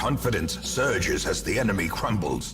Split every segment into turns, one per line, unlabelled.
Confidence surges as the enemy crumbles.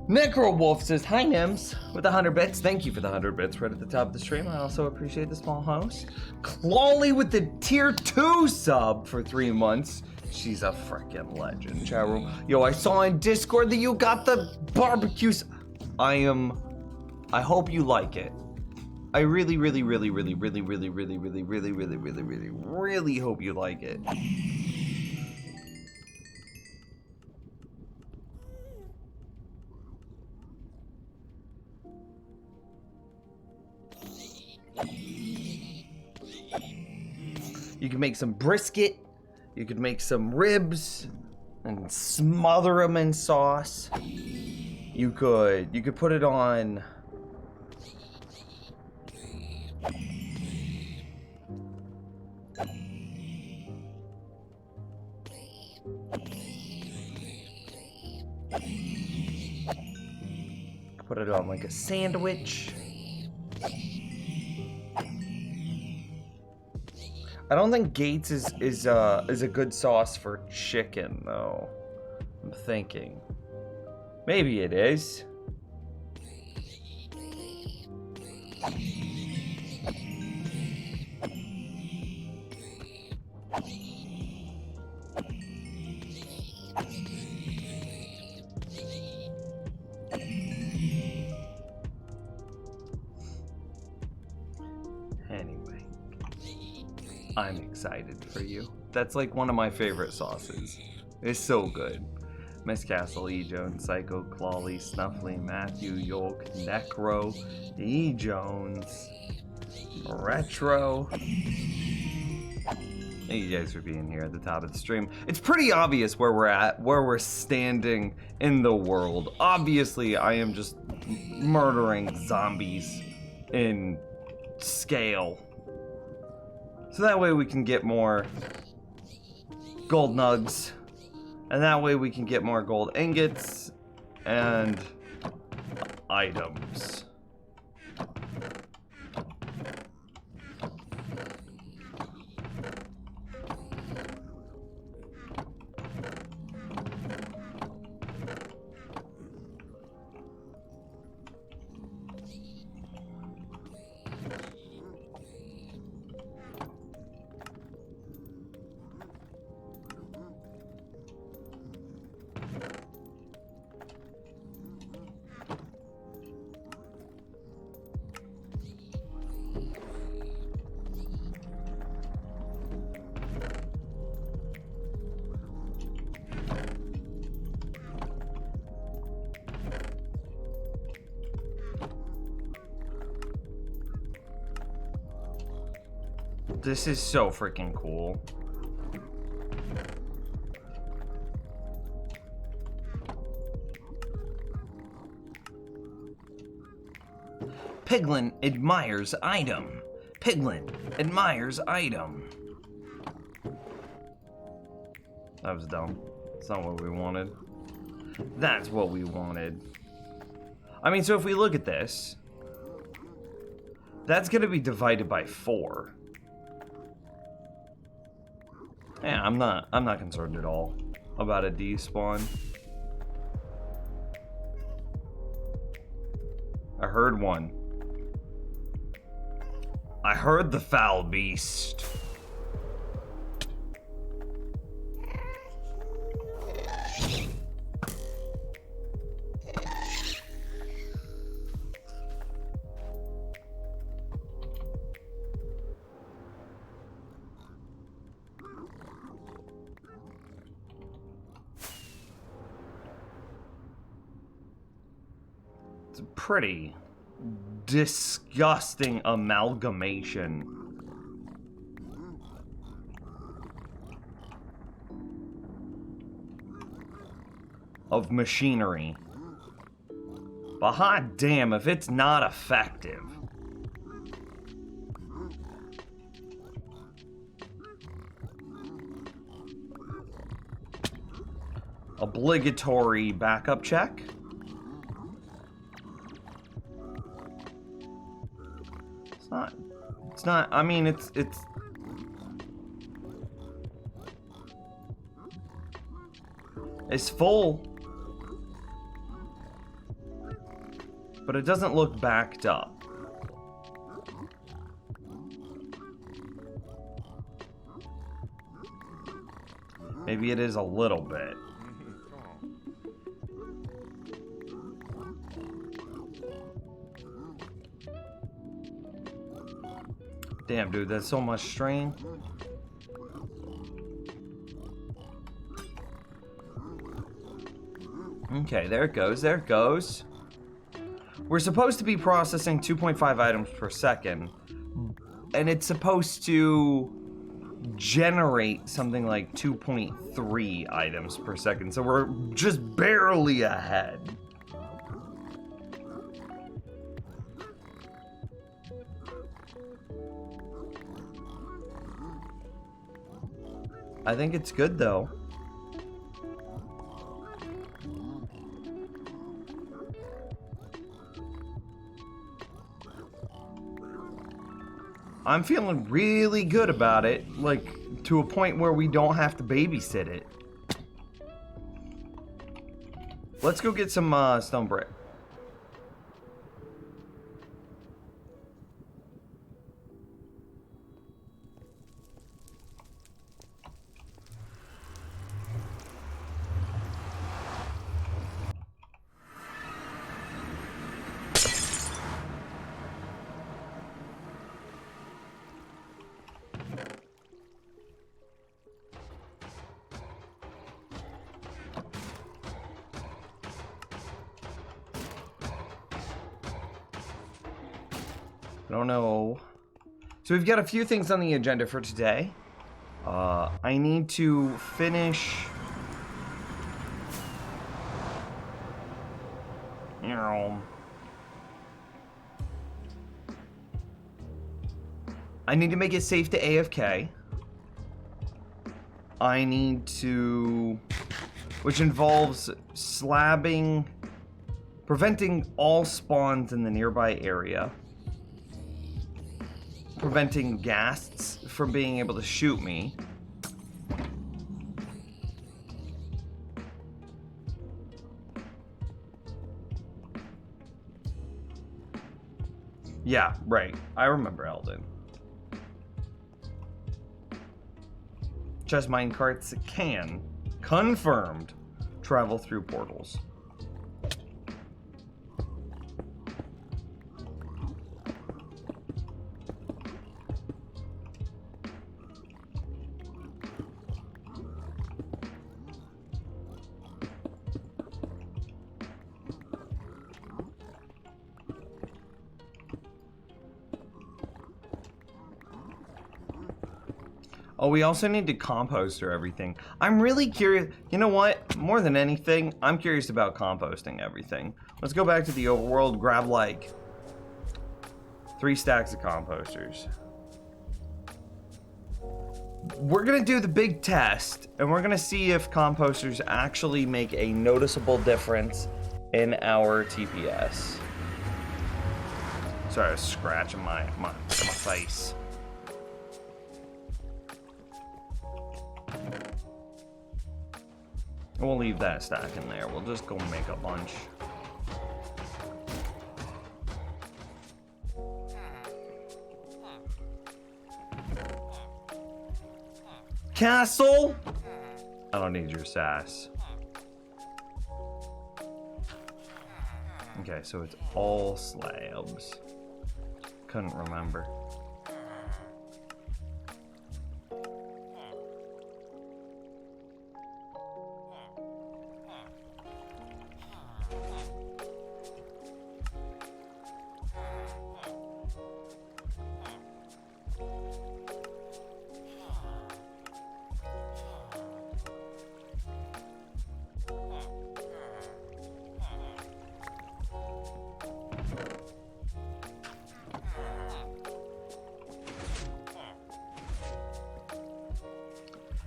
Necrowolf says, hi Nims, with 100 bits. Thank you for the 100 bits right at the top of the stream. I also appreciate the small host. Clawley with the tier 2 sub for 3 months. She's a freaking legend, chat room. Yo, I saw in Discord that you got the barbecues. I hope you like it. I really hope you like it. You can make some brisket, you could make some ribs and smother them in sauce. You could put it on like a sandwich. I don't think Gates is a good sauce for chicken though. I'm thinking. Maybe it is. Anyway, I'm excited for you. That's like one of my favorite sauces. It's so good. Miss Castle, E. Jones, Psycho, Clawley, Snuffly, Matthew, Yolk, Necro, E. Jones, Retro. Thank you guys for being here at the top of the stream. It's pretty obvious where we're at, where we're standing in the world. Obviously, I am just murdering zombies in scale. So that way we can get more gold nugs. And that way we can get more gold ingots and items. This is so freaking cool. Piglin admires item. Piglin admires item. That was dumb. That's not what we wanted. That's what we wanted. I mean, so if we look at this, that's gonna be divided by 4. Yeah, I'm not concerned at all about a despawn. I heard one. I heard the foul beast. It's a pretty disgusting amalgamation of machinery. But hot damn if it's not effective. Obligatory backup check. It's not, I mean, it's full, but it doesn't look backed up. Maybe it is a little bit. Damn, dude, that's so much strain. Okay, there it goes, there it goes. We're supposed to be processing 2.5 items per second, and it's supposed to generate something like 2.3 items per second, so we're just barely ahead. I think it's good though. I'm feeling really good about it, like to a point where we don't have to babysit it. Let's go get some stone brick. I don't know. So we've got a few things on the agenda for today. I need to finish... I need to make it safe to AFK. I need to... Which involves slabbing... Preventing all spawns in the nearby area. Preventing ghasts from being able to shoot me. Yeah, right. I remember Eldin. Chest mine carts can, confirmed, travel through portals. Oh, we also need to composter everything. I'm really curious. You know what? More than anything, I'm curious about composting everything. Let's go back to the overworld, grab like 3 stacks of composters. We're gonna do the big test, and we're gonna see if composters actually make a noticeable difference in our TPS. Sorry, I was scratching my face. We'll leave that stack in there. We'll just go make a bunch. Castle? I don't need your sass. Okay, so it's all slabs. Couldn't remember.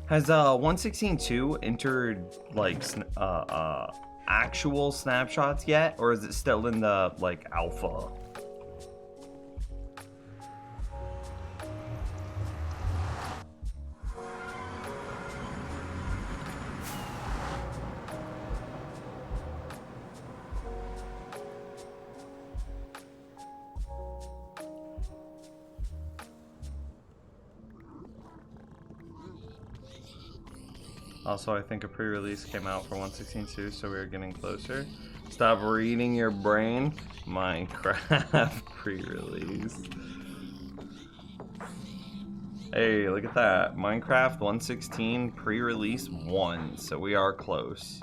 Has 116.2 entered like actual snapshots yet, or is it still in the like alpha? Also, I think a pre-release came out for 116.2, so we are getting closer. Stop reading your brain. Minecraft pre-release. Hey, look at that. Minecraft 116 pre-release 1, so we are close.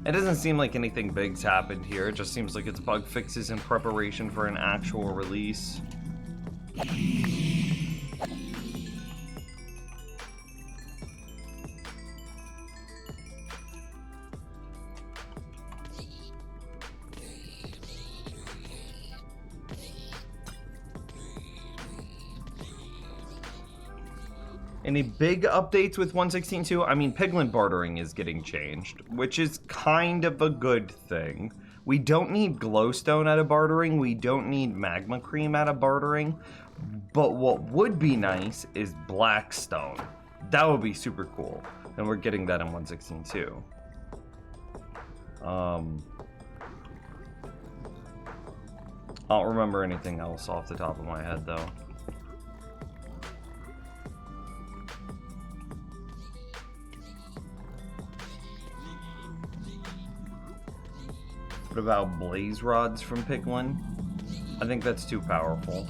It doesn't seem like anything big's happened here. It just seems like it's bug fixes in preparation for an actual release. Any big updates with 116.2? I mean, piglin bartering is getting changed, which is kind of a good thing. We don't need glowstone out of bartering. We don't need magma cream out of bartering. But what would be nice is blackstone. That would be super cool. And we're getting that in 116.2. I don't remember anything else off the top of my head, though. What about blaze rods from Piglin? I think that's too powerful.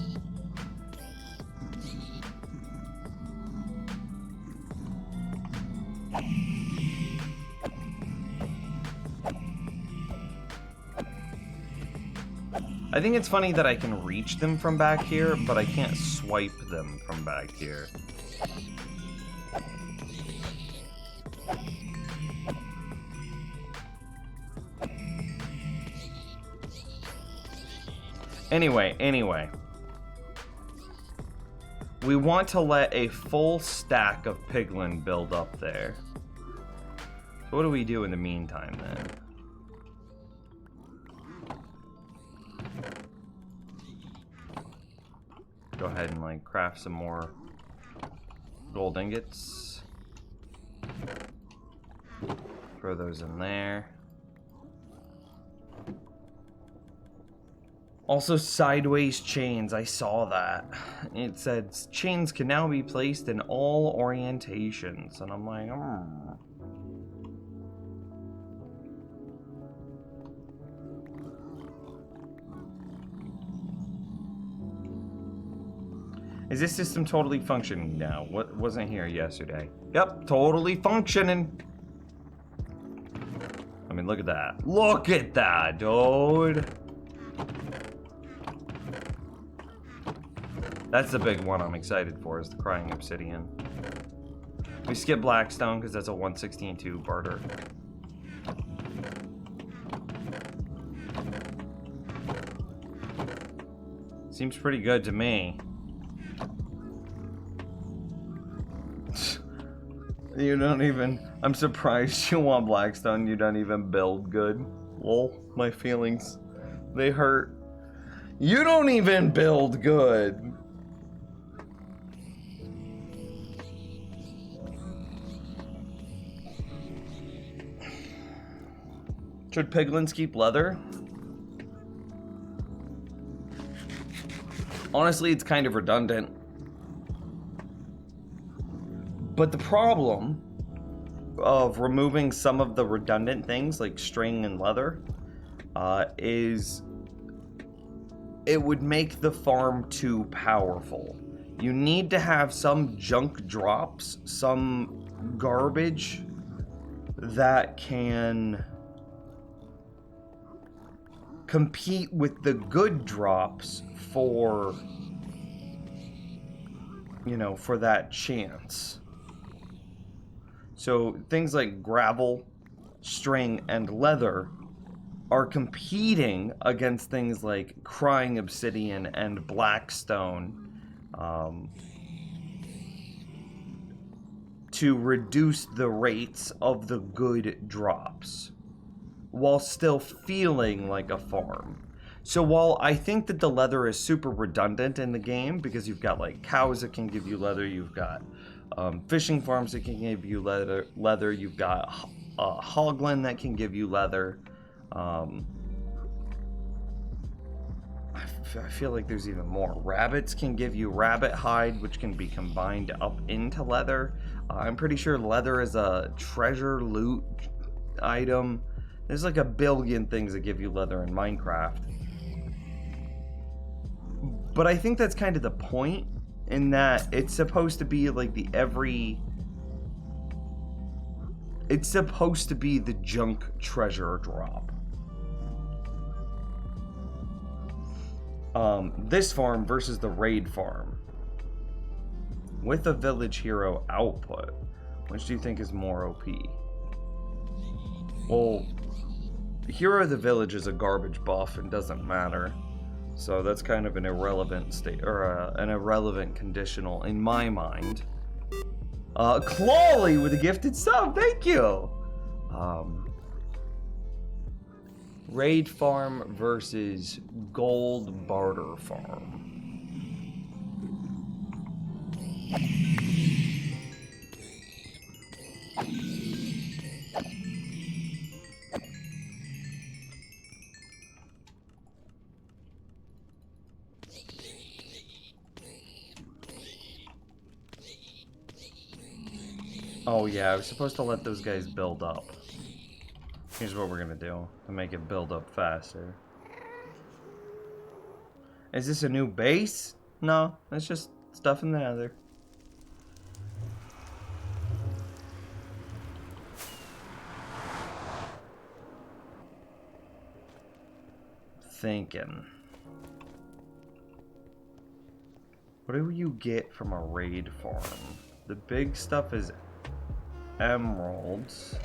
I think it's funny that I can reach them from back here, but I can't swipe them from back here. Anyway. We want to let a full stack of piglin build up there. So what do we do in the meantime then? Go ahead and like craft some more gold ingots. Throw those in there. Also, sideways chains, I saw that. It said, chains can now be placed in all orientations. And I'm like, Is this system totally functioning now? What wasn't here yesterday? Yep, totally functioning. I mean, look at that. Look at that, dude. That's the big one I'm excited for, is the Crying Obsidian. We skip Blackstone because that's a 116-2 barter. Seems pretty good to me. You don't even... I'm surprised you want Blackstone. You don't even build good. Lol, my feelings. They hurt. You don't even build good. Should piglins keep leather? Honestly, it's kind of redundant. But the problem of removing some of the redundant things like string and leather is it would make the farm too powerful. You need to have some junk drops, some garbage that can compete with the good drops for, you know, for that chance. So things like gravel, string, and leather are competing against things like crying obsidian and blackstone to reduce the rates of the good drops while still feeling like a farm. So while I think that the leather is super redundant in the game because you've got like cows that can give you leather, you've got fishing farms that can give you leather, you've got Hoglin that can give you leather. I feel like there's even more. Rabbits can give you rabbit hide, which can be combined up into leather. I'm pretty sure leather is a treasure loot item. There's like a billion things that give you leather in Minecraft. But I think that's kind of the point, in that it's supposed to be like it's supposed to be the junk treasure drop. This farm versus the raid farm. With a village hero output, which do you think is more OP? Well, Hero of the Village is a garbage buff and doesn't matter. So that's kind of an irrelevant state, or an irrelevant conditional in my mind. Clawley with a gifted sub, thank you! Raid farm versus gold barter farm. Oh yeah, I was supposed to let those guys build up. Here's what we're gonna do to make it build up faster. Is this a new base? No, it's just stuff in the nether. Thinking. What do you get from a raid farm? The big stuff is emeralds.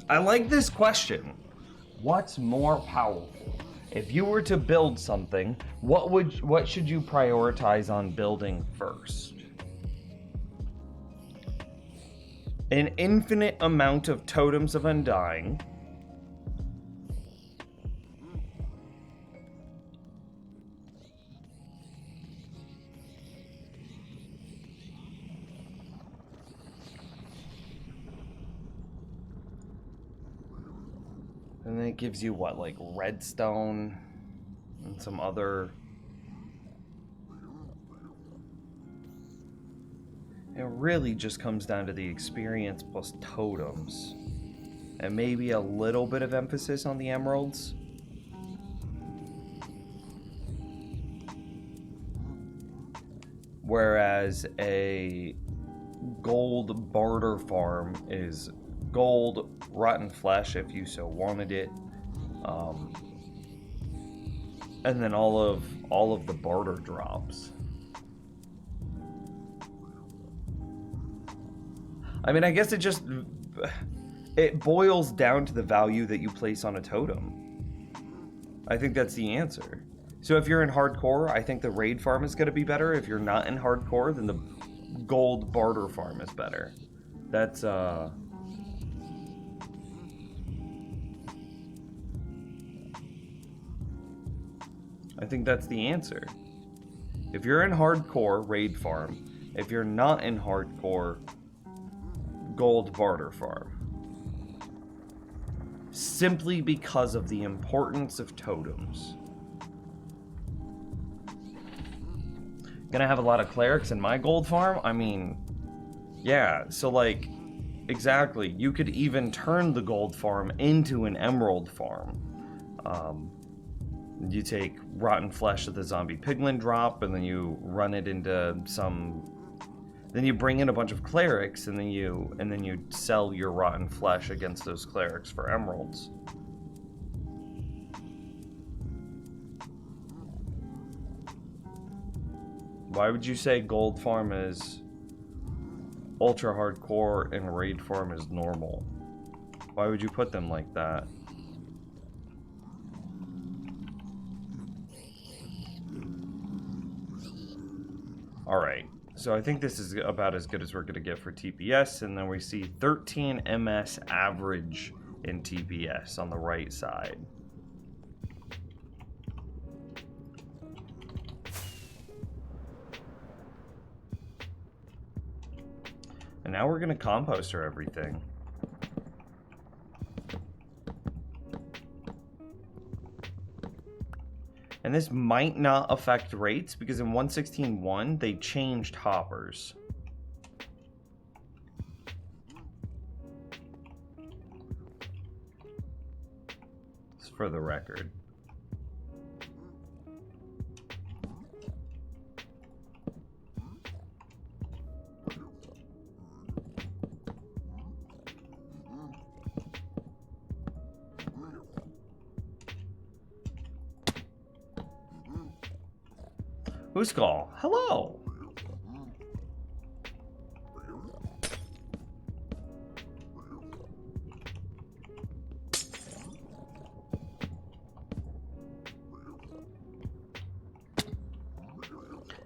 I like this question. What's more powerful? If you were to build something, what should you prioritize on building first? An infinite amount of totems of undying, And then it gives you what, like redstone and some other... It really just comes down to the experience plus totems. And maybe a little bit of emphasis on the emeralds. Whereas a gold barter farm is gold, rotten flesh if you so wanted it, and then all of the barter drops. I mean, I guess it boils down to the value that you place on a totem. I think that's the answer. So if you're in hardcore, I think the raid farm is going to be better. If you're not in hardcore, then the gold barter farm is better. That's I think that's the answer. If you're in hardcore, raid farm. If you're not in hardcore, gold barter farm. Simply because of the importance of totems. Gonna have a lot of clerics in my gold farm? I mean, yeah, so like, exactly, you could even turn the gold farm into an emerald farm. You take rotten flesh that the zombie piglin drop, and then you run it into some... Then you bring in a bunch of clerics, and then you sell your rotten flesh against those clerics for emeralds. Why would you say gold farm is ultra hardcore and raid farm is normal? Why would you put them like that? Alright, so I think this is about as good as we're going to get for TPS, and then we see 13 MS average in TPS on the right side. And now we're going to composter everything. And this might not affect rates because in 1.16.1 they changed hoppers. Just for the record. Whooscall, hello.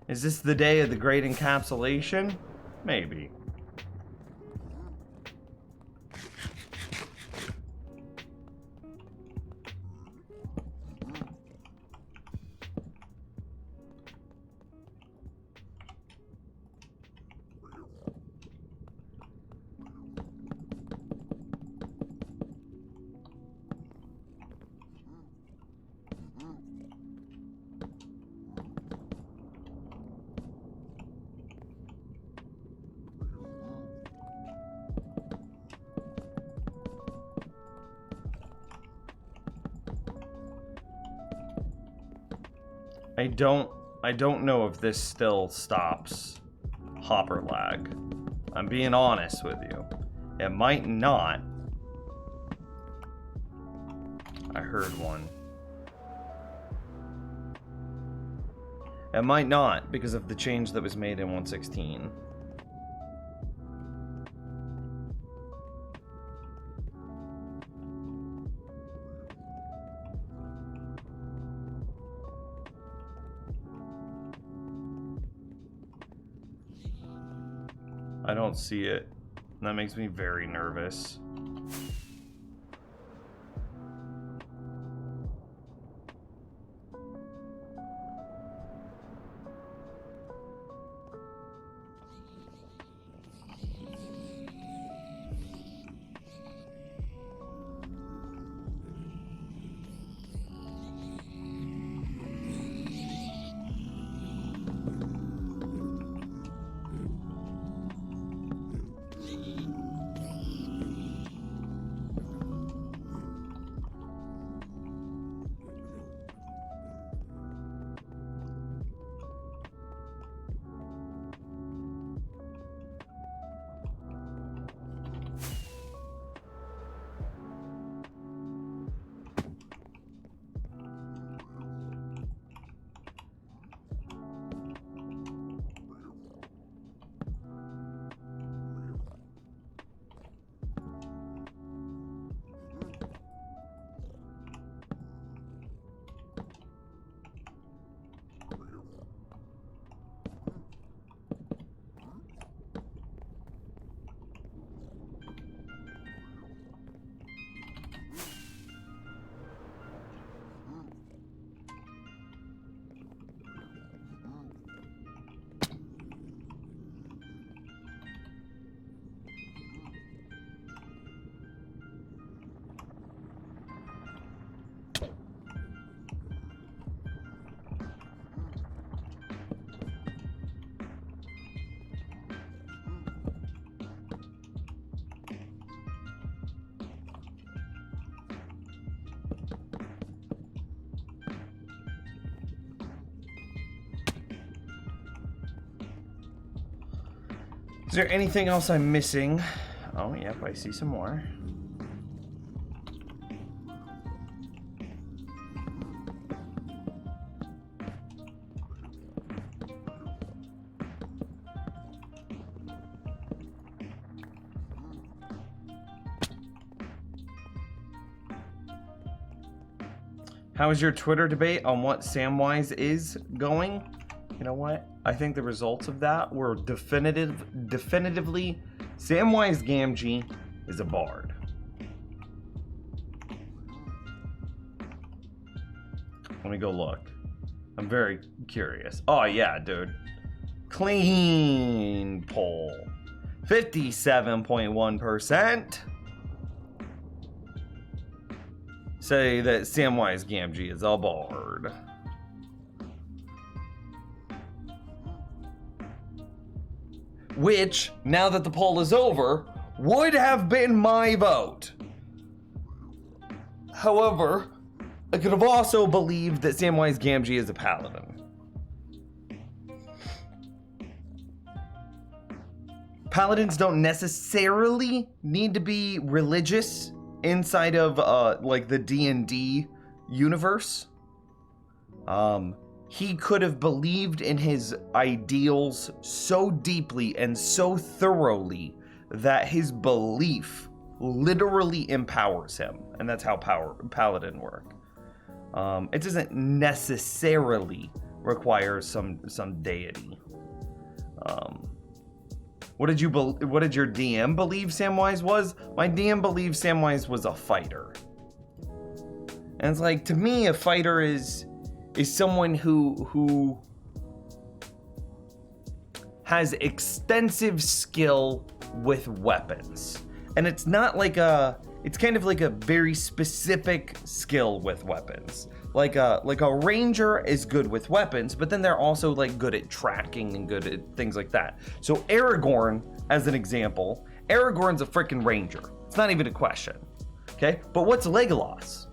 Is this the day of the great encapsulation? Maybe. I don't know if this still stops hopper lag. I'm being honest with you. It might not. I heard one. It might not because of the change that was made in 1.16. I don't see it. That makes me very nervous. there anything else I'm missing? Oh, yep, I see some more. How is your Twitter debate on what Samwise is going? You know what? I think the results of that were definitively Samwise Gamgee is a bard. Let me go look. I'm very curious. Oh yeah, dude. Clean poll. 57.1% say that Samwise Gamgee is a bard. Which, now that the poll is over, would have been my vote. However, I could have also believed that Samwise Gamgee is a paladin. Paladins don't necessarily need to be religious inside of like the D&D universe. He could have believed in his ideals so deeply and so thoroughly that his belief literally empowers him, and that's how paladin work. It doesn't necessarily require some deity. What did your DM believe Samwise was? My DM believed Samwise was a fighter. And it's like, to me, a fighter is someone who has extensive skill with weapons. And it's not like it's kind of like a very specific skill with weapons. Like a ranger is good with weapons, but then they're also like good at tracking and good at things like that. So Aragorn, as an example, Aragorn's a freaking ranger. It's not even a question. Okay? But what's Legolas?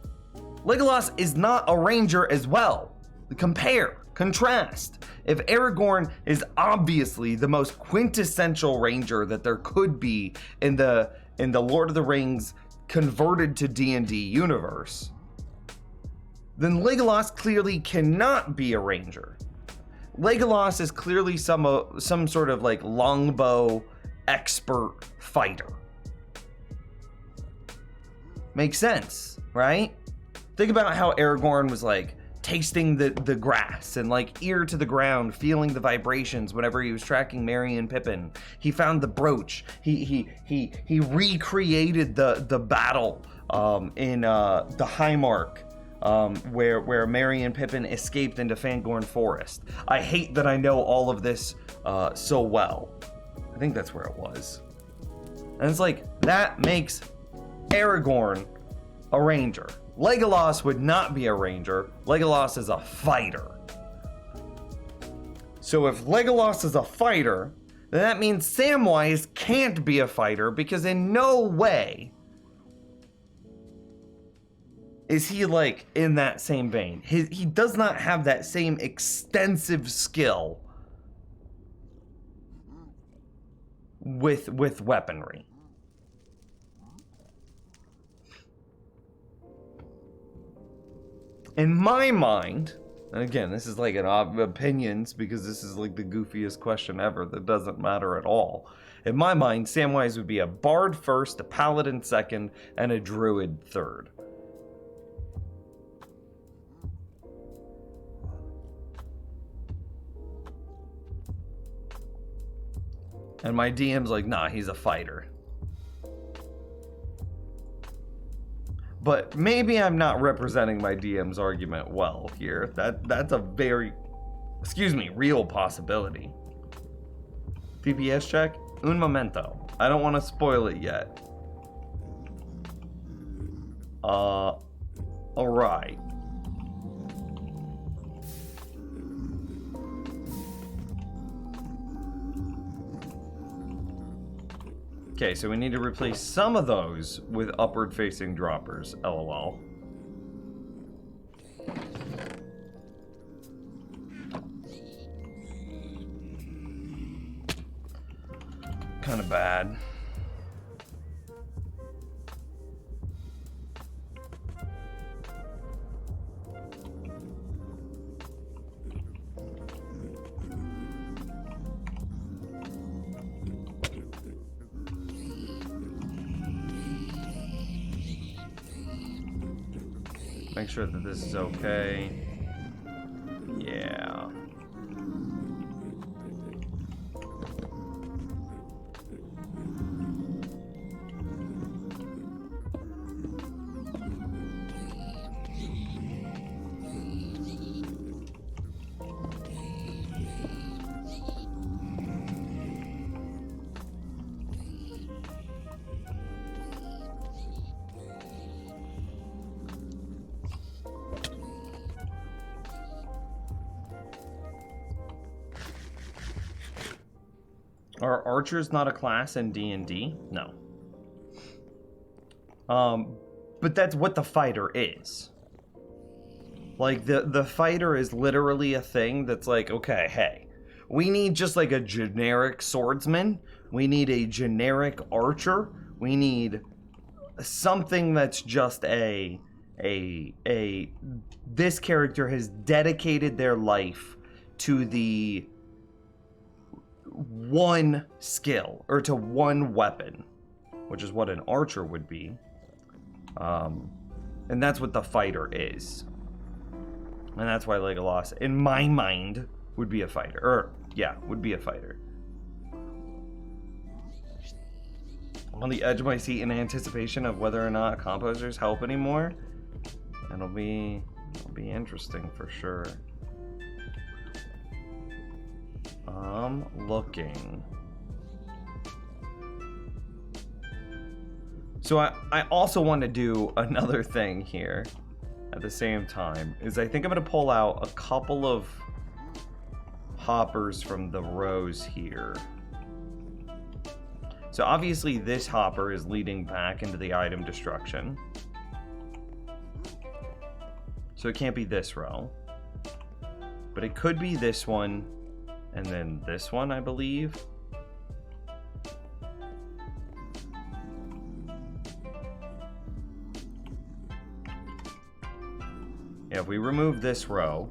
Legolas is not a ranger as well. Compare, contrast. If Aragorn is obviously the most quintessential ranger that there could be in the Lord of the Rings converted to D&D universe, then Legolas clearly cannot be a ranger. Legolas is clearly some sort of like longbow expert fighter. Makes sense, right? Think about how Aragorn was like tasting the grass and like ear to the ground, feeling the vibrations whenever he was tracking Merry and Pippin. He found the brooch. He recreated the battle in the Highmark, where Merry and Pippin escaped into Fangorn Forest. I hate that I know all of this so well. I think that's where it was. And it's like, that makes Aragorn a ranger. Legolas would not be a ranger. Legolas is a fighter. So if Legolas is a fighter, then that means Samwise can't be a fighter, because in no way is he like in that same vein. He does not have that same extensive skill with weaponry. In my mind, and again, this is like an opinions, because this is like the goofiest question ever that doesn't matter at all. In my mind, Samwise would be a bard first, a paladin second, and a druid third. And my DM's like, nah, he's a fighter. But maybe I'm not representing my DM's argument well here. That's a very, real possibility. PPS check? Un momento. I don't want to spoil it yet. Alright. Okay, so we need to replace some of those with upward-facing droppers, LOL. kind of bad. Make sure that this is okay. Yeah. Are archers not a class in D&D? No. But that's what the fighter is. Like, the fighter is literally a thing that's like, okay, hey, we need just like a generic swordsman. We need a generic archer. We need something that's just this character has dedicated their life to the one skill, or to one weapon, which is what an archer would be. And that's what the fighter is. And that's why Legolas, in my mind, would be a fighter. Or, yeah, would be a fighter. I'm on the edge of my seat in anticipation of whether or not composers help anymore. It'll be interesting for sure. I'm looking. So I also want to do another thing here at the same time, is I think I'm going to pull out a couple of hoppers from the rows here. So obviously this hopper is leading back into the item destruction. So it can't be this row. But it could be this one, and then this one, I believe. Yeah, if we remove this row,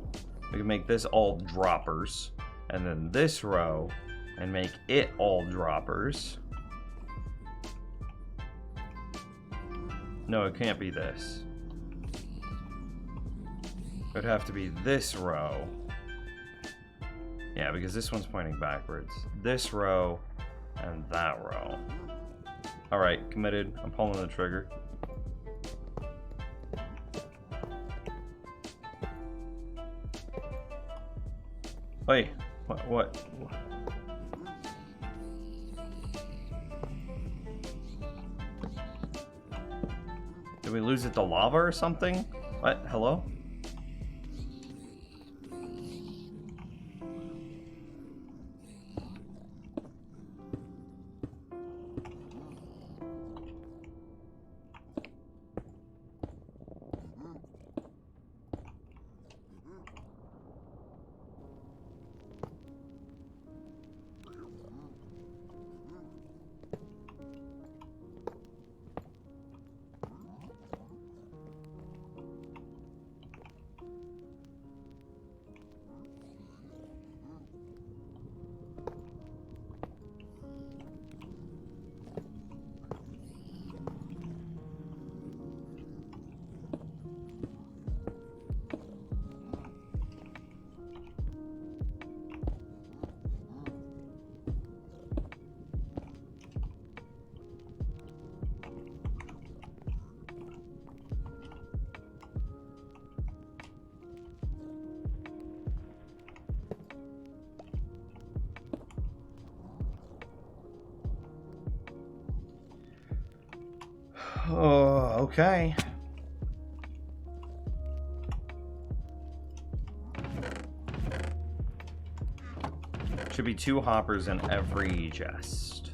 we can make this all droppers. And then this row, and make it all droppers. No, it can't be this. It would have to be this row. Yeah, because this one's pointing backwards. This row and that row. Alright, committed. I'm pulling the trigger. Wait, what? Did we lose it to lava or something? What? Hello? Oh, okay. Should be 2 hoppers in every chest.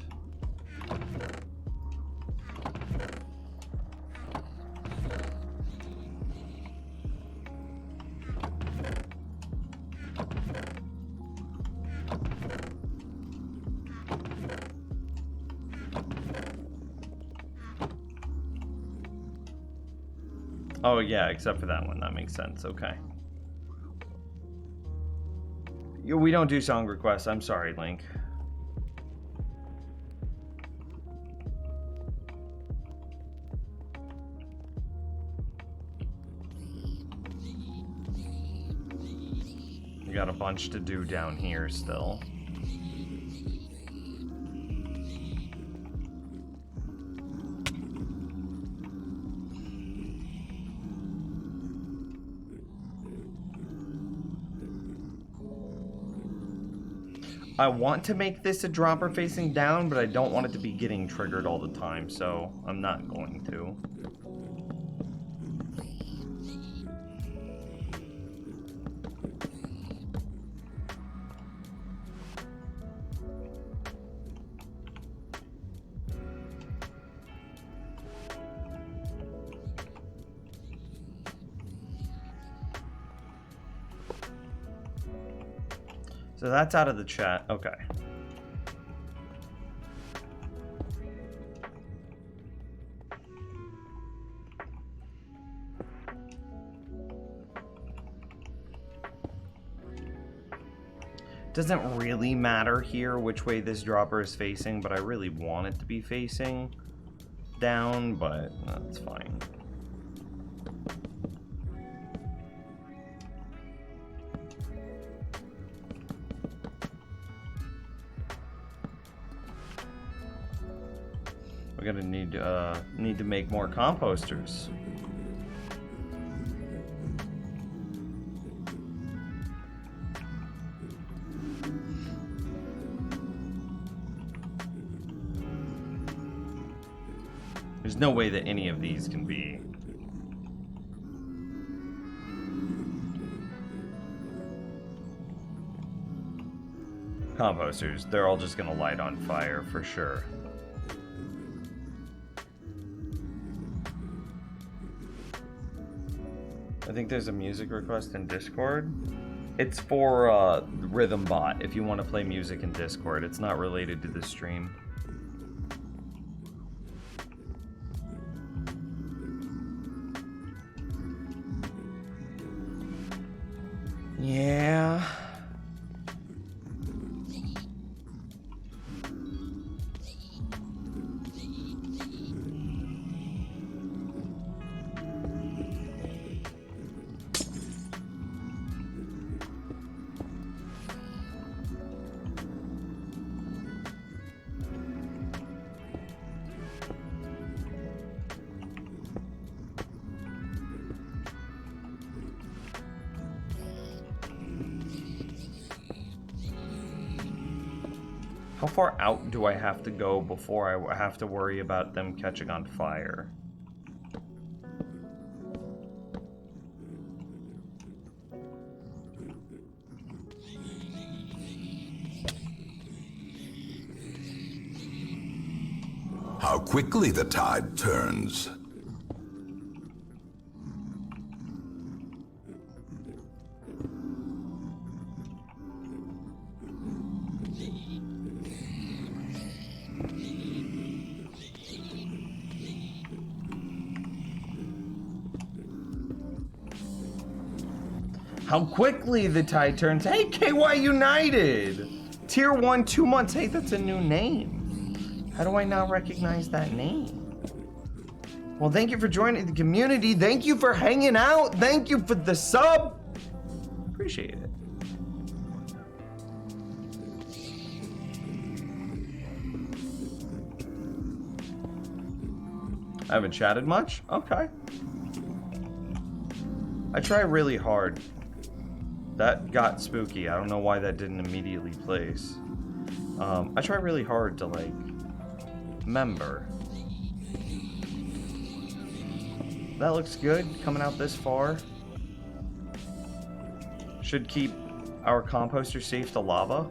Oh yeah, except for that one. That makes sense. Okay. We don't do song requests. I'm sorry, Link. We got a bunch to do down here still. I want to make this a dropper facing down, but I don't want it to be getting triggered all the time, so I'm not going to. So that's out of the chat. Okay. Doesn't really matter here which way this dropper is facing, but I really want it to be facing down, but that's fine. We're gonna need to make more composters. There's no way that any of these can be. Composters. They're all just gonna light on fire for sure. I think there's a music request in Discord. It's for Rhythm Bot if you want to play music in Discord. It's not related to the stream. Yeah. How far out do I have to go before I have to worry about them catching on fire?
How quickly the tide turns.
How quickly the tide turns. Hey, KY United! Tier 1, 2 months. Hey, that's a new name. How do I not recognize that name? Well, thank you for joining the community. Thank you for hanging out. Thank you for the sub. Appreciate it. I haven't chatted much? Okay. I try really hard. That got spooky. I don't know why that didn't immediately place. I try really hard to, like, member. That looks good, coming out this far. Should keep our composter safe to lava.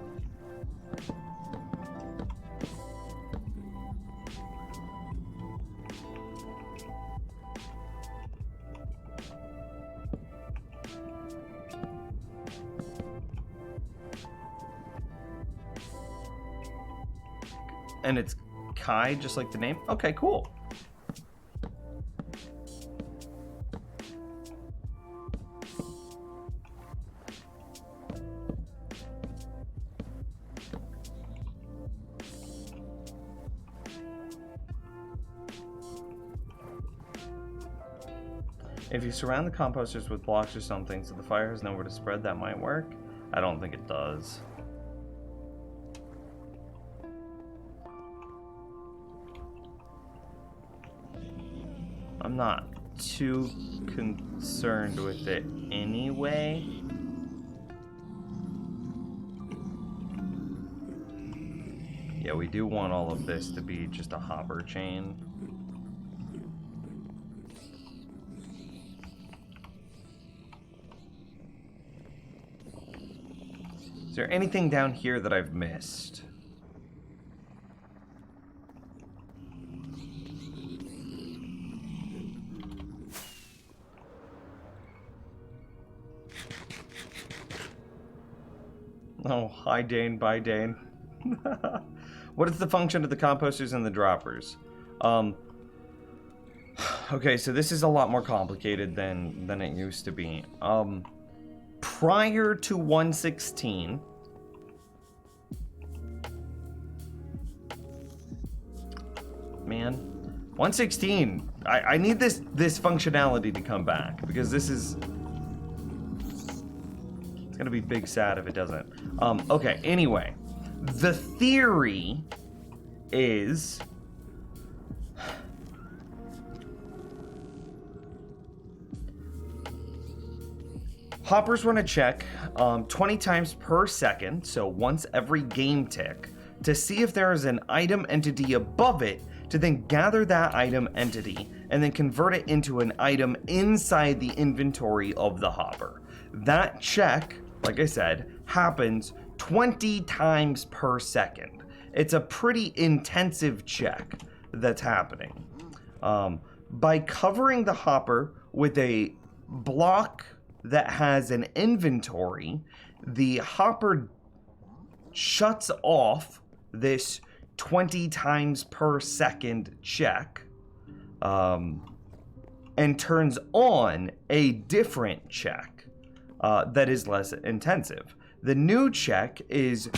And it's Kai, just like the name? Okay, cool. If you surround the composters with blocks or something so the fire has nowhere to spread, that might work. I don't think it does. I'm not too concerned with it anyway. Yeah, we do want all of this to be just a hopper chain. Is there anything down here that I've missed? Oh, hi Dane, bye Dane. What is the function of the composters and the droppers? Okay, so this is a lot more complicated than it used to be. Prior to 1.16, man, 1.16, I need this functionality to come back, because this is, it's gonna be big sad if it doesn't. Okay, anyway, the theory is hoppers run a check 20 times per second, so once every game tick, to see if there is an item entity above it, to then gather that item entity and then convert it into an item inside the inventory of the hopper. That check, like I said, happens 20 times per second. It's a pretty intensive check that's happening. By covering the hopper with a block that has an inventory, the hopper shuts off this 20 times per second check and turns on a different check that is less intensive. The new check is,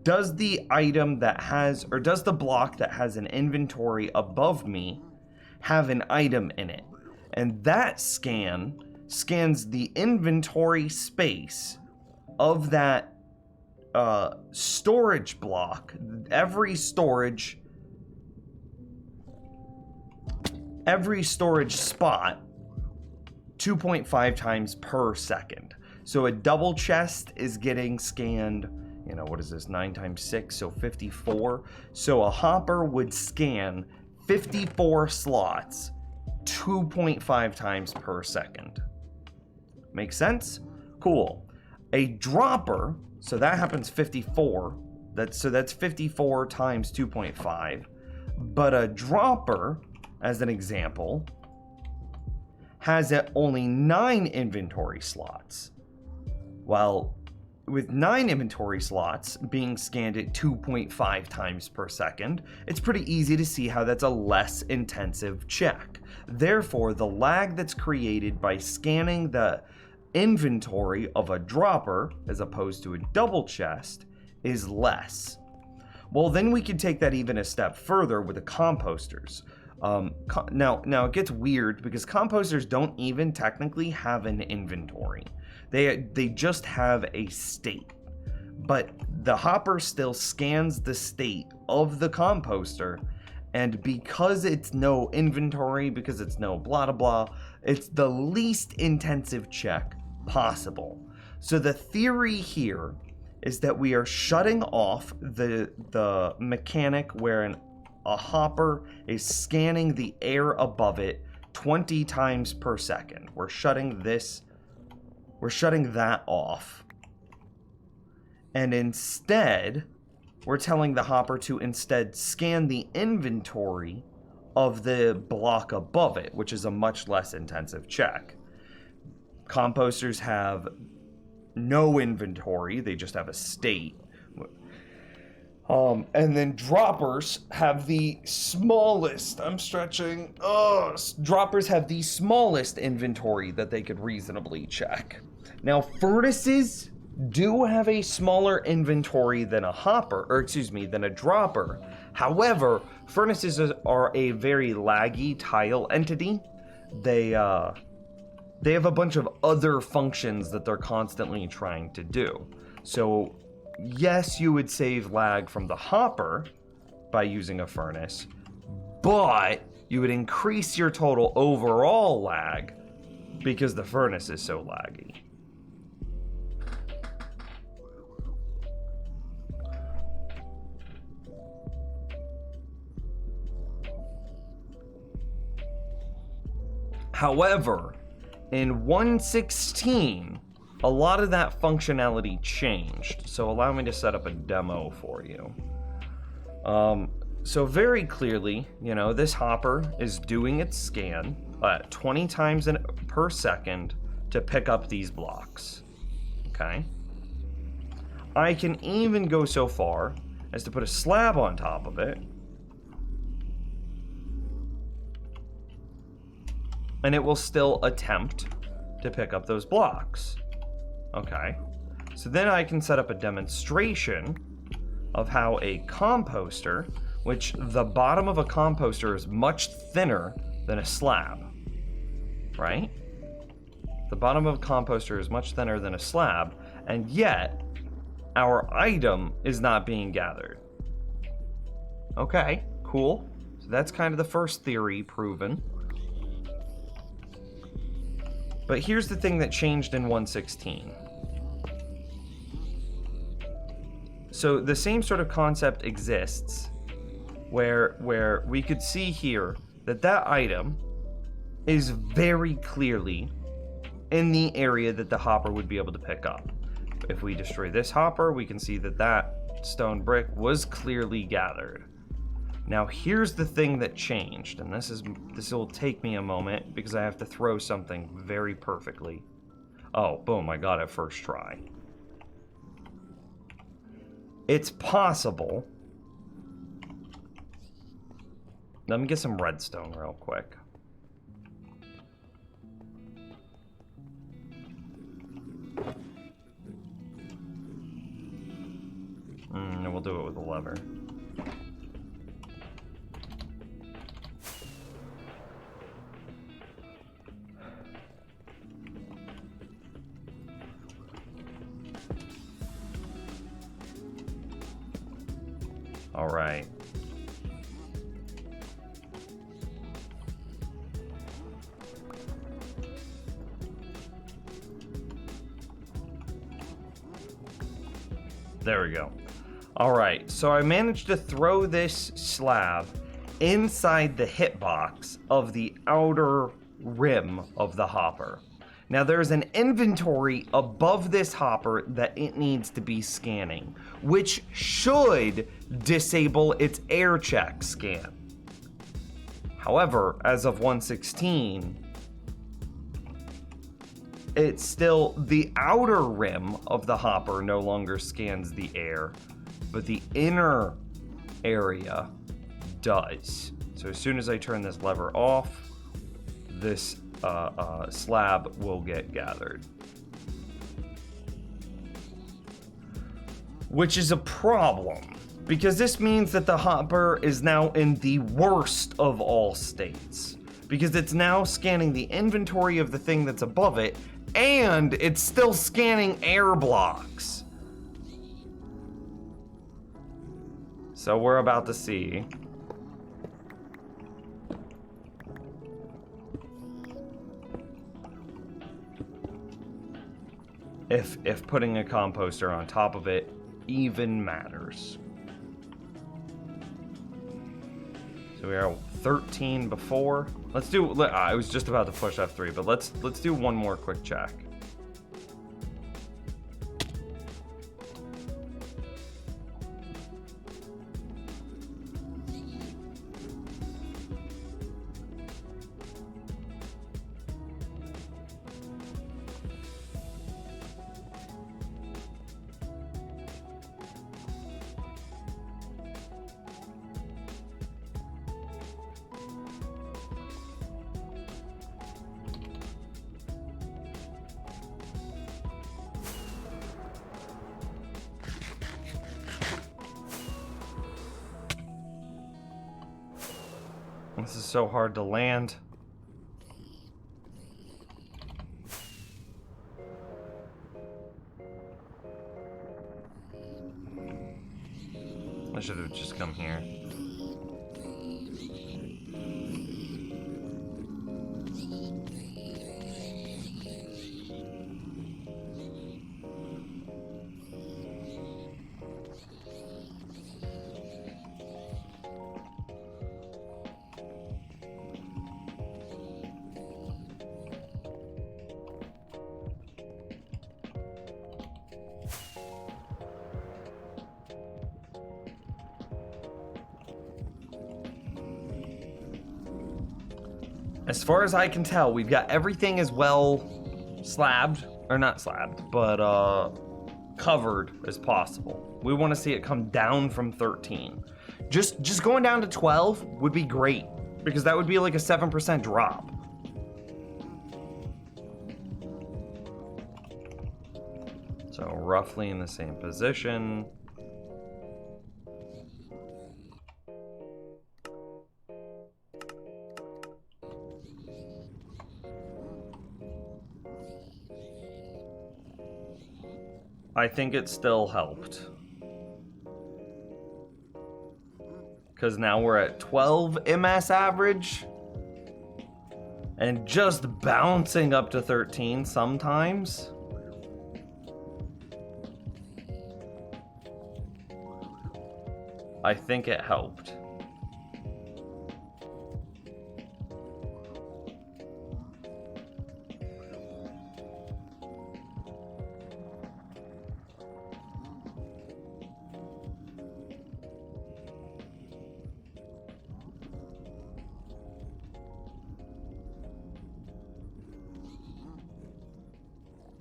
does the item that has, or does the block that has an inventory above me have an item in it? And that scans the inventory space of that storage block. Every storage spot 2.5 times per second. So a double chest is getting scanned, you know, what is this, 9 times 6, so 54. So a hopper would scan 54 slots 2.5 times per second. Make sense? Cool. A dropper, so that happens 54. That's 54 times 2.5. But a dropper, as an example, has only 9 inventory slots. Well, with 9 inventory slots being scanned at 2.5 times per second, it's pretty easy to see how that's a less intensive check. Therefore, the lag that's created by scanning the inventory of a dropper as opposed to a double chest is less. Well, then we can take that even a step further with the composters. Now it gets weird because composters don't even technically have an inventory. They just have a state. But the hopper still scans the state of the composter, and because it's no inventory, because it's no blah blah blah, it's the least intensive check possible. So the theory here is that we are shutting off the mechanic where a hopper is scanning the air above it 20 times per second. We're shutting that off. And instead, we're telling the hopper to instead scan the inventory of the block above it, which is a much less intensive check. Composters have no inventory, they just have a state. And then droppers have the smallest, droppers have the smallest inventory that they could reasonably check. Now, furnaces do have a smaller inventory than a hopper, than a dropper. However, furnaces are a very laggy tile entity. They they have a bunch of other functions that they're constantly trying to do. So, yes, you would save lag from the hopper by using a furnace, but you would increase your total overall lag because the furnace is so laggy. However, in 1.16, a lot of that functionality changed. So allow me to set up a demo for you. So very clearly, you know, this hopper is doing its scan at 20 times per second to pick up these blocks. Okay? I can even go so far as to put a slab on top of it, and it will still attempt to pick up those blocks. Okay, so then I can set up a demonstration of how a composter, which the bottom of a composter is much thinner than a slab, right? The bottom of a composter is much thinner than a slab, and yet our item is not being gathered. Okay, cool. So that's kind of the first theory proven. But here's the thing that changed in 1.16. So the same sort of concept exists where we could see here that that item is very clearly in the area that the hopper would be able to pick up. If we destroy this hopper, we can see that that stone brick was clearly gathered. Now here's the thing that changed, and this will take me a moment because I have to throw something very perfectly. Oh, boom, I got it first try. It's possible. Let me get some redstone real quick. And we'll do it with a lever. All right. There we go. All right, so I managed to throw this slab inside the hitbox of the outer rim of the hopper. Now there's an inventory above this hopper that it needs to be scanning, which should disable its air check scan. However, as of 1.16, it's still the outer rim of the hopper no longer scans the air, but the inner area does. So as soon as I turn this lever off, this slab will get gathered. Which is a problem, because this means that the hopper is now in the worst of all states. Because it's now scanning the inventory of the thing that's above it, and it's still scanning air blocks. So we're about to see if putting a composter on top of it even matters. So we are 13 before. Let's do, I was just about to push F3, but let's do one more quick check. This is so hard to land. I should have just come here. As far as I can tell, we've got everything as well slabbed, or not slabbed, but covered as possible. We want to see it come down from 13. Just going down to 12 would be great, because that would be like a 7% drop. So roughly in the same position. I think it still helped. Because now we're at 12 MS average. And just bouncing up to 13 sometimes. I think it helped.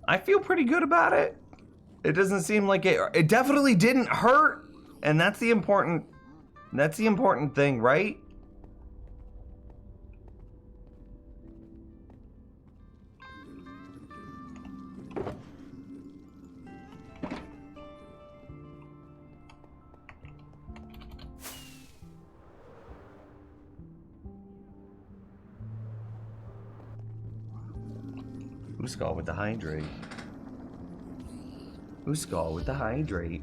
I feel pretty good about it. It doesn't seem like it definitely didn't hurt, and that's the important thing, right? Uskal with the hydrate. Uskal with the hydrate.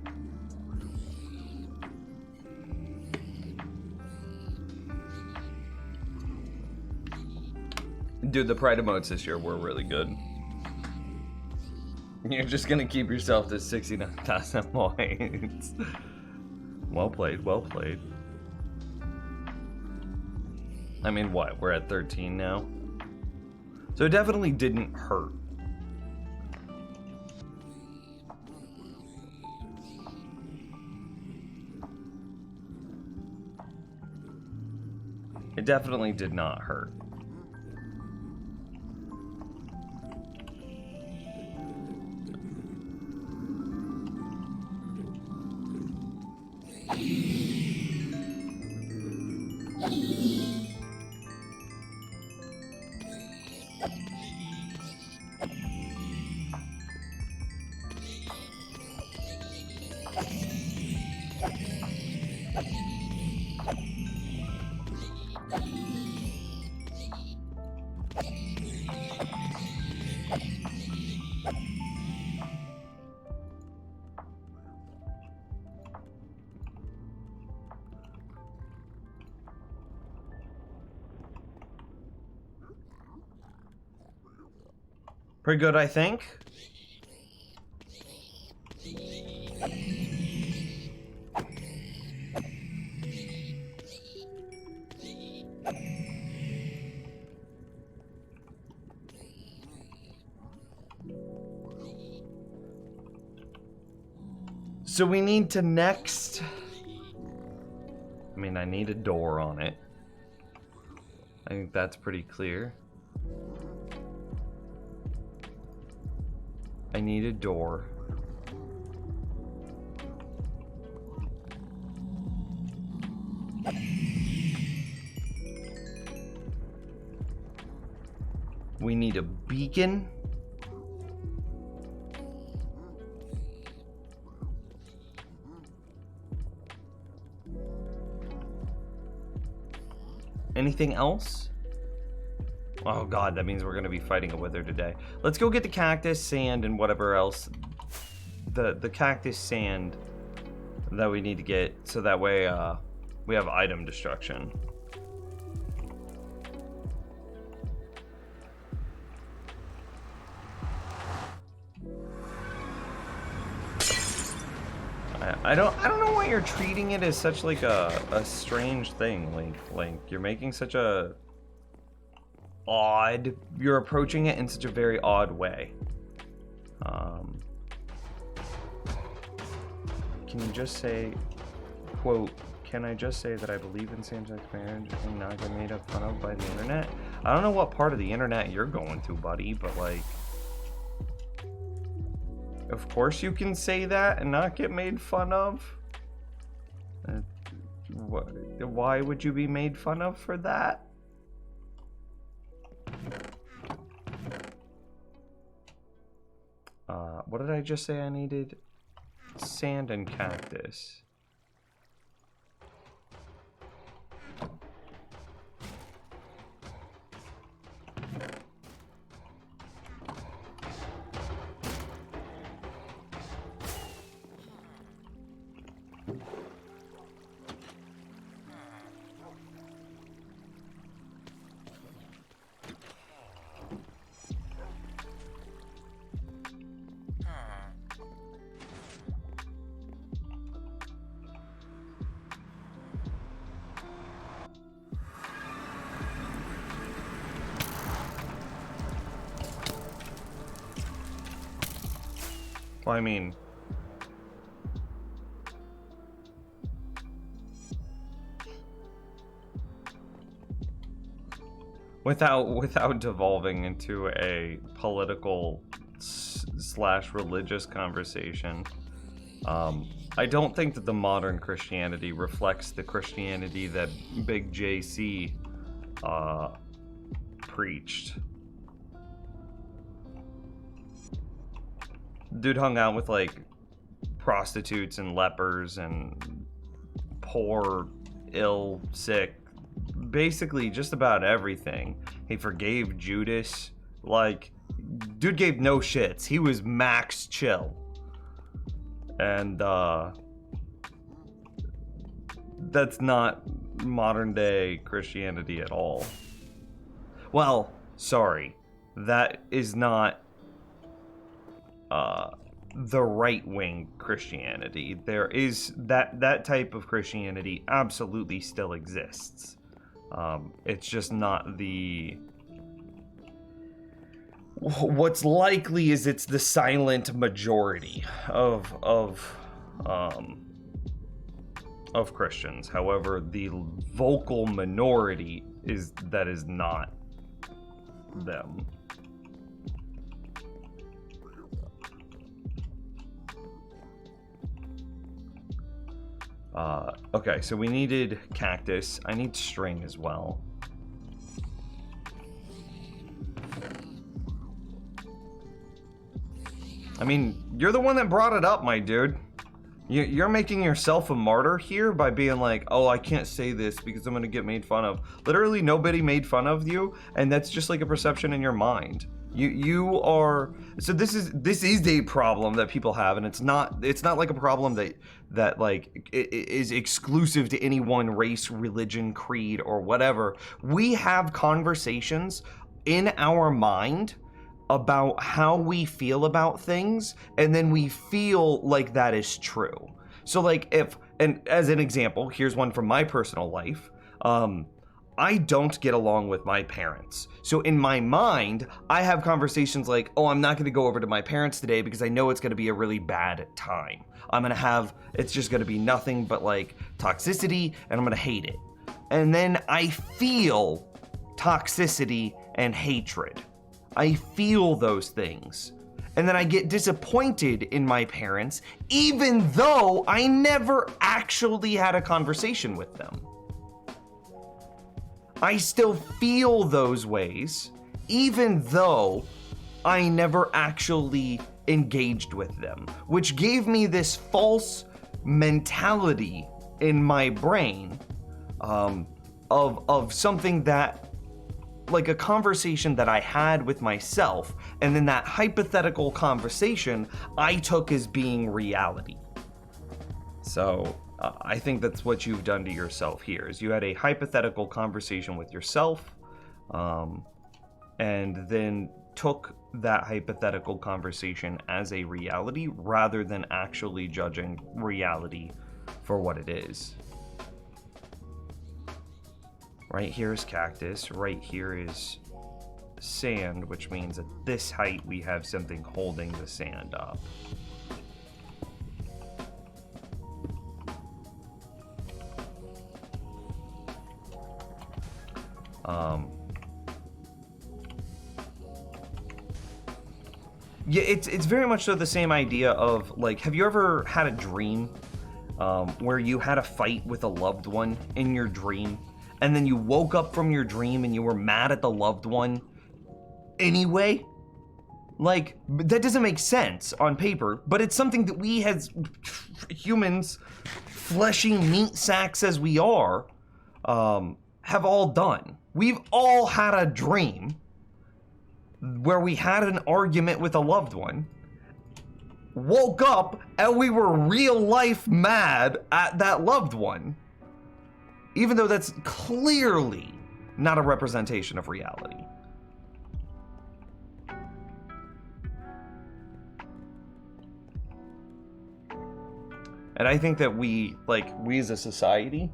Dude, the Pride emotes this year were really good. You're just gonna keep yourself to 69,000 points. Well played, well played. I mean, what? We're at 13 now? So it definitely didn't hurt. It definitely did not hurt. Pretty good, I think. So we need to next... I mean, I need a door on it. I think that's pretty clear. I need a door. We need a beacon. Anything else? Oh god, that means we're gonna be fighting a wither today. Let's go get the cactus, sand, and whatever else. The cactus, sand, that we need to get, so that way we have item destruction. I don't know why you're treating it as such like a strange thing. Like you're making such a odd, you're approaching it in such a very odd way. Can you just say, quote, can I just say that I believe in same-sex marriage and not get made fun of by the internet? I don't know what part of the internet you're going to, buddy, but like, of course you can say that and not get made fun of. Why would you be made fun of for that? What did I just say I needed? Sand and cactus. Well, I mean, without devolving into a political slash religious conversation, I don't think that the modern Christianity reflects the Christianity that Big JC preached. Dude hung out with like prostitutes and lepers and poor, ill, sick, basically just about everything. He forgave Judas. Like, dude gave no shits. He was max chill. And that's not modern day Christianity at all. Well, sorry. That is not the right-wing Christianity. There is that type of Christianity absolutely still exists. It's just not the... What's likely is it's the silent majority of Christians. However, the vocal minority is not them. Okay, so we needed cactus. I need string as well. I mean, you're the one that brought it up, my dude. You're making yourself a martyr here by being like, oh, I can't say this because I'm gonna get made fun of. Literally nobody made fun of you, and that's just like a perception in your mind. You are, so this is a problem that people have, and it's not like a problem that like is exclusive to any one race, religion, creed, or whatever. We have conversations in our mind about how we feel about things, and then we feel like that is true. So like and as an example, here's one from my personal life. I don't get along with my parents. So in my mind, I have conversations like, oh, I'm not gonna go over to my parents today because I know it's gonna be a really bad time. It's just gonna be nothing but like toxicity, and I'm gonna hate it. And then I feel toxicity and hatred. I feel those things. And then I get disappointed in my parents, even though I never actually had a conversation with them. I still feel those ways, even though I never actually engaged with them, which gave me this false mentality in my brain of something that, like a conversation that I had with myself, and then that hypothetical conversation I took as being reality. So I think that's what you've done to yourself here, is you had a hypothetical conversation with yourself, and then took that hypothetical conversation as a reality rather than actually judging reality for what it is. Right here is cactus, right here is sand, which means at this height we have something holding the sand up. Yeah, it's very much so the same idea of, like, have you ever had a dream where you had a fight with a loved one in your dream, and then you woke up from your dream and you were mad at the loved one anyway? Like, that doesn't make sense on paper, but it's something that we as humans, fleshy meat sacks as we are, have all done. We've all had a dream where we had an argument with a loved one, woke up, and we were real life mad at that loved one, even though that's clearly not a representation of reality. And I think that we as a society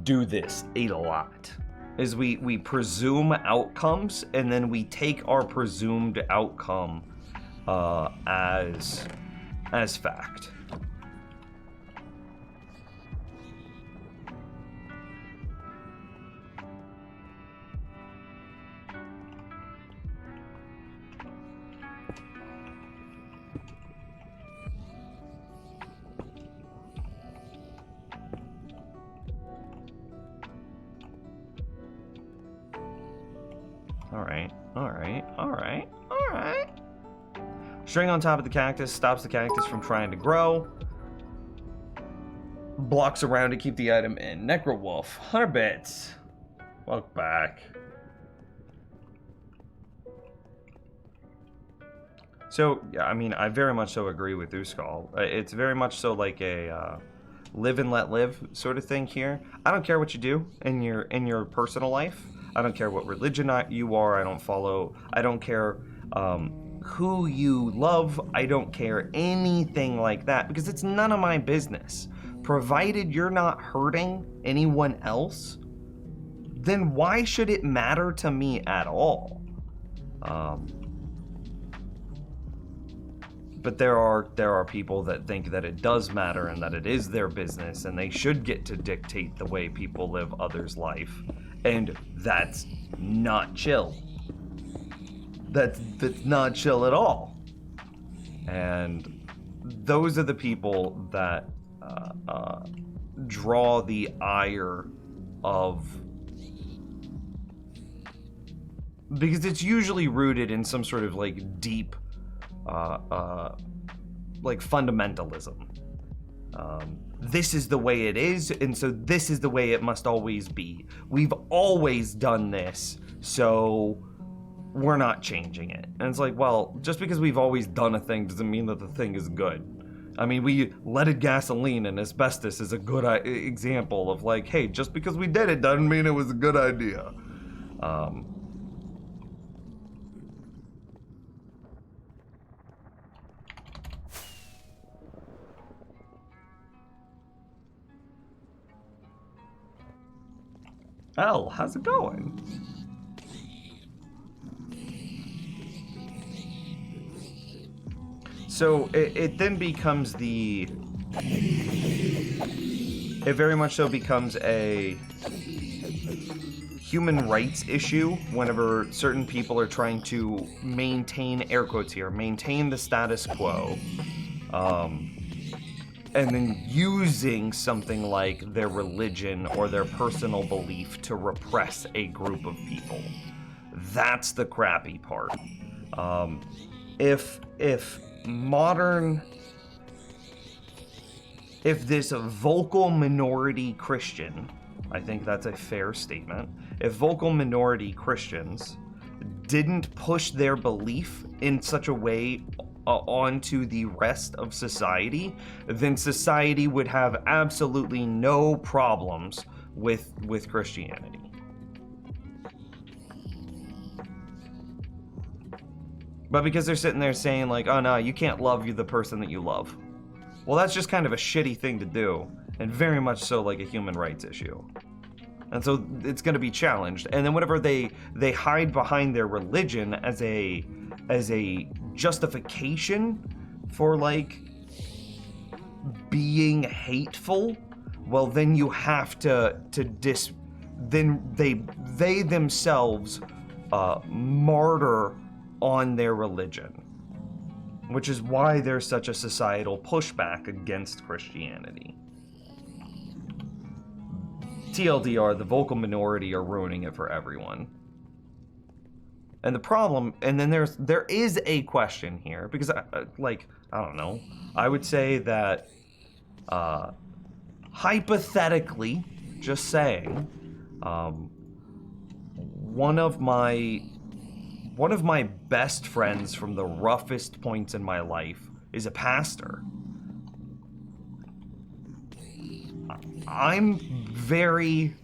do this a lot. Is we presume outcomes, and then we take our presumed outcome as fact. All right. String on top of the cactus stops the cactus from trying to grow. Blocks around to keep the item in. Necrowolf, 100 bits. Welcome back. So, yeah, I mean, I very much so agree with Uskal. It's very much so like a live and let live sort of thing here. I don't care what you do in your personal life. I don't care what religion you are. I don't care who you love. I don't care anything like that, because it's none of my business. Provided you're not hurting anyone else, then why should it matter to me at all? But there are people that think that it does matter and that it is their business and they should get to dictate the way people live others' life. And that's not chill. That's not chill at all. And those are the people that draw the ire of, because it's usually rooted in some sort of like deep like fundamentalism. This is the way it is, and so this is the way it must always be. We've always done this, so we're not changing it. And it's like, well, just because we've always done a thing doesn't mean that the thing is good. I mean, we leaded gasoline and asbestos is a good example of like, hey, just because we did it doesn't mean it was a good idea. Elle, how's it going? So it then becomes it very much so becomes a human rights issue whenever certain people are trying to maintain, air quotes here, maintain the status quo, and then using something like their religion or their personal belief to repress a group of people. That's the crappy part. If this vocal minority Christian, I think that's a fair statement, if vocal minority Christians didn't push their belief in such a way onto the rest of society, then society would have absolutely no problems with Christianity. But because they're sitting there saying like, oh no, you can't love the person that you love. Well, that's just kind of a shitty thing to do, and very much so like a human rights issue. And so it's going to be challenged. And then whenever they hide behind their religion as a justification for like being hateful, well then you have then they themselves martyr on their religion, which is why there's such a societal pushback against Christianity. TLDR, the vocal minority are ruining it for everyone. And the problem, and then there is a question here, because I don't know, I would say that hypothetically, just saying, one of my best friends from the roughest points in my life is a pastor. I'm very...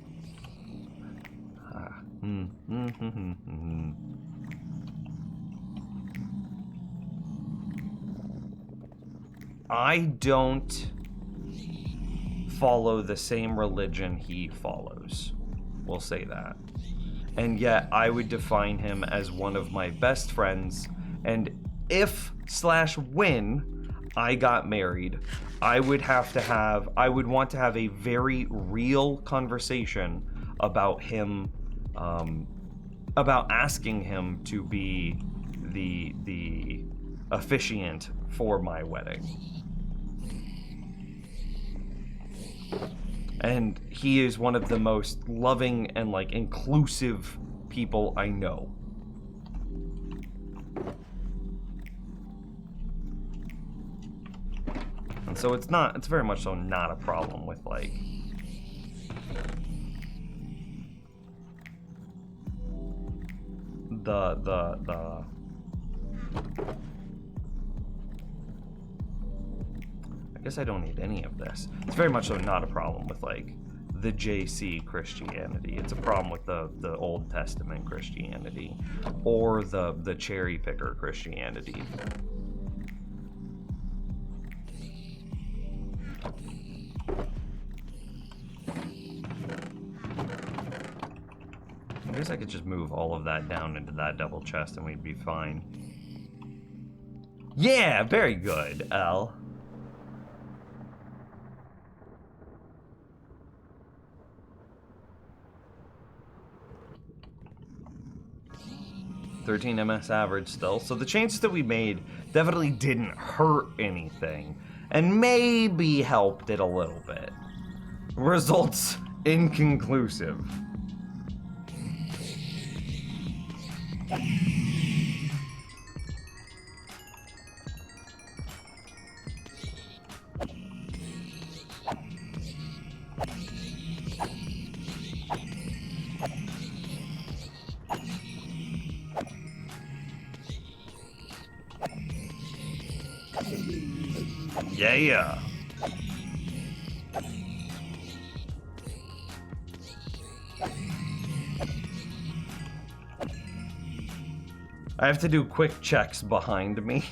I don't follow the same religion he follows. We'll say that. And yet I would define him as one of my best friends, and if/when I got married, I would want to have a very real conversation about him, about asking him to be the officiant for my wedding. And he is one of the most loving and like inclusive people I know. And so it's very much so not a problem with like the I guess I don't need any of this. It's very much so not a problem with like the JC Christianity. It's a problem with the Old Testament Christianity or the cherry picker Christianity. I guess I could just move all of that down into that double chest and we'd be fine. Yeah, very good, L. $13 MS average still, so the changes that we made definitely didn't hurt anything, and maybe helped it a little bit. Results inconclusive. Yeah. I have to do quick checks behind me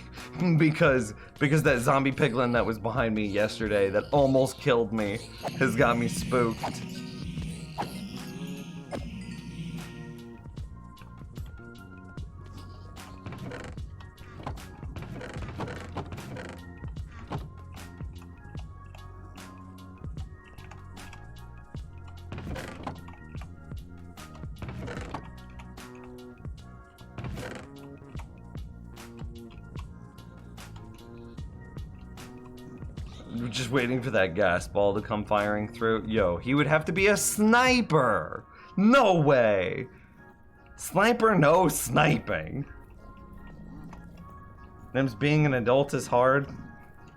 because that zombie piglin that was behind me yesterday that almost killed me has got me spooked. Just waiting for that gas ball to come firing through. Yo, he would have to be a sniper. No way. Sniper, no sniping. Them's being an adult is hard.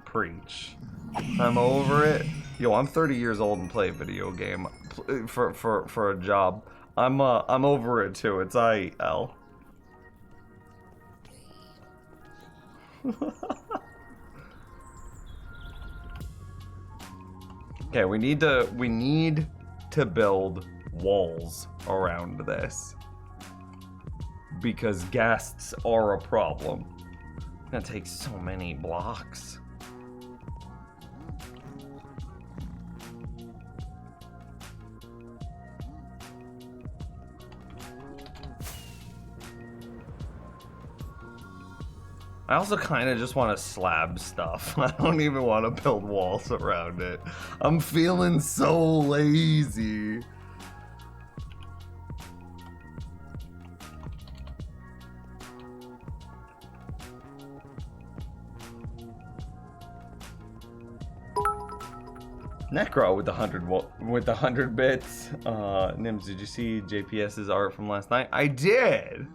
Preach. I'm over it. Yo, I'm 30 years old and play a video game for a job. I'm over it too. It's IL. Okay, we need to build walls around this because ghasts are a problem. It's gonna take so many blocks. I also kind of just want to slab stuff. I don't even want to build walls around it. I'm feeling so lazy. Necro with the 100 bits. Nims, did you see JPS's art from last night? I did.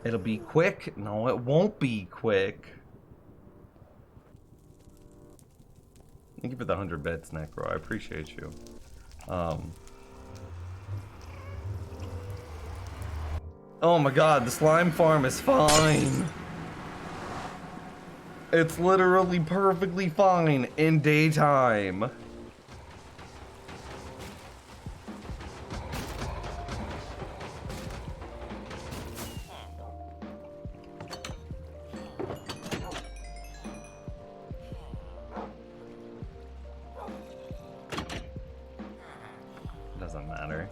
It'll be quick. No, it won't be quick. Thank you for the 100 bits, Necro. I appreciate you. Oh my god, the slime farm is fine. It's literally perfectly fine in daytime. Doesn't matter.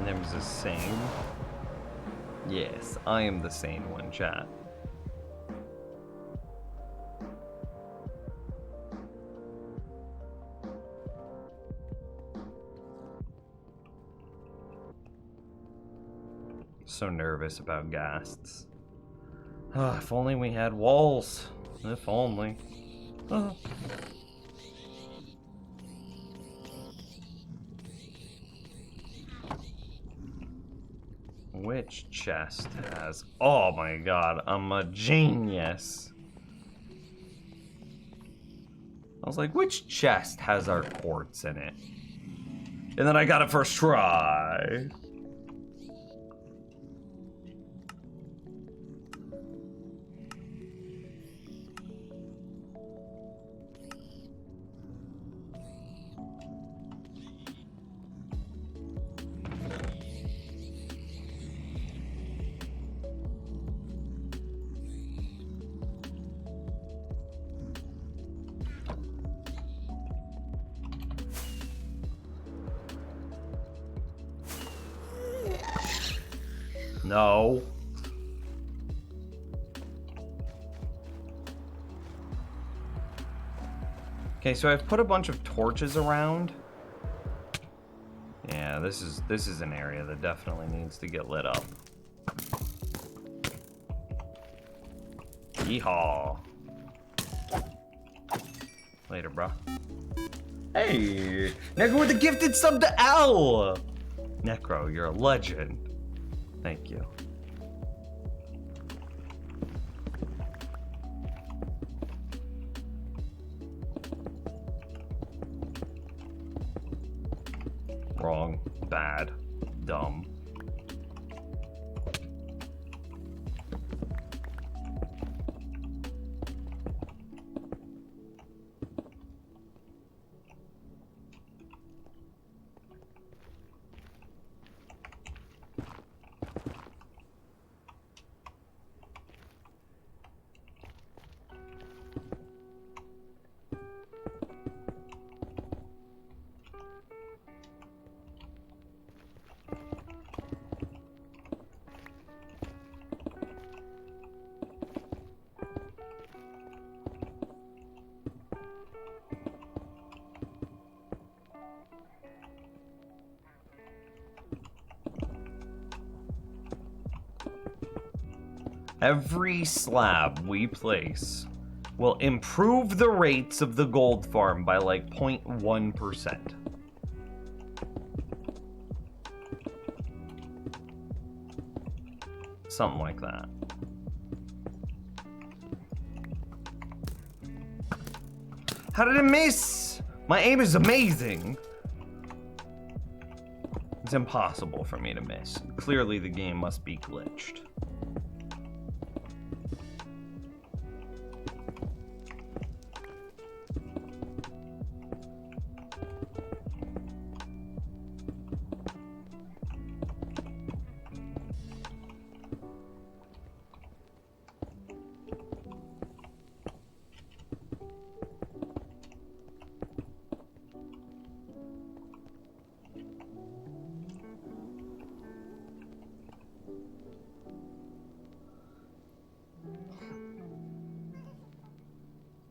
Nims is sane. Yes, I am the sane one, chat. So nervous about ghasts. If only we had walls. If only. Which chest has... Oh my god, I'm a genius. I was like, which chest has our quartz in it? And then I got it first try. No. Okay, so I've put a bunch of torches around. Yeah, this is an area that definitely needs to get lit up. Yeehaw. Later, bro. Hey, Necro with the gifted sub to L. Necro, you're a legend. Thank you. Wrong, bad, dumb. Every slab we place will improve the rates of the gold farm by like 0.1%. Something like that. How did it miss? My aim is amazing. It's impossible for me to miss. Clearly the game must be glitched.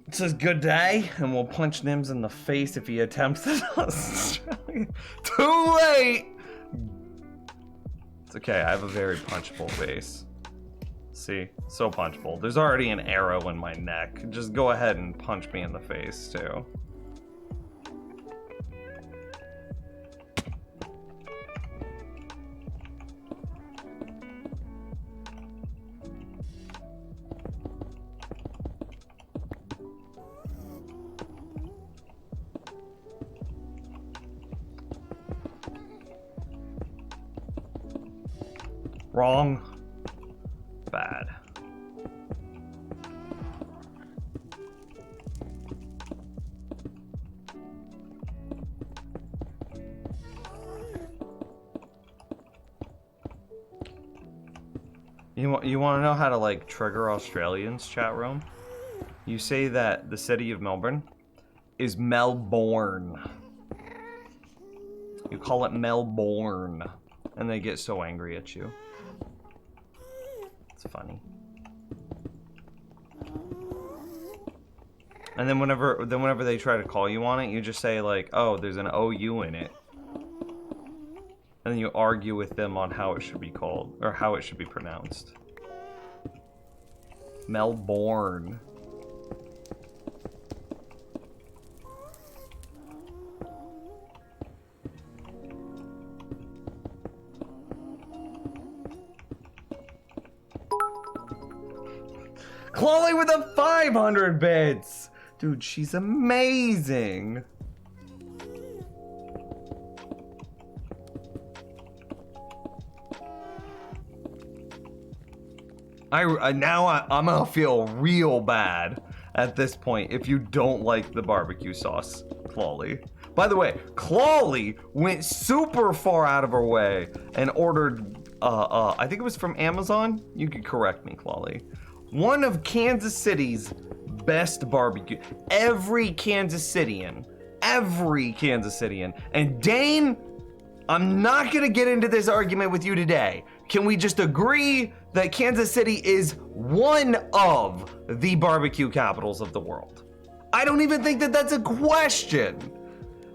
It says good day, and we'll punch Nims in the face if he attempts it. Australia. Too late! It's okay, I have a very punchable face. See? So punchable. There's already an arrow in my neck. Just go ahead and punch me in the face, too. Wrong. Bad. You want to know how to like trigger Australians, chat room? You say that the city of Melbourne is Melbourne. You call it Melbourne, and they get so angry at you. It's funny. And then whenever they try to call you on it, you just say like, "Oh, there's an OU in it." And then you argue with them on how it should be called or how it should be pronounced. Melbourne. Chloe with the 500 bits! Dude, she's amazing! I'm gonna feel real bad at this point if you don't like the barbecue sauce, Chloe. By the way, Chloe went super far out of her way and ordered, I think it was from Amazon? You could correct me, Chloe. One of Kansas City's best barbecue. Every Kansas Cityan, and Dane, I'm not gonna get into this argument with you today. Can we just agree that Kansas City is one of the barbecue capitals of the world? I don't even think that that's a question.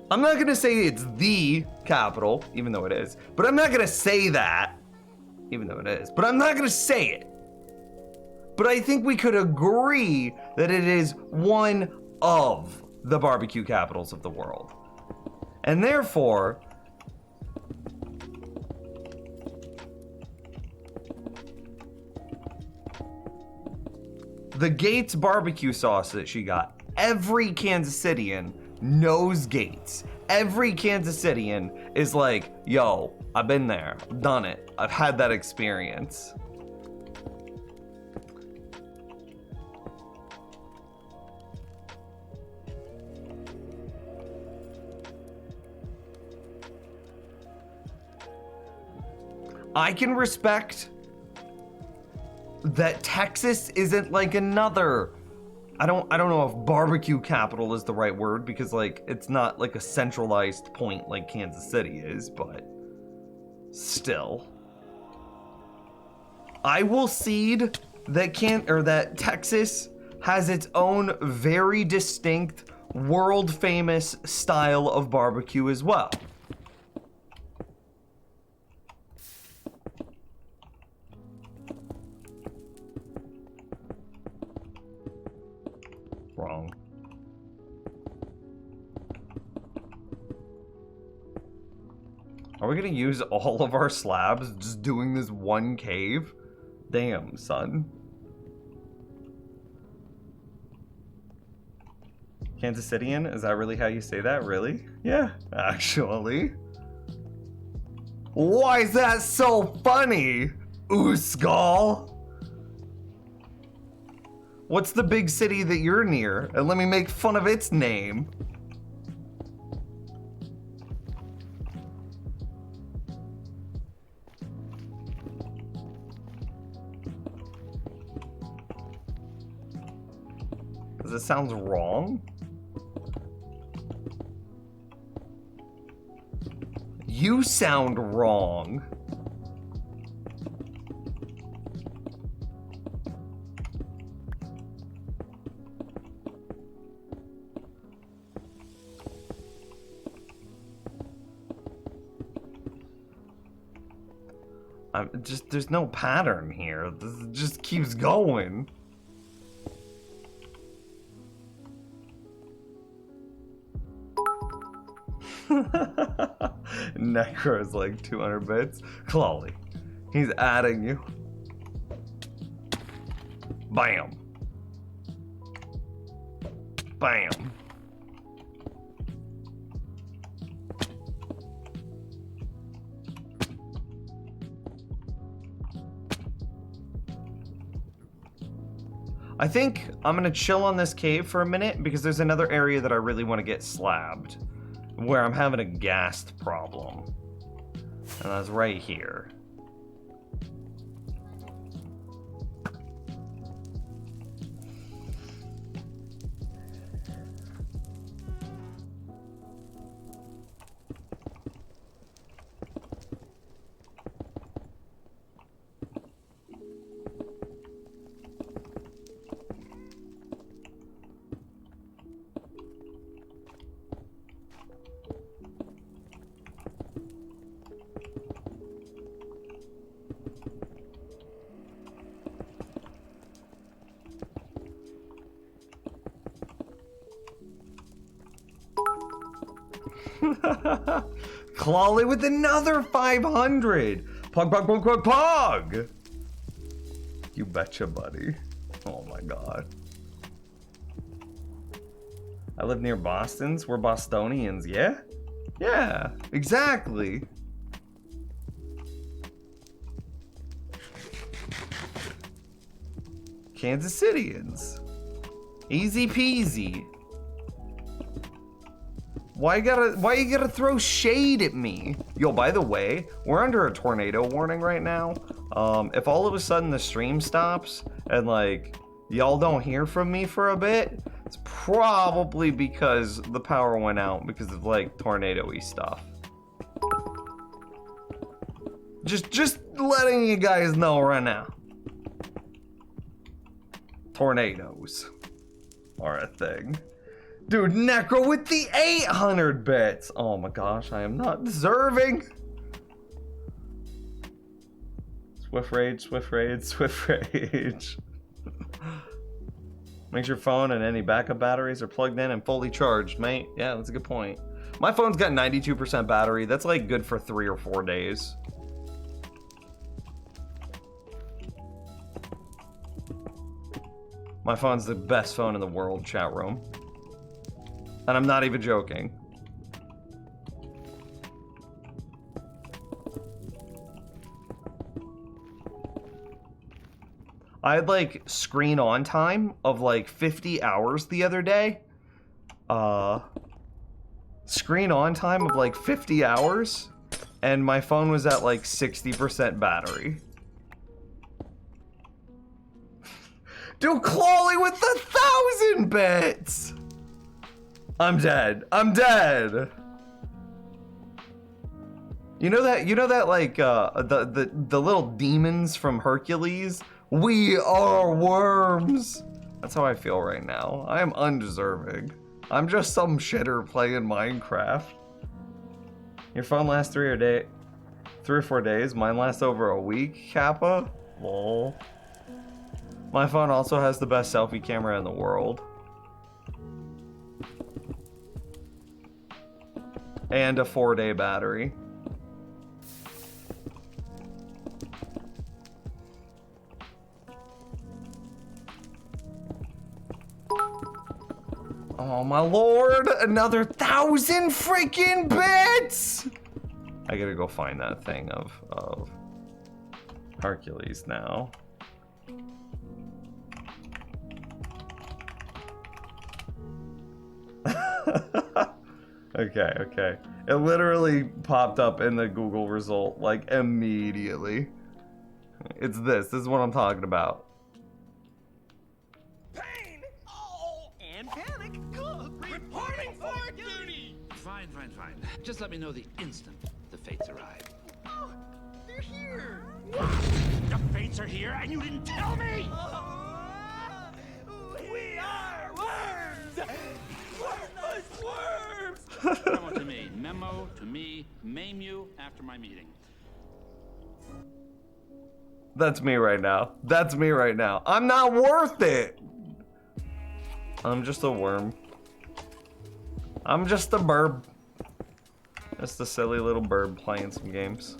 I'm not gonna say it's the capital, even though it is, but I'm not gonna say that, even though it is, but I'm not gonna say it. But I think we could agree that it is one of the barbecue capitals of the world. And therefore, the Gates barbecue sauce that she got, every Kansas Cityan knows Gates. Every Kansas Cityan is like, yo, I've been there, done it, I've had that experience. I can respect that Texas isn't like another, I don't know if barbecue capital is the right word, because like it's not like a centralized point like Kansas City is, but still. I will cede that Texas has its own very distinct, world famous style of barbecue as well. Are we gonna use all of our slabs just doing this one cave? Damn, son. Kansas Cityan? Is that really how you say that? Really? Yeah, actually. Why is that so funny? Uskal? What's the big city that you're near? And let me make fun of its name. Because it sounds wrong. You sound wrong. There's no pattern here. This just keeps going. Necro's like 200 bits. Clawley, he's adding you. Bam. Bam. I think I'm gonna chill on this cave for a minute because there's another area that I really want to get slabbed where I'm having a ghast problem. And that's right here. Clawley with another 500. Pog, pog, pog, pog, pog. You betcha, buddy. Oh my god. I live near Boston's. We're Bostonians, yeah? Yeah, exactly. Kansas Cityans. Easy peasy. Why you gotta throw shade at me? Yo, by the way, we're under a tornado warning right now. If all of a sudden the stream stops and like y'all don't hear from me for a bit, it's probably because the power went out because of like tornado-y stuff. Just letting you guys know right now. Tornadoes are a thing. Dude, Necro with the 800 bits. Oh my gosh, I am not deserving. Swift rage, swift rage, swift rage. Make sure your phone and any backup batteries are plugged in and fully charged, mate. Yeah, that's a good point. My phone's got 92% battery. That's like good for 3 or 4 days. My phone's the best phone in the world, chat room. And I'm not even joking. I had like screen on time of like 50 hours the other day. Screen on time of like 50 hours. And my phone was at like 60% battery. Dude, Clawley with the 1,000 bits! I'm dead. I'm dead. You know that like the little demons from Hercules? We are worms. That's how I feel right now. I am undeserving. I'm just some shitter playing Minecraft. Your phone lasts 3 or 4 days. Mine lasts over a week, Kappa. Lol. My phone also has the best selfie camera in the world. And a 4-day battery. Oh my lord, another 1,000 freaking bits! I gotta go find that thing of Hercules now. Okay. It literally popped up in the Google result, like, immediately. It's this. This is what I'm talking about.
Pain! Oh! And panic! Good! Reporting for duty!
Fine. Just let me know the instant the fates arrive.
Oh, they're here!
The fates are here and you didn't tell me!
We are worms! Wormless worms!
Memo to me. Memo to me. Maim you after my meeting.
That's me right now. That's me right now. I'm not worth it. I'm just a worm. I'm just a burb. Just a silly little bird playing some games.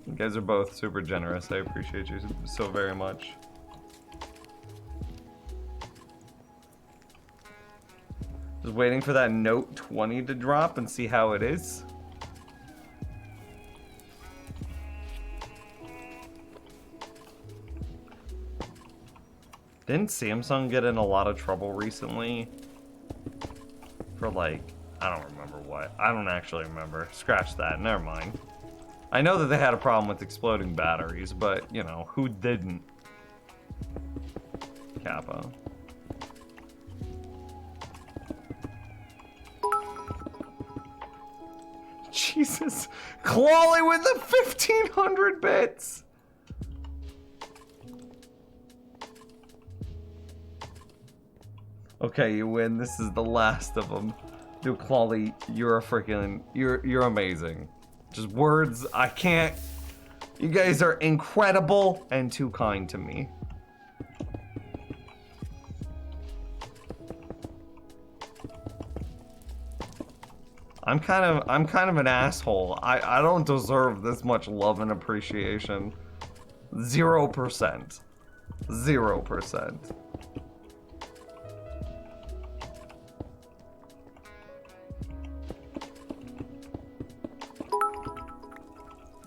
You guys are both super generous. I appreciate you so very much. Just waiting for that Note 20 to drop and see how it is. Didn't Samsung get in a lot of trouble recently? For like, I don't remember what. I don't actually remember. Scratch that, never mind. I know that they had a problem with exploding batteries, but, you know, who didn't? Kappa. Jesus. Clawley with the 1,500 bits! Okay, you win. This is the last of them. Dude, Clawley, you're a freaking... You're amazing. Just words, I can't... You guys are incredible and too kind to me. I'm kind of an asshole. I don't deserve this much love and appreciation. 0%. 0%.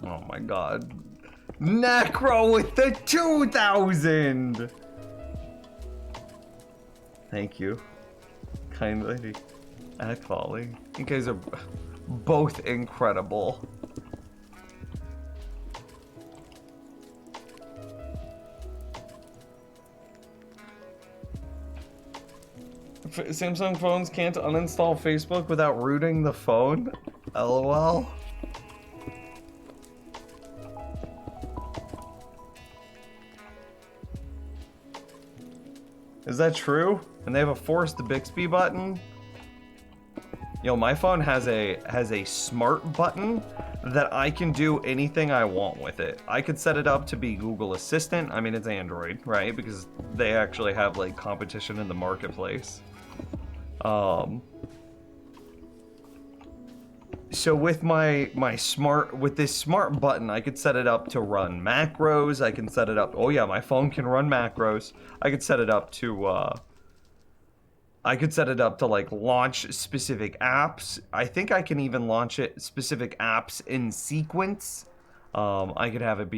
Oh my god. Necro with the 2,000! Thank you. Kind lady. Clawley. You guys are both incredible. Samsung phones can't uninstall Facebook without rooting the phone? LOL. Is that true? And they have a forced Bixby button? Yo, my phone has a smart button that I can do anything I want with it. I could set it up to be Google Assistant. I mean, it's Android, right? Because they actually have like competition in the marketplace. So with with this smart button, I could set it up to run macros. I can set it up. Oh yeah, my phone can run macros. I could set it up to. I could set it up to like launch specific apps. I think I can even launch specific apps in sequence. I could have it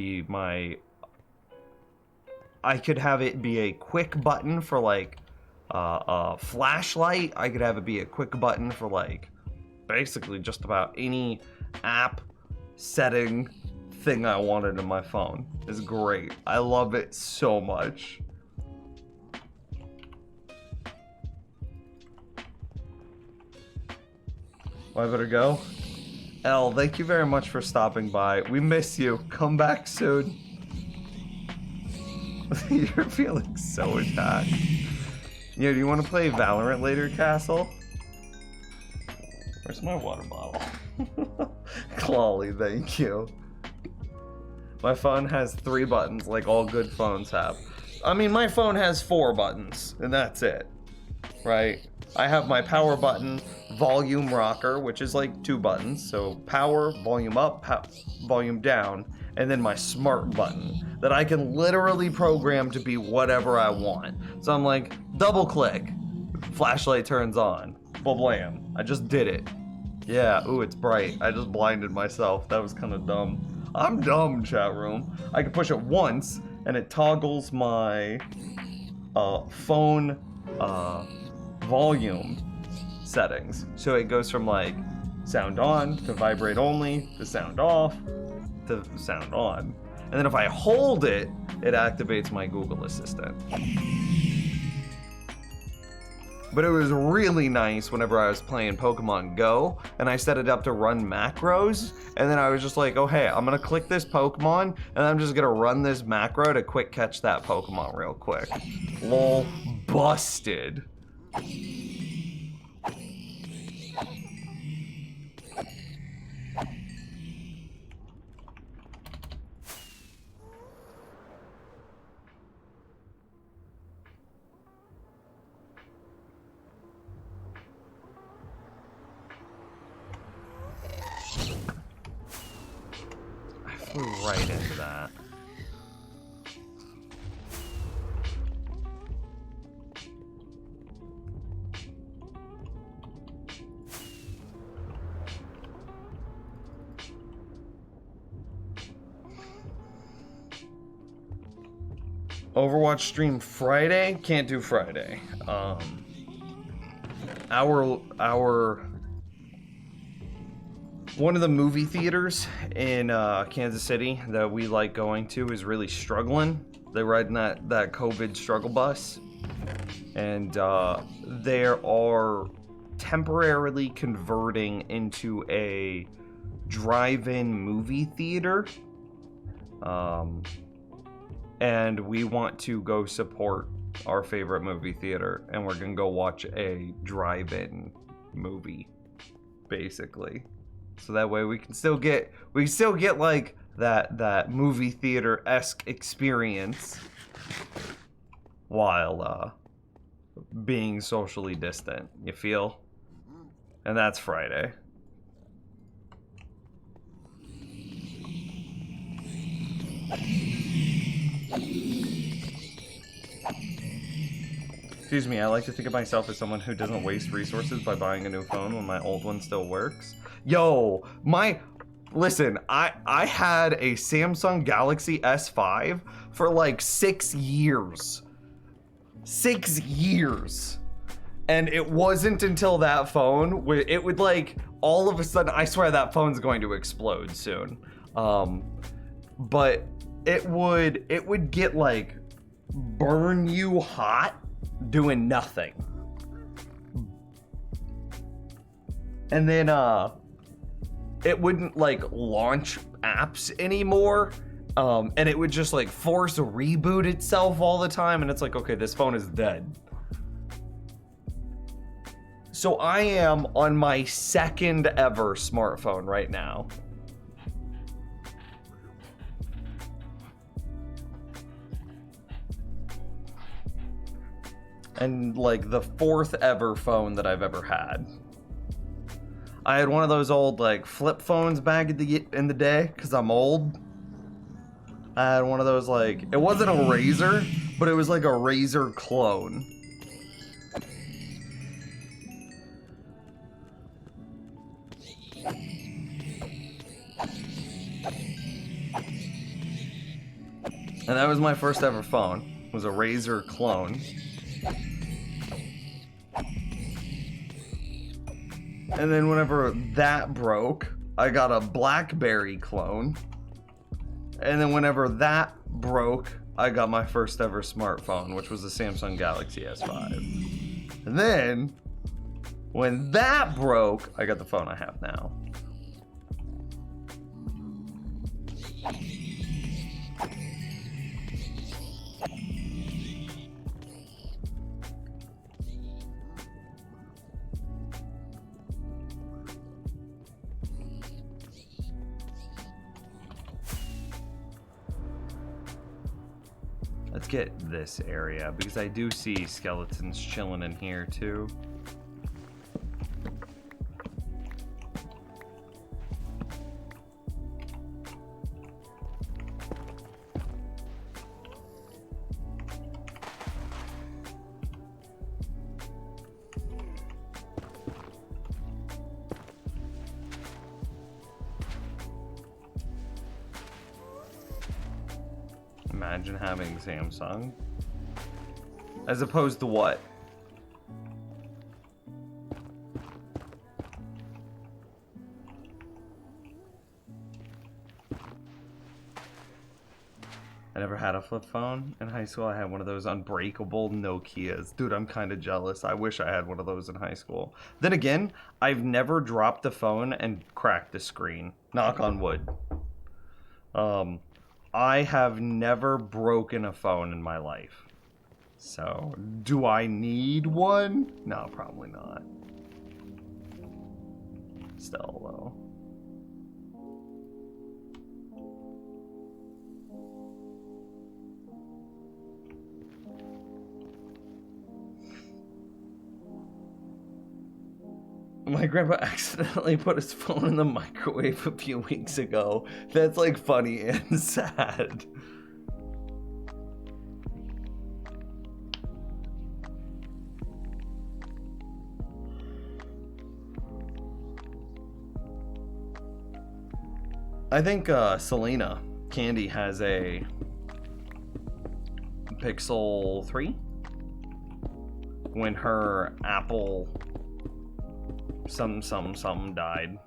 be a quick button for like a flashlight. I could have it be a quick button for like basically just about any app setting thing I wanted in my phone. It's great. I love it so much. I better go. L, thank you very much for stopping by. We miss you. Come back soon. You're feeling so attacked. Yeah, do you want to play Valorant later, Castle? Where's my water bottle? Clawley, thank you. My phone has 3 buttons, like all good phones have. I mean, my phone has 4 buttons, and that's it. right? I have my power button, volume rocker, which is like 2 buttons. So power, volume up, volume down, and then my smart button that I can literally program to be whatever I want. So I'm like, double click, flashlight turns on, blam. I just did it. Yeah, ooh, it's bright. I just blinded myself. That was kind of dumb. I'm dumb, chat room. I can push it once and it toggles my phone volume settings. So it goes from like sound on to vibrate only to sound off to sound on. And then if I hold it, it activates my Google Assistant. But it was really nice whenever I was playing Pokemon Go and I set it up to run macros. And then I was just like, oh, hey, I'm gonna click this Pokemon and I'm just gonna run this macro to quick catch that Pokemon real quick. Lol, busted. I flew right into that. Overwatch stream Friday? Can't do Friday. Our one of the movie theaters in Kansas City that we like going to is really struggling. They're riding that COVID struggle bus, and they are temporarily converting into a drive-in movie theater. And we want to go support our favorite movie theater, and we're gonna go watch a drive-in movie, basically. So that way we can still get like that movie theater-esque experience while being socially distant. You feel? And that's Friday. Excuse me, I like to think of myself as someone who doesn't waste resources by buying a new phone when my old one still works. Yo, listen, I had a Samsung Galaxy S5 for like 6 years. 6 years. And it wasn't until that phone, it would like, all of a sudden, I swear that phone's going to explode soon. But it would get like, burn you hot doing nothing. And then it wouldn't like launch apps anymore, and it would just like force reboot itself all the time, and it's like, okay, this phone is dead. So I am on my second ever smartphone right now. And like the 4th ever phone that I've ever had. I had one of those old like flip phones back in the day, because I'm old. I had one of those, like, it wasn't a Razr, but it was like a Razr clone. And that was my first ever phone. It was a Razr clone. And then whenever that broke, I got a BlackBerry clone. And then whenever that broke, I got my first ever smartphone, which was the Samsung Galaxy S5. And then, when that broke, I got the phone I have now. Let's get this area, because I do see skeletons chilling in here too. Imagine having Samsung. As opposed to what? I never had a flip phone in high school. I had one of those unbreakable Nokias. Dude, I'm kind of jealous. I wish I had one of those in high school. Then again, I've never dropped the phone and cracked the screen. Knock on wood. I have never broken a phone in my life. So, do I need one? No, probably not. Still, though. My grandpa accidentally put his phone in the microwave a few weeks ago. That's like funny and sad. I think Selena Candy has a Pixel 3 when her Apple some died.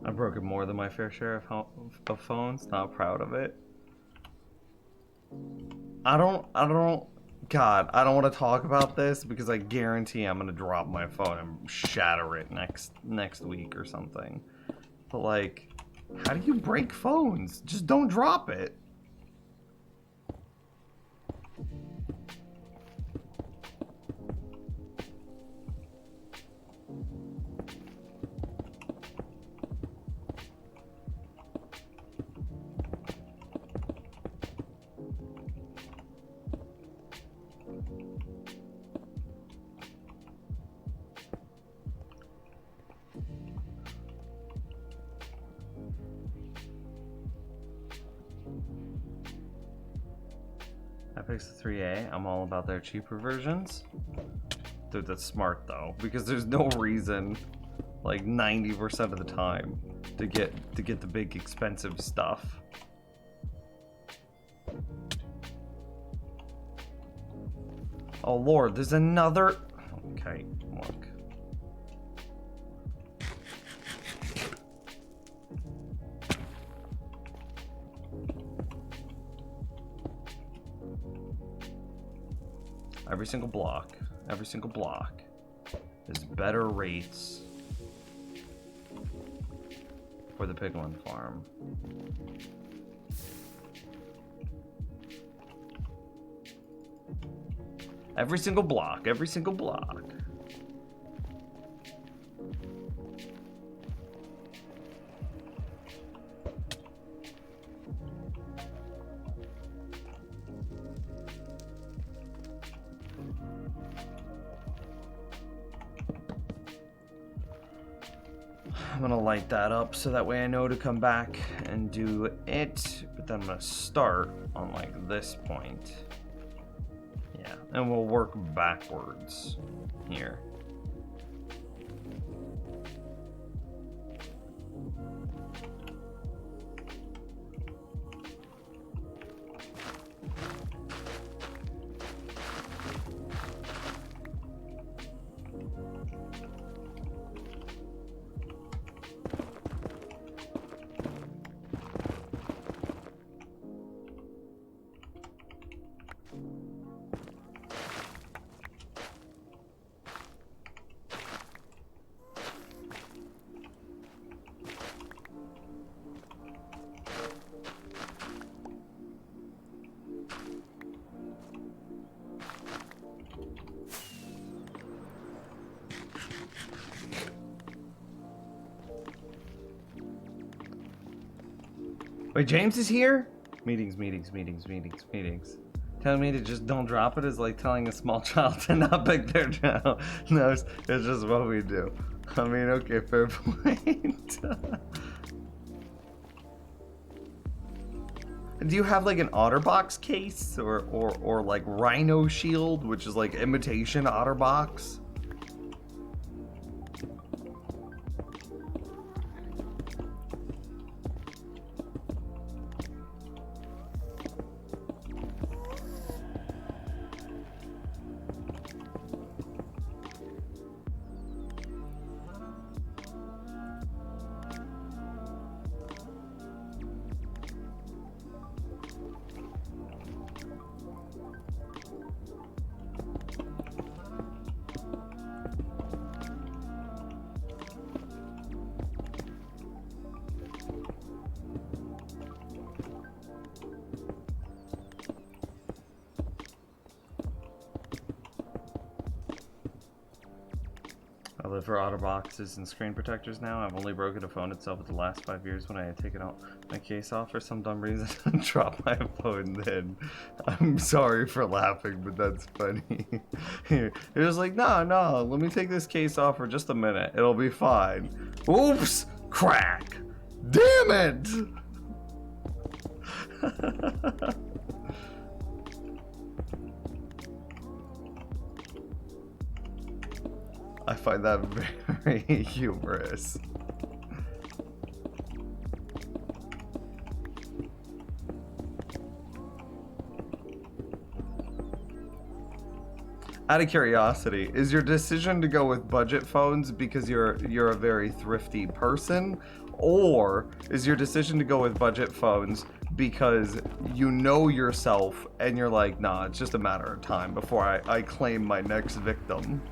I've broken more than my fair share of phones. Not proud of it. God, I don't want to talk about this because I guarantee I'm gonna drop my phone and shatter it next week or something. But like, how do you break phones? Just don't drop it. Epic's the 3A. I'm all about their cheaper versions. Dude, that's smart though, because there's no reason, like 90% of the time, to get the big expensive stuff. Oh Lord, there's another. Okay, look. Every single block is better rates for the piglin farm. Every single block. I'm gonna light that up so that way I know to come back and do it. But then I'm gonna start on like this point. Yeah, and we'll work backwards here. Wait, James is here? Meetings. Telling me to just don't drop it is like telling a small child to not pick their child. No, it's just what we do. I mean, okay, fair point. Do you have like an OtterBox case or like Rhino Shield, which is like imitation OtterBox? I live for OtterBoxes and screen protectors now. I've only broken a phone itself in the last 5 years when I had taken out my case off for some dumb reason and dropped my phone then. I'm sorry for laughing, but that's funny. It was like, no, let me take this case off for just a minute. It'll be fine. Oops! Crack! Damn it! I find that very humorous. Out of curiosity, is your decision to go with budget phones because you're a very thrifty person, or is your decision to go with budget phones because you know yourself and you're like, nah, it's just a matter of time before I claim my next victim?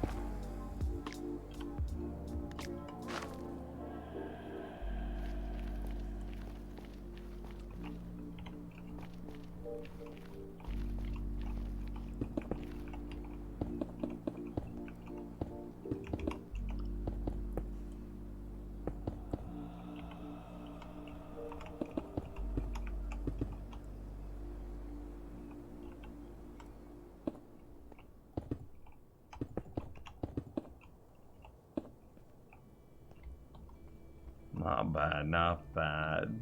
Not bad, not bad.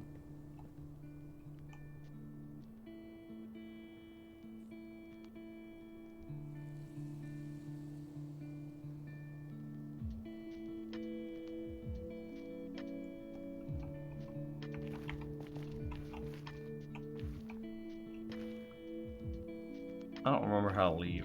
I don't remember how to leave.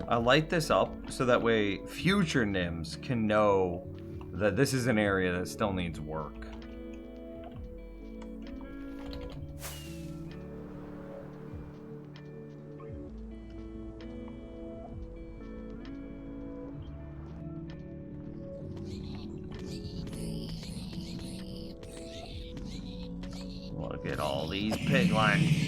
I light this up so that way future NIMS can know that this is an area that still needs work. Look at all these piglins.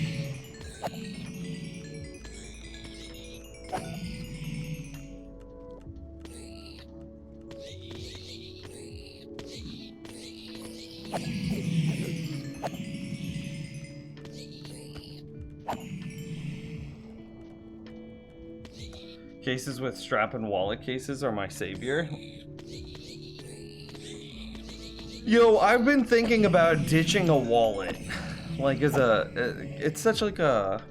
Cases with strap and wallet cases are my savior. Yo, I've been thinking about ditching a wallet. Like it's such like a,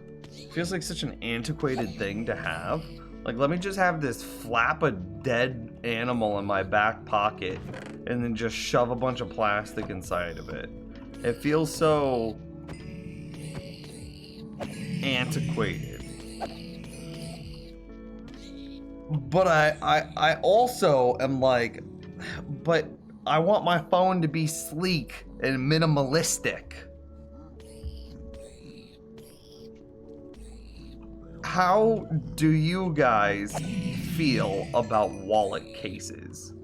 feels like such an antiquated thing to have. Like, let me just have this flap a dead animal in my back pocket and then just shove a bunch of plastic inside of it. It feels so antiquated. But I also am like, but I want my phone to be sleek and minimalistic. How do you guys feel about wallet cases?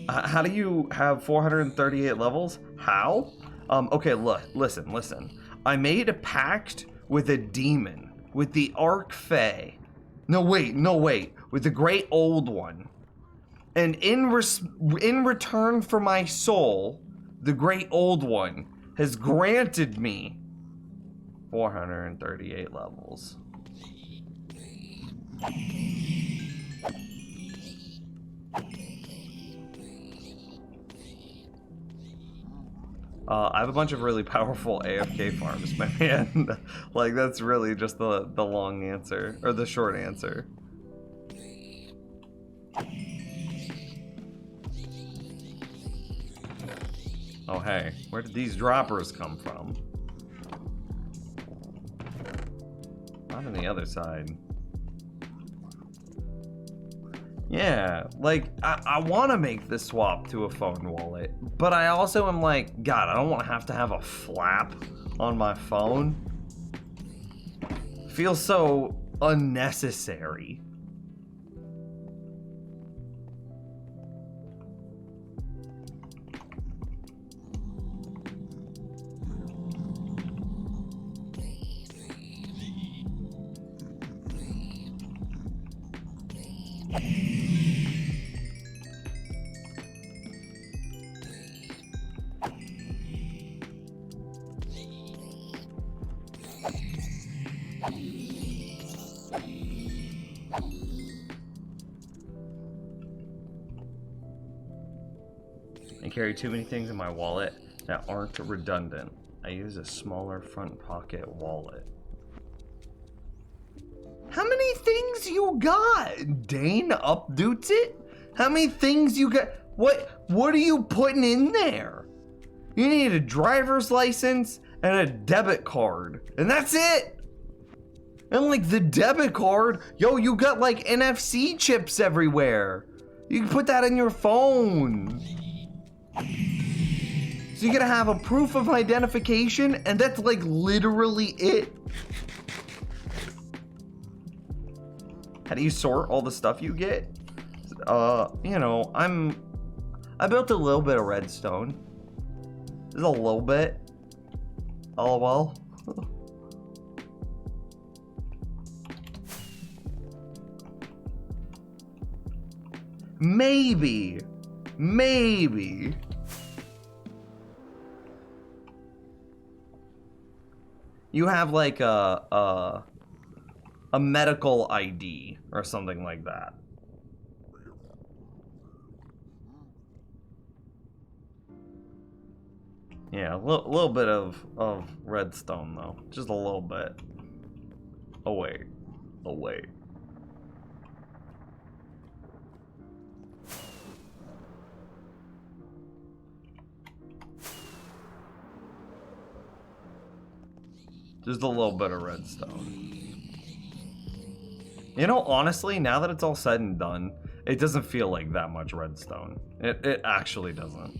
How do you have 438 levels? How? Okay, look, listen. I made a pact with a demon, with the Arc Fae. No, wait, with the Great Old One. And in return for my soul, the Great Old One has granted me 438 levels. I have a bunch of really powerful AFK farms, my man. Like, that's really just the long answer, or the short answer. Oh, hey, where did these droppers come from? Not on the other side. Yeah, like, I want to make the swap to a phone wallet, but I also am like, God, I don't want to have a flap on my phone. Feels so unnecessary. I carry too many things in my wallet that aren't redundant. I use a smaller front pocket wallet. How many things you got? Dane updates it? How many things you got? What are you putting in there? You need a driver's license and a debit card, and that's it. And like the debit card, yo, you got like NFC chips everywhere. You can put that in your phone. So you're gonna have a proof of identification, and that's like literally it. How do you sort all the stuff you get? You know, I built a little bit of redstone. Just a little bit. LOL. Maybe. You have like a medical ID or something like that. Yeah, a little bit of redstone though, just a little bit. Oh wait. Just a little bit of redstone. You know, honestly, now that it's all said and done, it doesn't feel like that much redstone. It actually doesn't.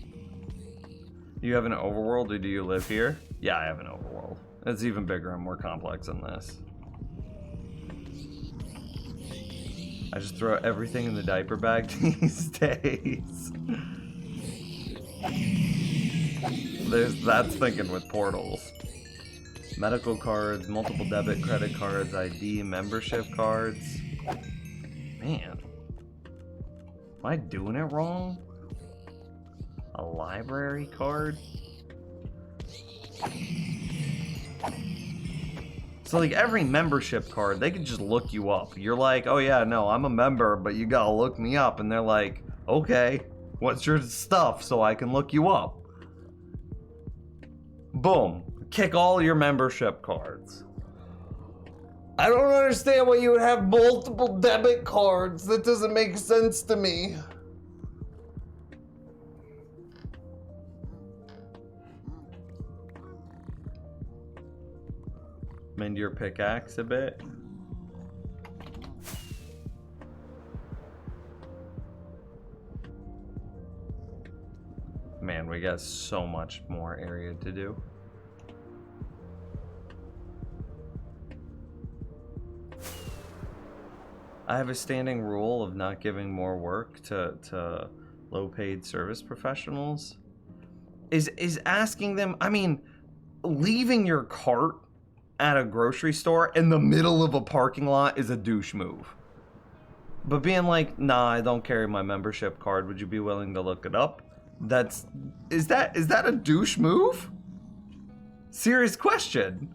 You have an overworld, or do you live here? Yeah, I have an overworld. It's even bigger and more complex than this. I just throw everything in the diaper bag these days. That's thinking with portals. Medical cards, multiple debit credit cards, ID, membership cards. Man. Am I doing it wrong? A library card? So like every membership card, they could just look you up. You're like, oh yeah, no, I'm a member, but you gotta look me up. And they're like, okay, what's your stuff so I can look you up? Boom, kick all your membership cards. I don't understand why you would have multiple debit cards. That doesn't make sense to me. Mend your pickaxe a bit. Man, we got so much more area to do. I have a standing rule of not giving more work to low-paid service professionals. Is asking them, I mean, leaving your cart at a grocery store in the middle of a parking lot is a douche move. But being like, nah, I don't carry my membership card, would you be willing to look it up? Is that a douche move? Serious question.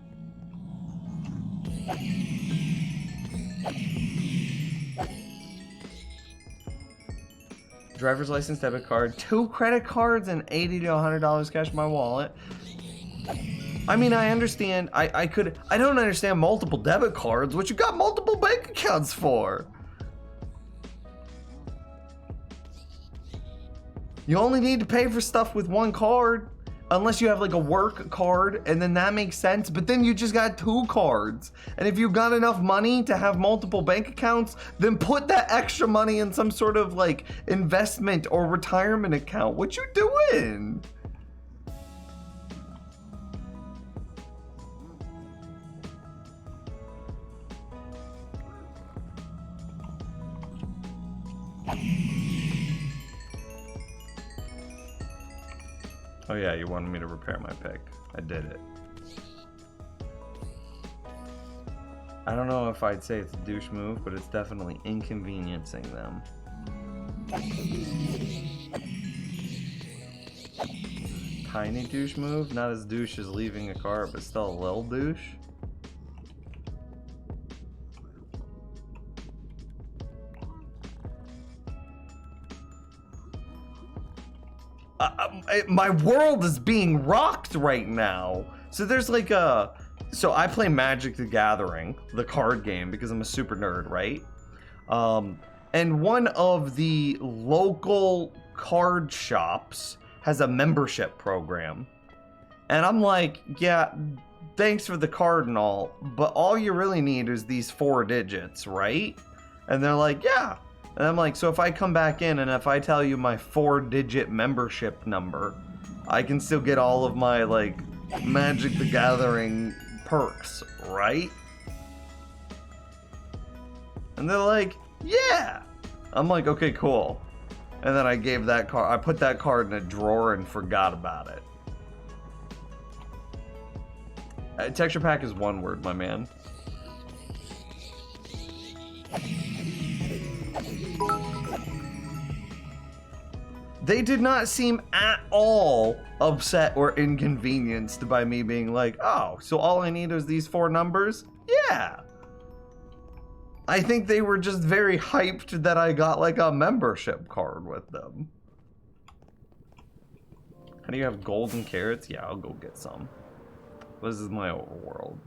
Driver's license, debit card, 2 credit cards, and $80 to $100 cash in my wallet. I mean, I understand. I don't understand multiple debit cards. What you got multiple bank accounts for? You only need to pay for stuff with one card, unless you have like a work card, and then that makes sense. But then you just got 2 cards. And if you've got enough money to have multiple bank accounts, then put that extra money in some sort of like investment or retirement account. What you doing? Oh yeah, you wanted me to repair my pick. I did it. I don't know if I'd say it's a douche move, but it's definitely inconveniencing them. Tiny douche move? Not as douche as leaving a car, but still a little douche. My world is being rocked right now. So there's like so I play Magic the Gathering, the card game, because I'm a super nerd, right? And one of the local card shops has a membership program. And I'm like, yeah, thanks for the card and all, but all you really need is these 4 digits, right? And they're like, yeah. And I'm like, so if I come back in and if I tell you my 4-digit membership number, I can still get all of my, like, Magic the Gathering perks, right? And they're like, yeah. I'm like, okay, cool. And then I gave that card, I put that card in a drawer and forgot about it. Texture pack is one word, my man. They did not seem at all upset or inconvenienced by me being like, oh, so all I need is these 4 numbers? Yeah. I think they were just very hyped that I got like a membership card with them. How do you have golden carrots? Yeah, I'll go get some. This is my overworld.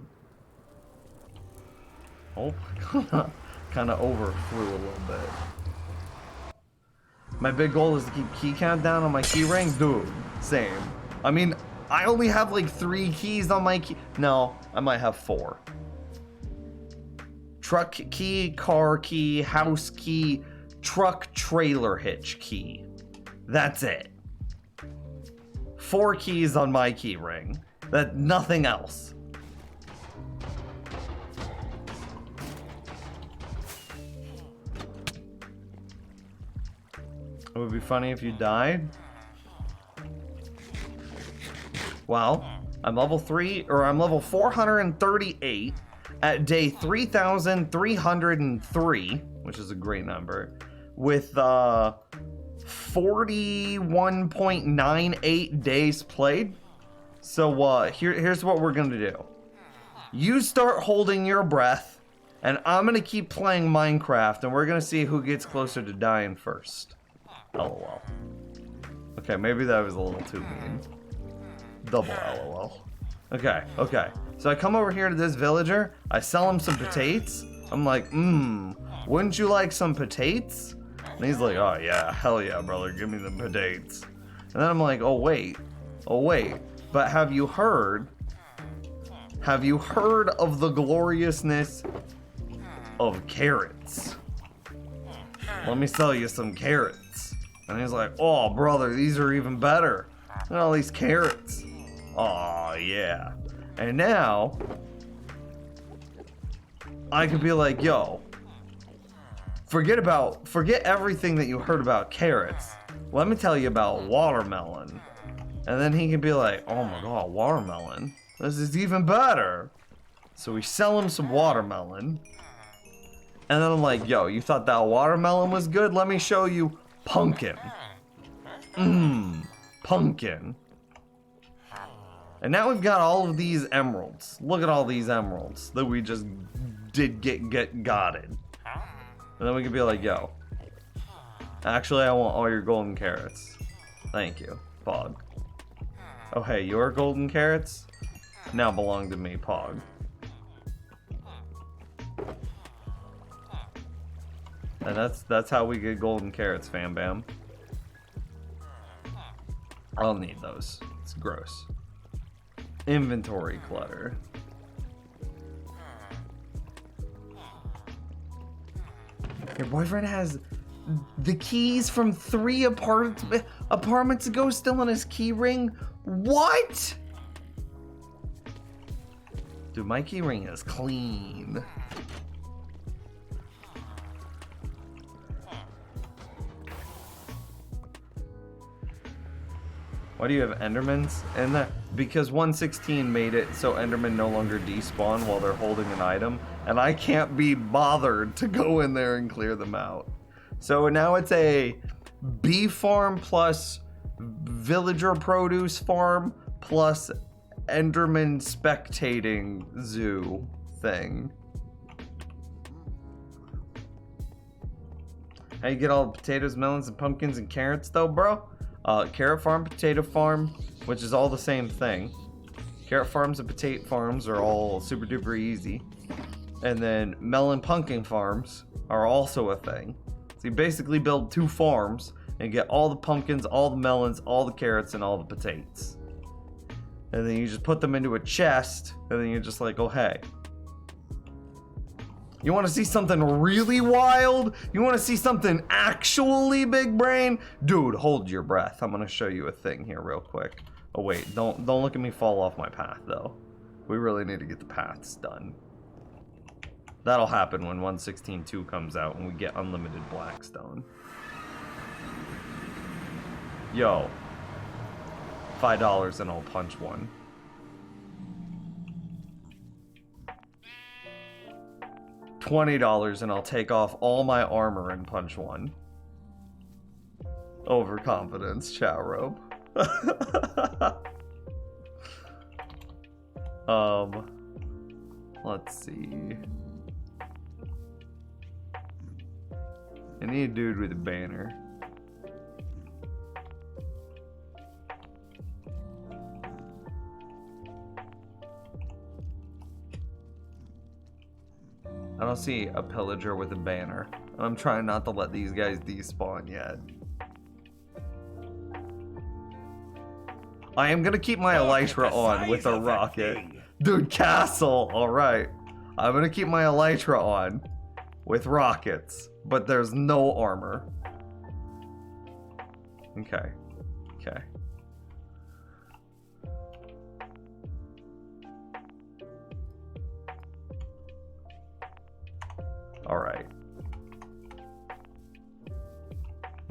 Oh, kind of overflew a little bit. My big goal is to keep key count down on my key ring. Dude, same. I mean, I only have like 3 keys on my key. No, I might have 4. Truck key, car key, house key, truck trailer hitch key. That's it. 4 keys on my key ring. Nothing else. It would be funny if you died. Well, I'm level 3, or I'm level 438 at day 3,303, which is a great number, with 41.98 days played. So here's what we're gonna do. You start holding your breath, and I'm gonna keep playing Minecraft, and we're gonna see who gets closer to dying first. LOL. Okay, maybe that was a little too mean. Double LOL. Okay, okay. So I come over here to this villager, I sell him some potatoes. I'm like, wouldn't you like some potatoes? And he's like, oh yeah, hell yeah, brother, give me the potatoes. And then I'm like, oh wait, but have you heard of the gloriousness of carrots? Let me sell you some carrots. And he's like, oh brother, these are even better. Look at all these carrots. Oh yeah. And now I could be like, yo, forget everything that you heard about carrots. Let me tell you about watermelon. And then he can be like, oh my god, watermelon. This is even better. So we sell him some watermelon. And then I'm like, yo, you thought that watermelon was good? Let me show you pumpkin. Pumpkin. And now we've got all of these emeralds. Look at all these emeralds that we just did get gotted. And then we can be like, yo, actually I want all your golden carrots. Thank you, Pog. Oh hey, your golden carrots now belong to me, Pog. And that's how we get golden carrots, fam bam. I'll need those. It's gross. Inventory clutter. Your boyfriend has the keys from 3 apartments ago still in his key ring? What? Dude, my key ring is clean. Why do you have Endermans in that? Because 1.16 made it so Endermen no longer despawn while they're holding an item, and I can't be bothered to go in there and clear them out. So now it's a bee farm plus villager produce farm plus Enderman spectating zoo thing. How you get all the potatoes, melons, and pumpkins and carrots though, bro? Carrot farm, potato farm, which is all the same thing. Carrot farms and potato farms are all super duper easy. And then melon pumpkin farms are also a thing. So you basically build 2 farms and get all the pumpkins, all the melons, all the carrots, and all the potatoes. And then you just put them into a chest, and then you're just like, oh hey. You want to see something really wild? You want to see something actually big brain? Dude, hold your breath. I'm going to show you a thing here real quick. Oh wait, don't look at me fall off my path though. We really need to get the paths done. That'll happen when 1.16.2 comes out and we get unlimited blackstone. Yo. $5 and I'll punch one. $20 and I'll take off all my armor and punch one. Overconfidence, chat robe. Let's see. I need a dude with a banner. I don't see a pillager with a banner. I'm trying not to let these guys despawn yet. I am gonna keep my elytra on with a rocket. Dude, castle! Alright. I'm gonna keep my elytra on with rockets, but there's no armor. Okay. Okay. Alright.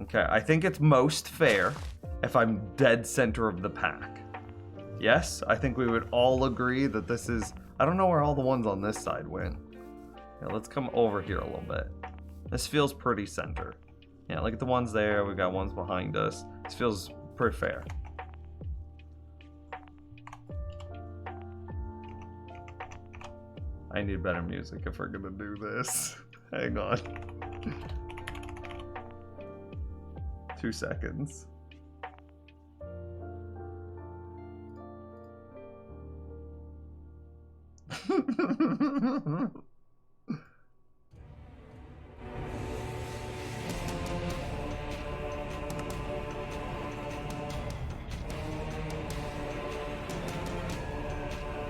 Okay, I think it's most fair if I'm dead center of the pack. Yes, I think we would all agree that this is... I don't know where all the ones on this side went. Yeah, let's come over here a little bit. This feels pretty center. Yeah, look at the ones there. We got ones behind us. This feels pretty fair. I need better music if we're gonna do this. Hang on. 2 seconds.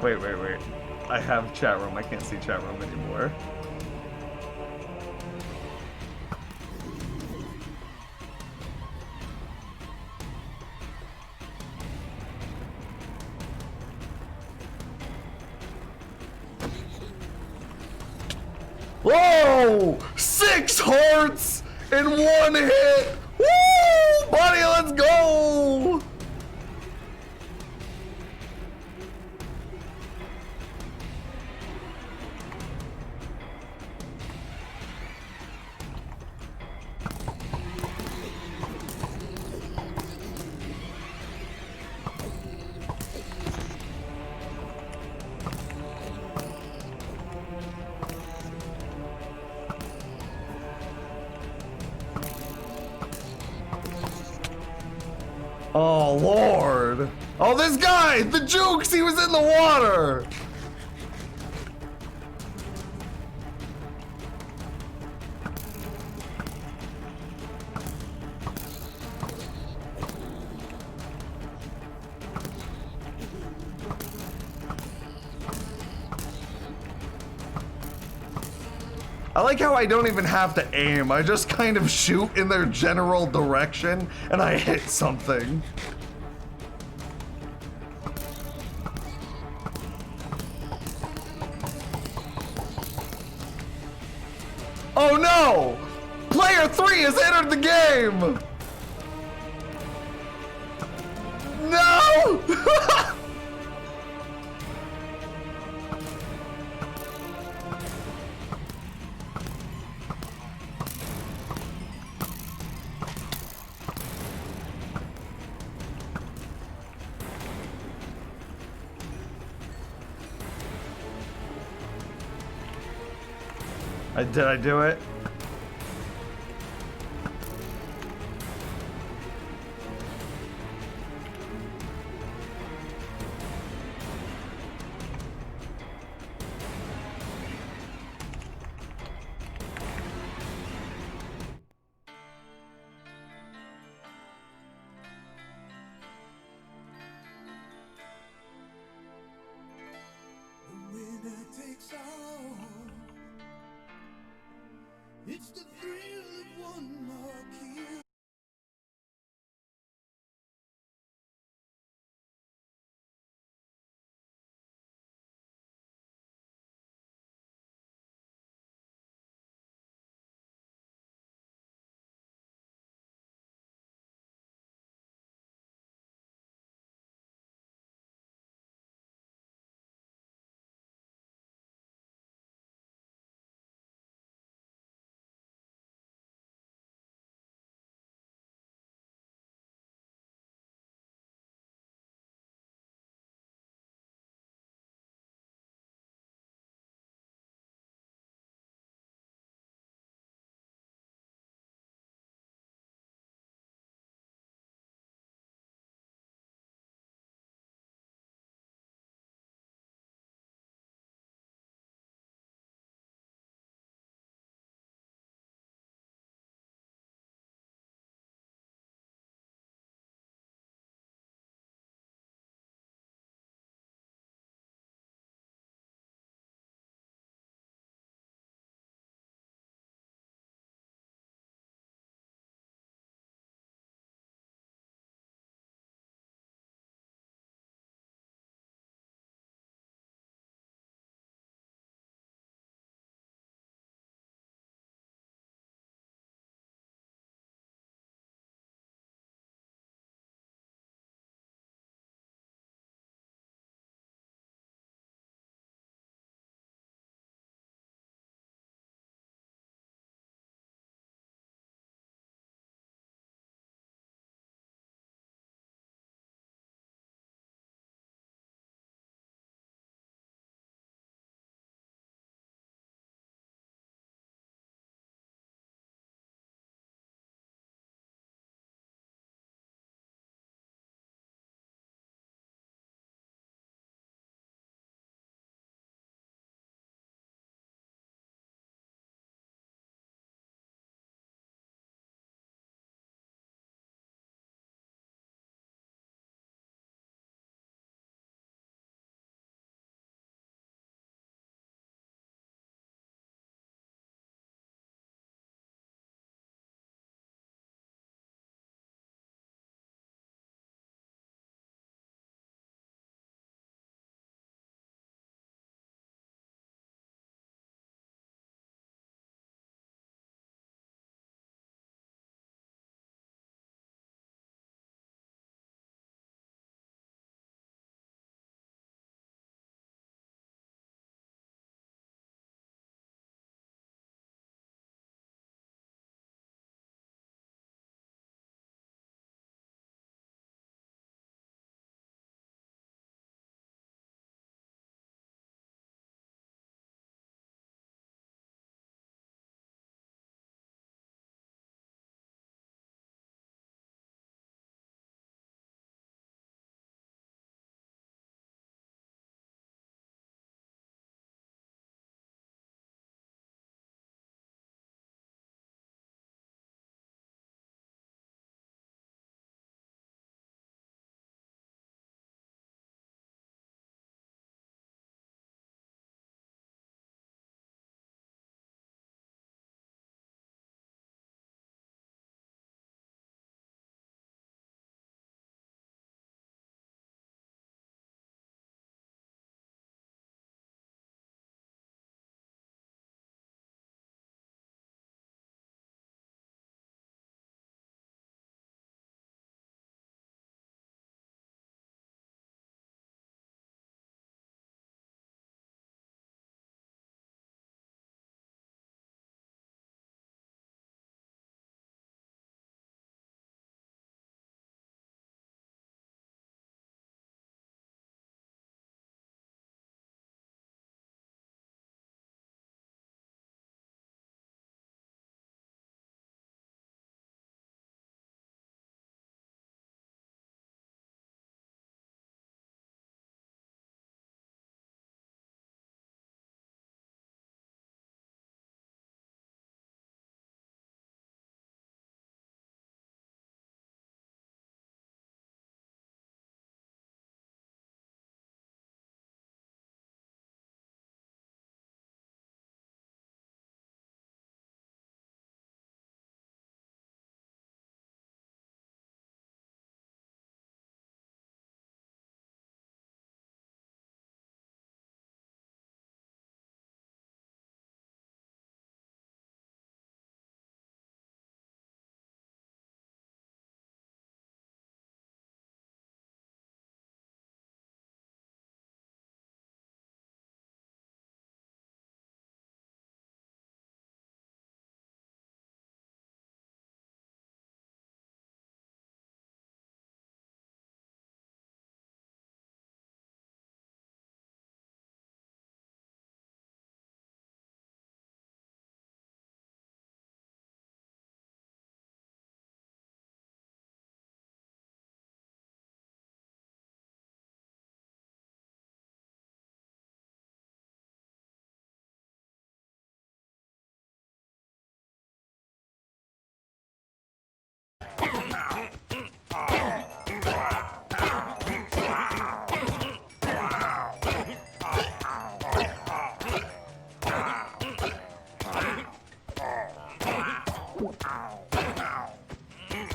Wait. I have chat room. I can't see chat room anymore. Whoa! 6 hearts in 1 hit! Woo! Buddy, let's go! Oh, Lord. Oh, this guy, the Jukes, he was in the water. I like how I don't even have to aim. I just kind of shoot in their general direction and I hit something. Oh no! Player 3 has entered the game! No! Did I do it?
The winner takes all.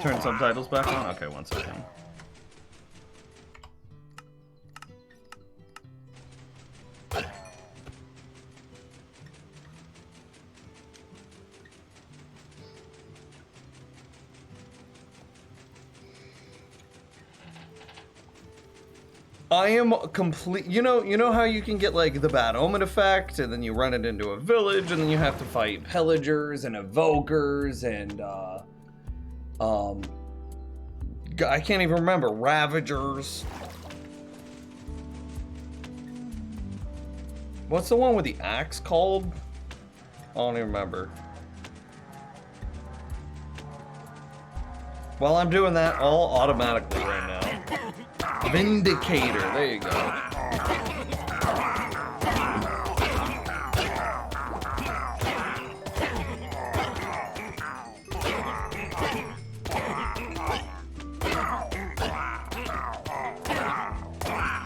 Turn subtitles back on? Okay, 1 second. I am complete. You know how you can get like the bad omen effect, and then you run it into a village, and then you have to fight pillagers and evokers and I can't even remember, ravagers. What's the one with the axe called? I don't even remember. Well, I'm doing that all automatically right now. Vindicator, there you go.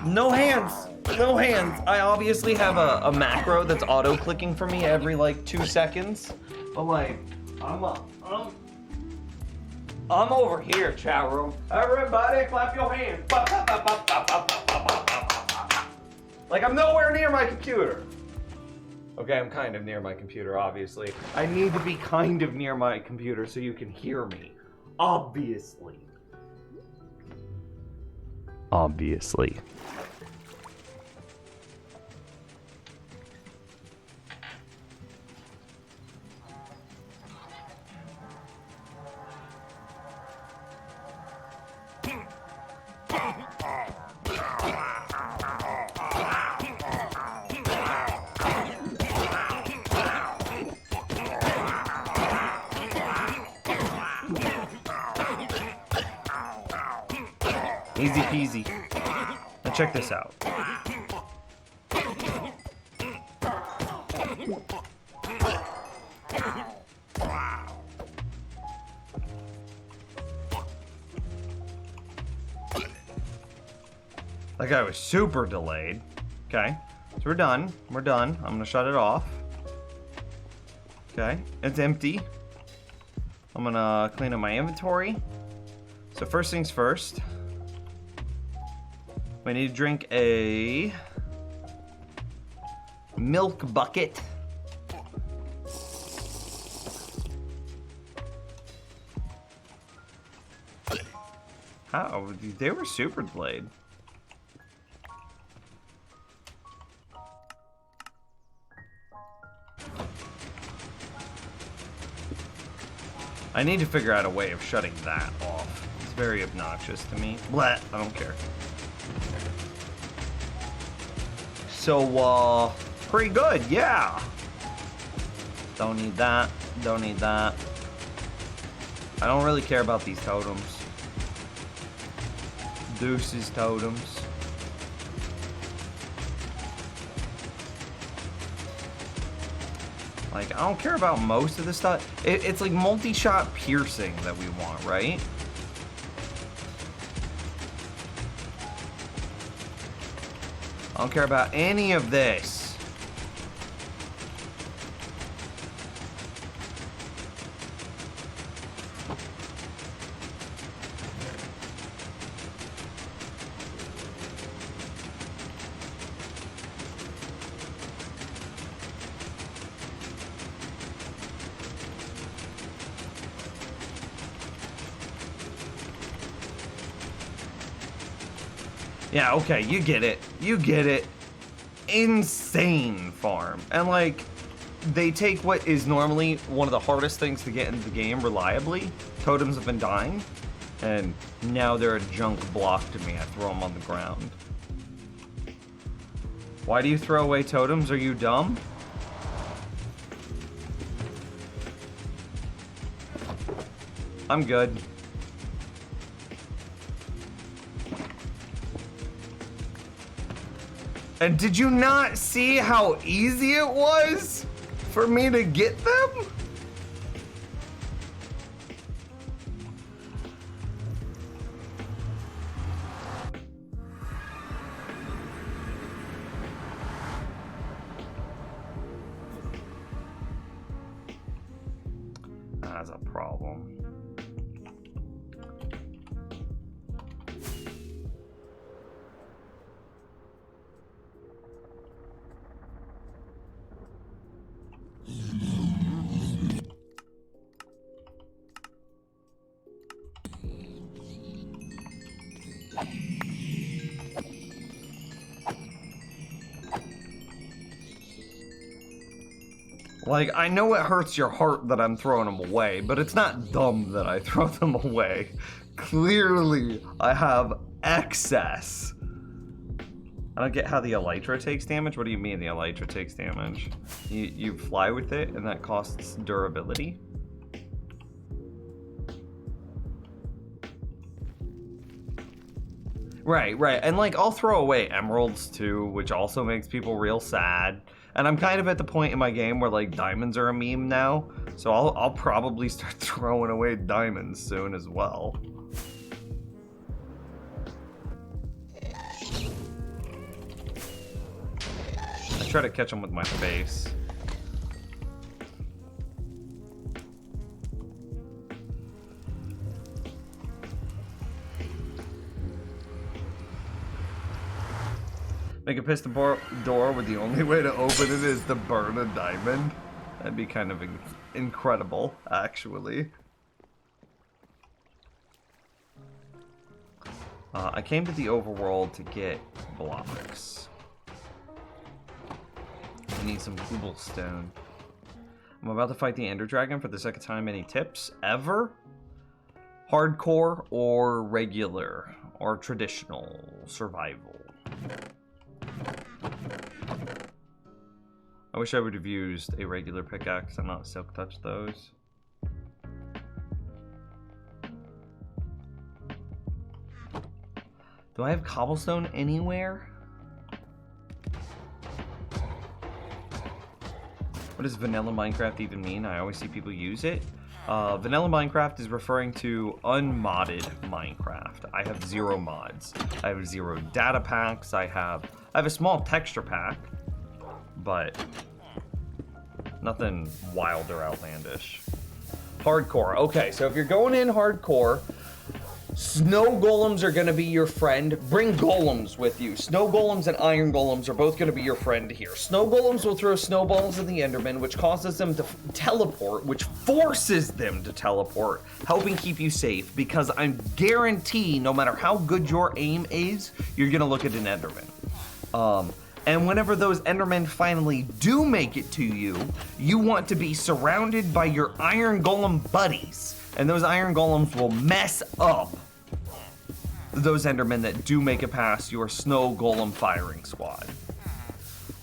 No hands, no hands. I obviously have a macro that's auto clicking for me every like 2 seconds, but like, I'm over here, chat room. Everybody clap your hands. Like, I'm nowhere near my computer. Okay, I'm kind of near my computer, obviously. I need to be kind of near my computer so you can hear me. Obviously. Obviously. Easy peasy. Now check this out. That guy was super delayed. Okay, so we're done. We're done. I'm gonna shut it off. Okay, it's empty. I'm gonna clean up my inventory. So first things first. We need to drink a milk bucket. How? They were super delayed. I need to figure out a way of shutting that off. It's very obnoxious to me. Blah, I don't care. So, pretty good, yeah. Don't need that, don't need that. I don't really care about these totems. Deuces totems. Like, I don't care about most of this stuff. It's like multi-shot piercing that we want, right? I don't care about any of this. Yeah, okay, you get it. You get it. Insane farm. And like, they take what is normally one of the hardest things to get into the game reliably. Totems have been dying. And now they're a junk block to me. I throw them on the ground. Why do you throw away totems? Are you dumb? I'm good. And did you not see how easy it was for me to get them? That's a problem. Like, I know it hurts your heart that I'm throwing them away, but it's not dumb that I throw them away. Clearly, I have excess. I don't get how the Elytra takes damage. What do you mean the Elytra takes damage? You fly with it, and that costs durability? Right, and like, I'll throw away emeralds too, which also makes people real sad. And I'm kind of at the point in my game where like diamonds are a meme now, so I'll probably start throwing away diamonds soon as well. I try to catch them with my face. Make a piston door where the only way to open it is to burn a diamond. That'd be kind of incredible, actually. I came to the overworld to get blocks. I need some cobblestone. I'm about to fight the Ender Dragon for the second time. Any tips? Ever? Hardcore or regular or traditional survival? I wish I would have used a regular pickaxe and not silk touch those. Do I have cobblestone anywhere? What does vanilla Minecraft even mean? I always see people use it. Vanilla Minecraft is referring to unmodded Minecraft. I have 0 mods. I have 0 data packs. I have a small texture pack, but nothing wild or outlandish. Hardcore. Okay, so if you're going in hardcore, snow golems are gonna be your friend. Bring golems with you. Snow golems and iron golems are both gonna be your friend here. Snow golems will throw snowballs at the Enderman, which causes them to teleport, which forces them to teleport, helping keep you safe, because I guarantee no matter how good your aim is, you're gonna look at an Enderman. And whenever those Endermen finally do make it to you, you want to be surrounded by your Iron Golem buddies. And those Iron Golems will mess up those Endermen that do make it past your Snow Golem firing squad.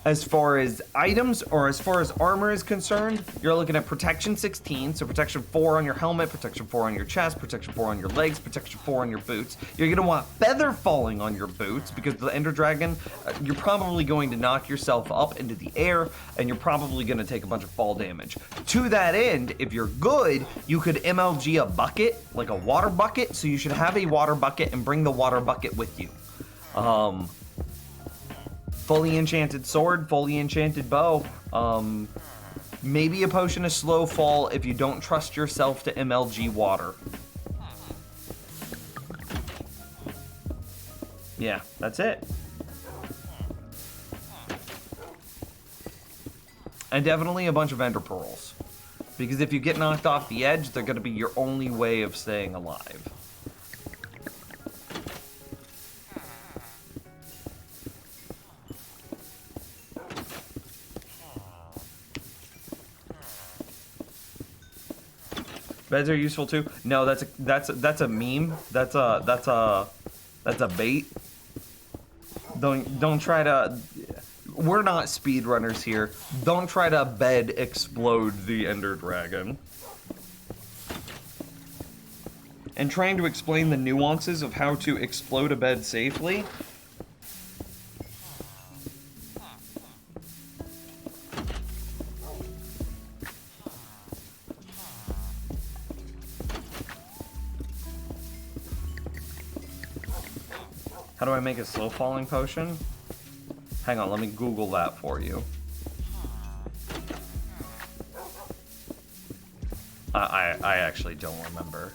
As far as items, or as far as armor is concerned, you're looking at protection 16, so protection 4 on your helmet, protection 4 on your chest, protection 4 on your legs, protection 4 on your boots. You're gonna want feather falling on your boots, because the Ender Dragon, you're probably going to knock yourself up into the air, and you're probably gonna take a bunch of fall damage. To that end, if you're good, you could MLG a bucket, like a water bucket, so you should have a water bucket and bring the water bucket with you. Fully enchanted sword, fully enchanted bow. Maybe a potion of slow fall if you don't trust yourself to MLG water. Yeah, that's it. And definitely a bunch of ender pearls. Because if you get knocked off the edge, they're gonna be your only way of staying alive. Beds are useful too. No, that's a meme. That's a bait. Don't try to. We're not speedrunners here. Don't try to bed explode the Ender Dragon. And trying to explain the nuances of how to explode a bed safely. How do I make a slow falling potion? Hang on, let me Google that for you. I actually don't remember.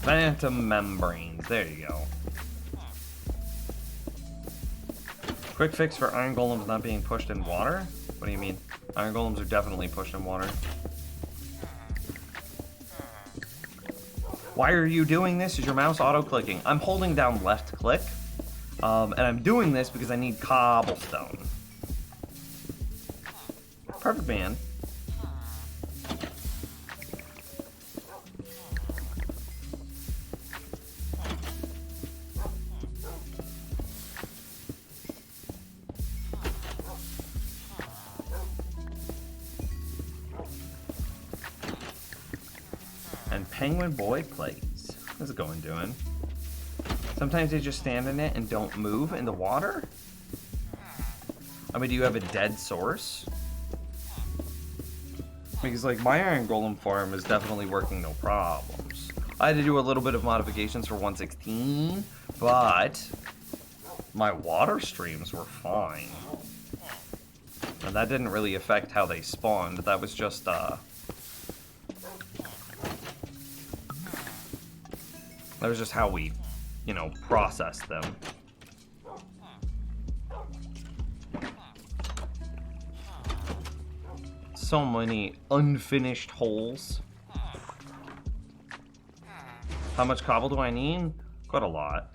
Phantom membranes, there you go. Quick fix for iron golems not being pushed in water? What do you mean? Iron golems are definitely pushed in water. Why are you doing this? Is your mouse auto-clicking? I'm holding down left click, and I'm doing this because I need cobblestone. Perfect, man. And Penguin Boy plays. How's it going, doing? Sometimes they just stand in it and don't move in the water? I mean, do you have a dead source? Because, like, my Iron Golem farm is definitely working no problems. I had to do a little bit of modifications for 1.16, but my water streams were fine. And that didn't really affect how they spawned. That was just, that was just how we, you know, processed them. So many unfinished holes. How much cobble do I need? Quite a lot.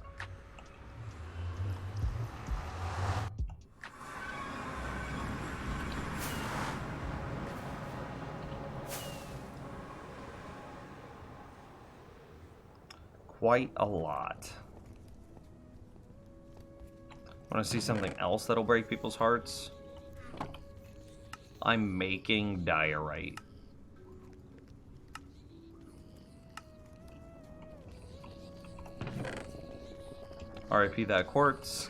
Quite a lot. Want to see something else that'll break people's hearts? I'm making diorite. RIP that quartz.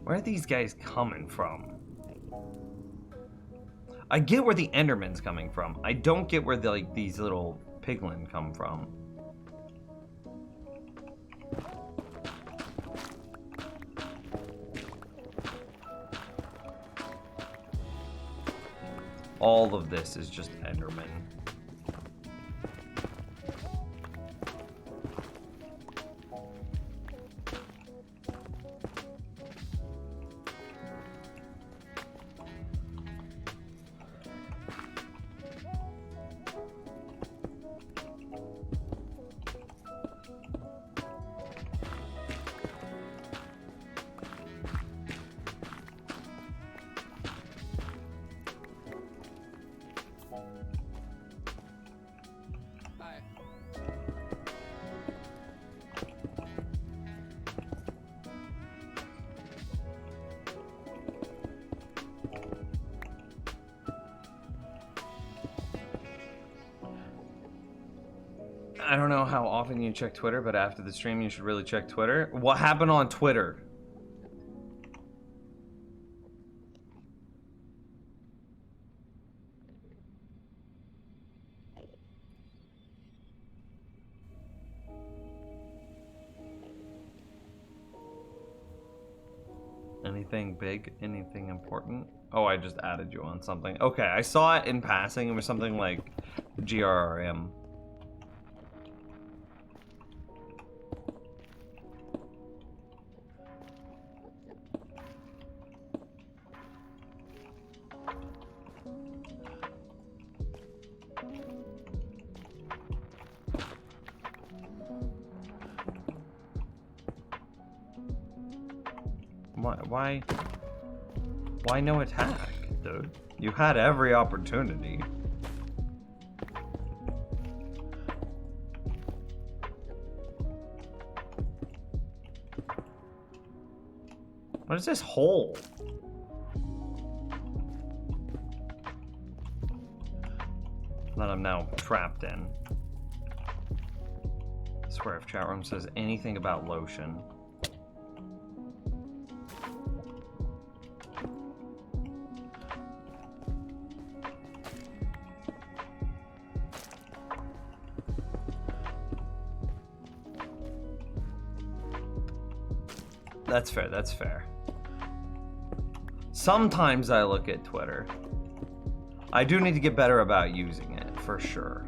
Where are these guys coming from? I get where the Enderman's coming from. I don't get where the, like, these little piglin come from. All of this is just Enderman. I don't know how often you check Twitter, but after the stream you should really check Twitter. What happened on Twitter? Anything big? Anything important? Oh, I just added you on something. Okay, I saw it in passing. It was something like GRRM. Why no attack, dude? You had every opportunity. What is this hole? That I'm now trapped in. I swear if chat room says anything about lotion. That's fair, that's fair. Sometimes I look at Twitter. I do need to get better about using it, for sure.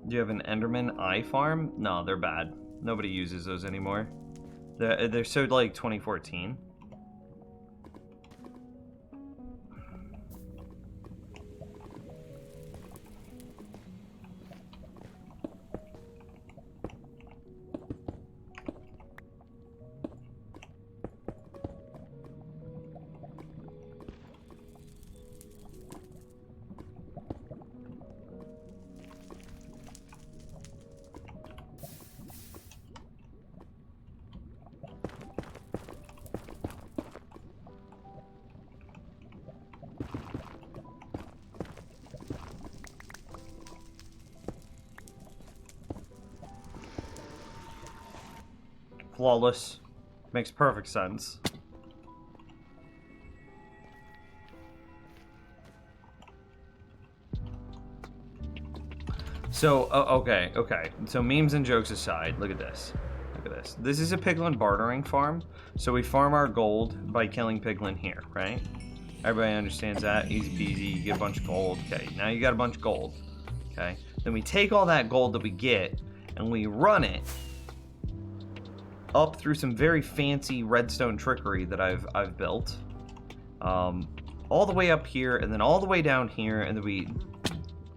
Do you have an Enderman eye farm? No, they're bad. Nobody uses those anymore. They're so like 2014. Flawless. Makes perfect sense. So, okay. So memes and jokes aside, look at this. Look at this. This is a piglin bartering farm. So we farm our gold by killing piglin here, right? Everybody understands that. Easy peasy. You get a bunch of gold. Okay, now you got a bunch of gold. Okay. Then we take all that gold that we get and we run it up through some very fancy redstone trickery that I've built, all the way up here and then all the way down here, and then we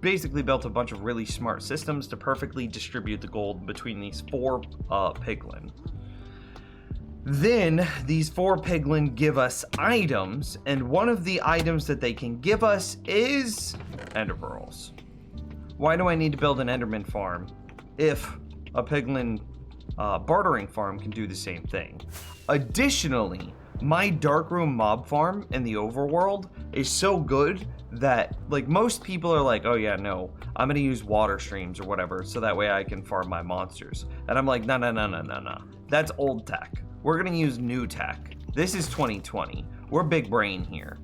basically built a bunch of really smart systems to perfectly distribute the gold between these 4 piglin. Then these 4 piglin give us items, and one of the items that they can give us is ender pearls. Why do I need to build an enderman farm if a piglin bartering farm can do the same thing? Additionally, my darkroom mob farm in the overworld is so good that, like, most people are like, oh yeah, no, I'm gonna use water streams or whatever so that way I can farm my monsters. And I'm like, no. That's old tech. We're gonna use new tech. This is 2020. We're big brain here.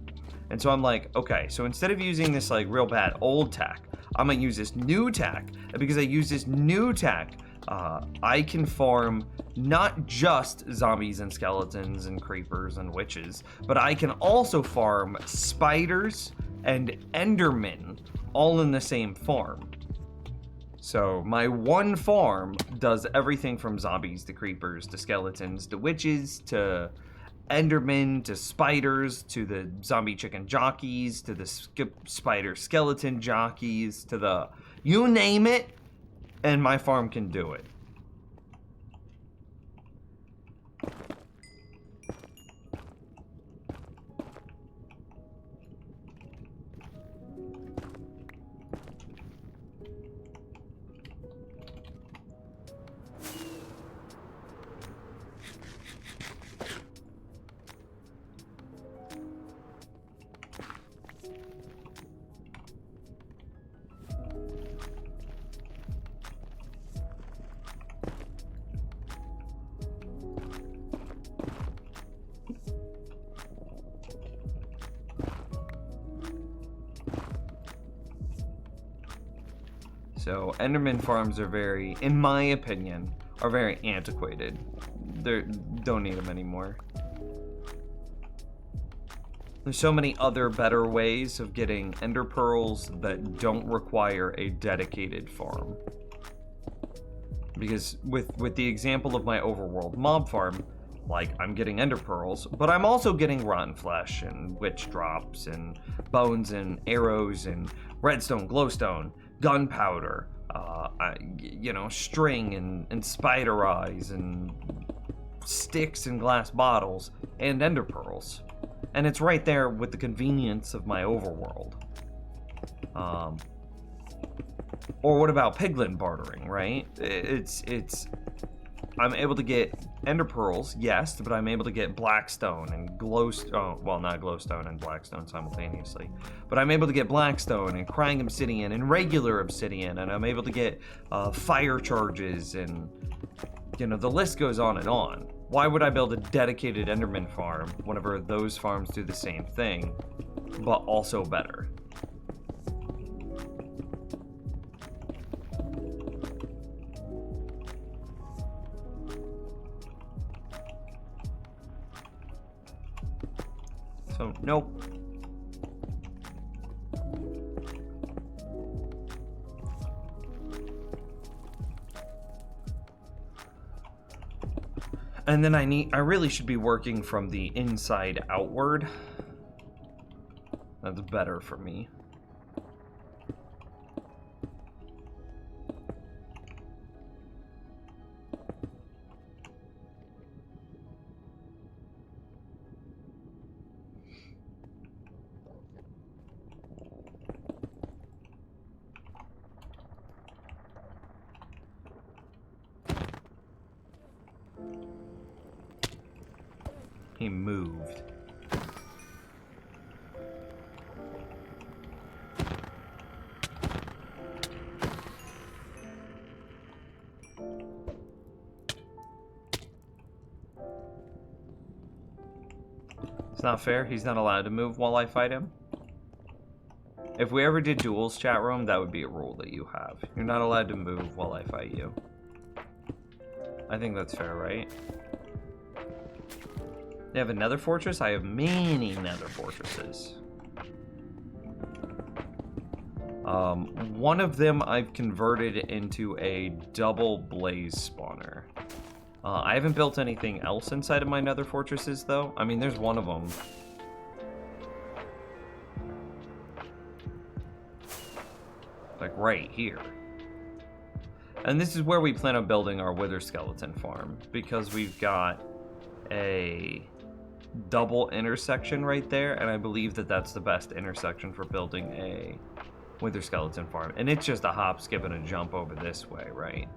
And so I'm like, okay, so instead of using this like real bad old tech, I'm gonna use this new tech. And because I use this new tech, I can farm not just zombies and skeletons and creepers and witches, but I can also farm spiders and endermen all in the same farm. So my one farm does everything from zombies to creepers to skeletons to witches to endermen to spiders to the zombie chicken jockeys to the spider skeleton jockeys to the you name it, and my farm can do it. So enderman farms are very, in my opinion, are very antiquated. They don't need them anymore. There's so many other better ways of getting ender pearls that don't require a dedicated farm. Because with the example of my overworld mob farm, like, I'm getting ender pearls, but I'm also getting rotten flesh and witch drops and bones and arrows and redstone, glowstone, gunpowder, string and spider eyes and sticks and glass bottles and ender pearls. And it's right there with the convenience of my overworld. Or what about piglin bartering, right? I'm able to get ender pearls, yes, but I'm able to get blackstone and glowstone. Well, not glowstone and blackstone simultaneously, but I'm able to get blackstone and crying obsidian and regular obsidian, and I'm able to get fire charges, and you know, the list goes on and on. Why would I build a dedicated enderman farm whenever those farms do the same thing, but also better? So, nope. And then I really should be working from the inside outward. That's better for me. He moved. It's not fair. He's not allowed to move while I fight him. If we ever did duels, chat room, that would be a rule that you have. You're not allowed to move while I fight you. I think that's fair, right? They have a nether fortress? I have many nether fortresses. One of them I've converted into a double blaze spawner. I haven't built anything else inside of my nether fortresses, though. I mean, there's one of them. Like right here. And this is where we plan on building our wither skeleton farm, because we've got a double intersection right there, and I believe that that's the best intersection for building a wither skeleton farm. And it's just a hop, skip, and a jump over this way, right?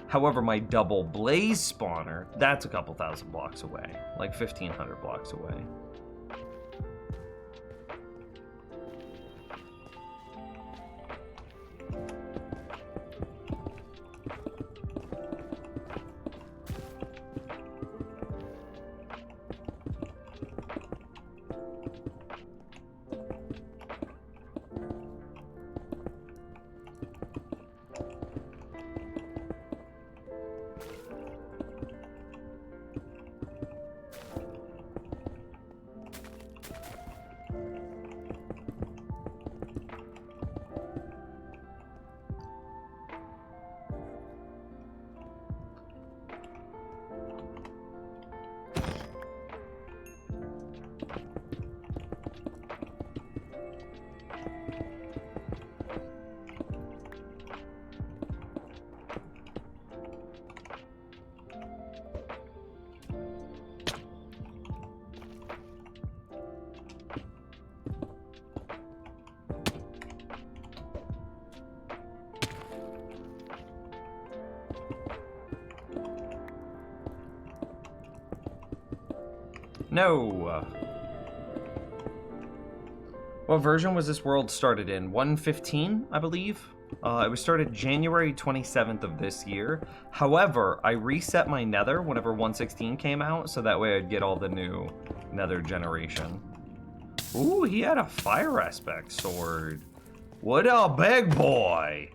However, my double blaze spawner, that's a couple thousand blocks away, like 1,500 blocks away. No. What version was this world started in? 1.15, I believe? It was started January 27th of this year. However, I reset my nether whenever 1.16 came out, so that way I'd get all the new nether generation. Ooh, he had a fire aspect sword. What a big boy!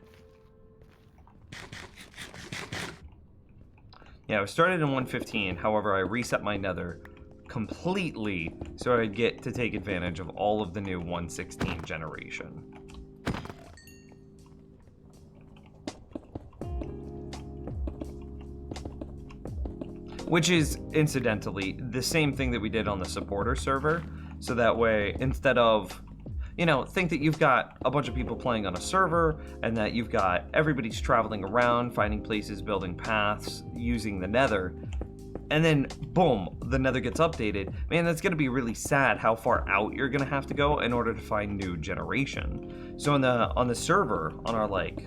Yeah, it was started in 1.15, however I reset my nether completely so I'd get to take advantage of all of the new 1.16 generation. Which is, incidentally, the same thing that we did on the supporter server. So that way, instead of... you know, think that you've got a bunch of people playing on a server and that you've got everybody's traveling around, finding places, building paths, using the nether. And then, boom, the nether gets updated. Man, that's going to be really sad how far out you're going to have to go in order to find new generation. So on the server, on our, like,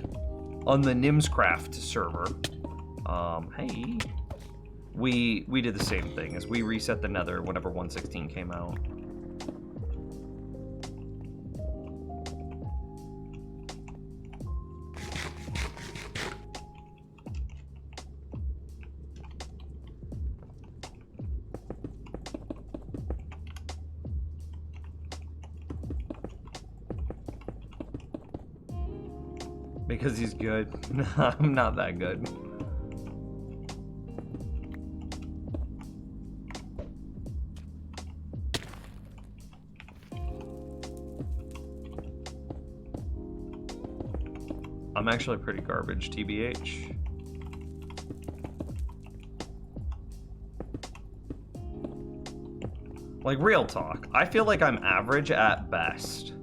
on the Nimscraft server, hey, we did the same thing as we reset the nether whenever 1.16 came out. Because he's good. I'm not that good. I'm actually pretty garbage, TBH. Like, real talk. I feel like I'm average at best.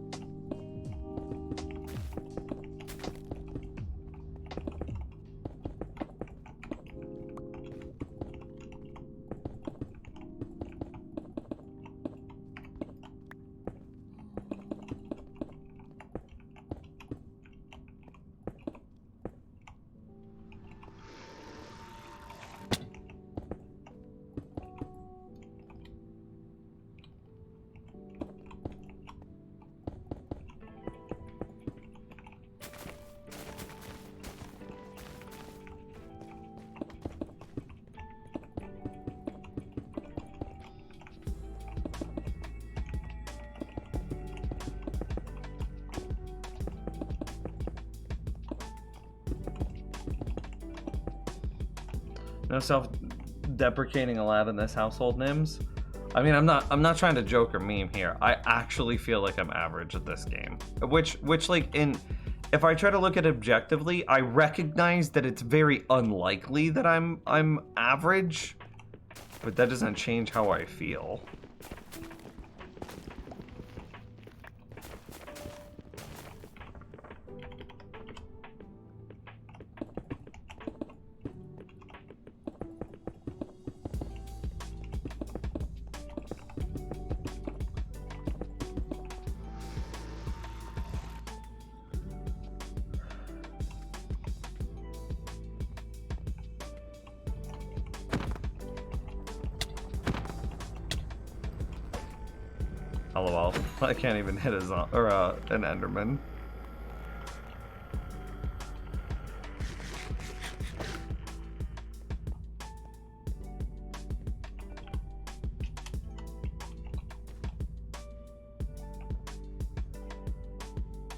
No self-deprecating allowed in this household, Nims. I mean, I'm not trying to joke or meme here. I actually feel like I'm average at this game. Which like if I try to look at it objectively, I recognize that it's very unlikely that I'm average, but that doesn't change how I feel. LOL. I can't even hit an Enderman.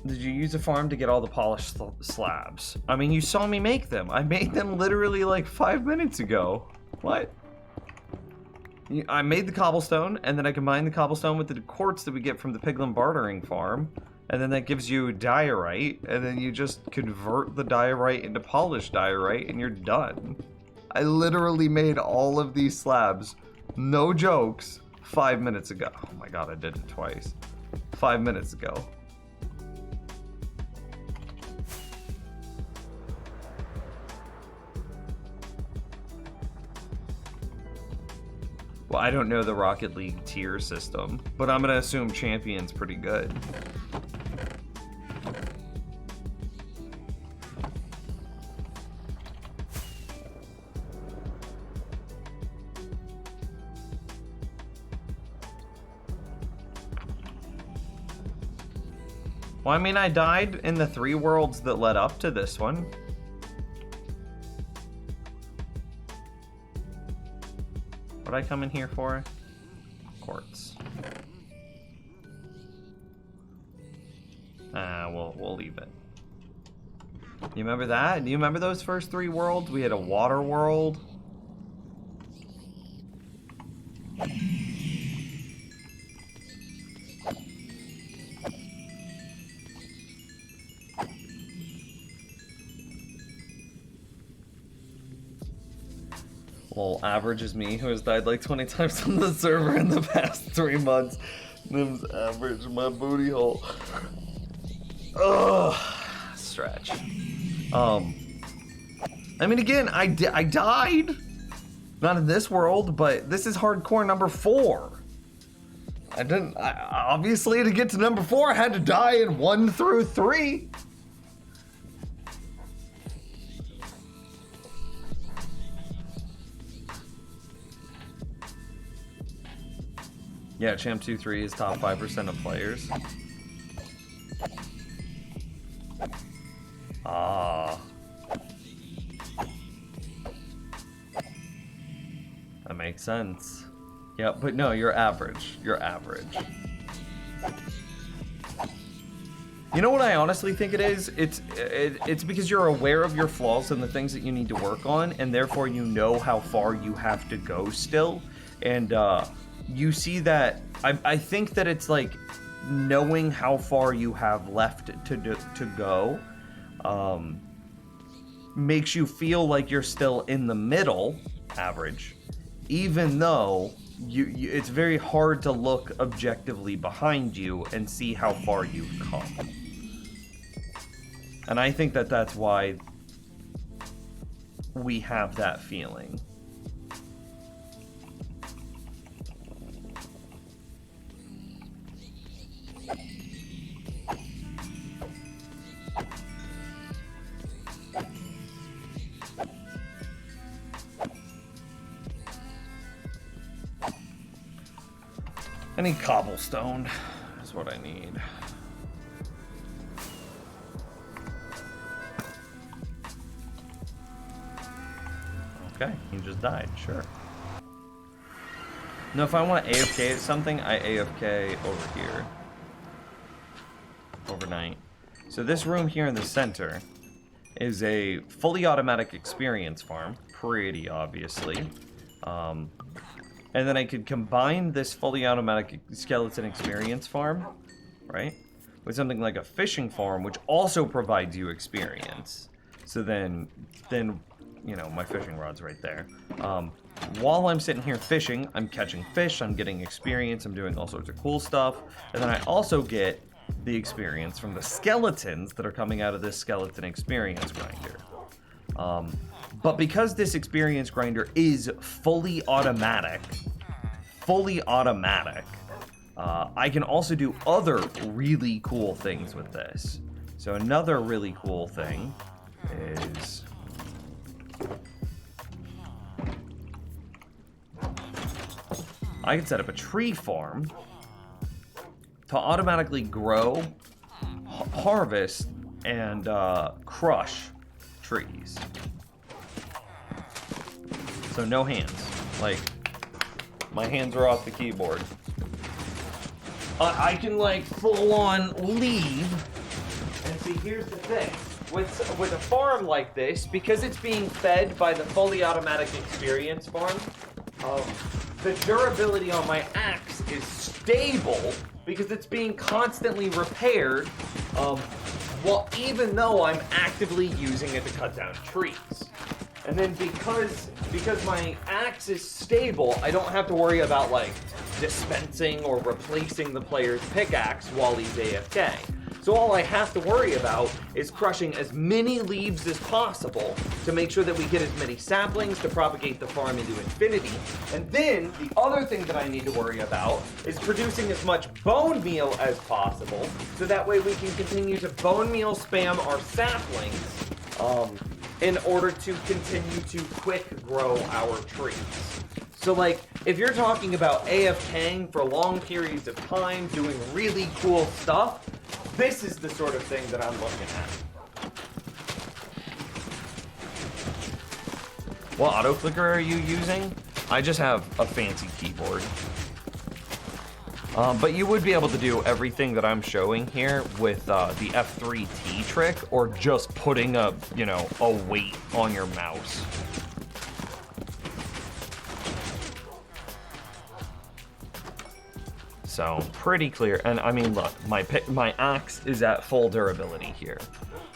Did you use a farm to get all the polished slabs? I mean, you saw me make them. I made them literally like 5 minutes ago. What? I made the cobblestone, and then I combined the cobblestone with the quartz that we get from the Piglin bartering farm, and then that gives you diorite, and then you just convert the diorite into polished diorite, and you're done. I literally made all of these slabs, no jokes, 5 minutes ago. Oh my god, I did it twice. 5 minutes ago. Well, I don't know the Rocket League tier system, but I'm gonna assume Champion's pretty good. Well, I mean, I died in the 3 worlds that led up to this one. What did I come in here for? Quartz. We'll leave it. You remember that? Do you remember those first 3 worlds? We had a water world. Well, average is me, who has died like 20 times on the server in the past 3 months. Nim's average my booty hole. Ugh. Stretch. I mean, again, I died. Not in this world, but this is hardcore number 4. Obviously, to get to number 4, I had to die in 1 through 3. Yeah, Champ 2-3 is top 5% of players. Ah. That makes sense. Yeah, but no, you're average. You're average. You know what I honestly think it is? It's because you're aware of your flaws and the things that you need to work on, and therefore you know how far you have to go still. And you see that, I think that it's like knowing how far you have left to go makes you feel like you're still in the middle, average, even though it's very hard to look objectively behind you and see how far you've come. And I think that that's why we have that feeling. I need cobblestone, is what I need. Okay, he just died, sure. No, if I want to AFK at something, I AFK over here. Overnight. So this room here in the center is a fully automatic experience farm, pretty obviously. And then I could combine this fully automatic skeleton experience farm, right, with something like a fishing farm, which also provides you experience. So then you know, my fishing rod's right there. While I'm sitting here fishing, I'm catching fish, I'm getting experience, I'm doing all sorts of cool stuff. And then I also get the experience from the skeletons that are coming out of this skeleton experience grinder. But because this experience grinder is fully automatic, I can also do other really cool things with this. So another really cool thing is I can set up a tree farm to automatically grow, harvest, and crush trees. So no hands. Like, my hands are off the keyboard. I can like full on leave. And see, here's the thing. With a farm like this, because it's being fed by the fully automatic experience farm, the durability on my axe is stable because it's being constantly repaired, well, even though I'm actively using it to cut down trees. And then because my axe is stable, I don't have to worry about like dispensing or replacing the player's pickaxe while he's AFK. So all I have to worry about is crushing as many leaves as possible to make sure that we get as many saplings to propagate the farm into infinity. And then the other thing that I need to worry about is producing as much bone meal as possible so that way we can continue to bone meal spam our saplings in order to continue to quick grow our trees. So like, if you're talking about AFKing for long periods of time, doing really cool stuff, this is the sort of thing that I'm looking at. What auto clicker are you using? I just have a fancy keyboard. But you would be able to do everything that I'm showing here with the F3T trick, or just putting a weight on your mouse. So pretty clear, and I mean, look, my axe is at full durability here.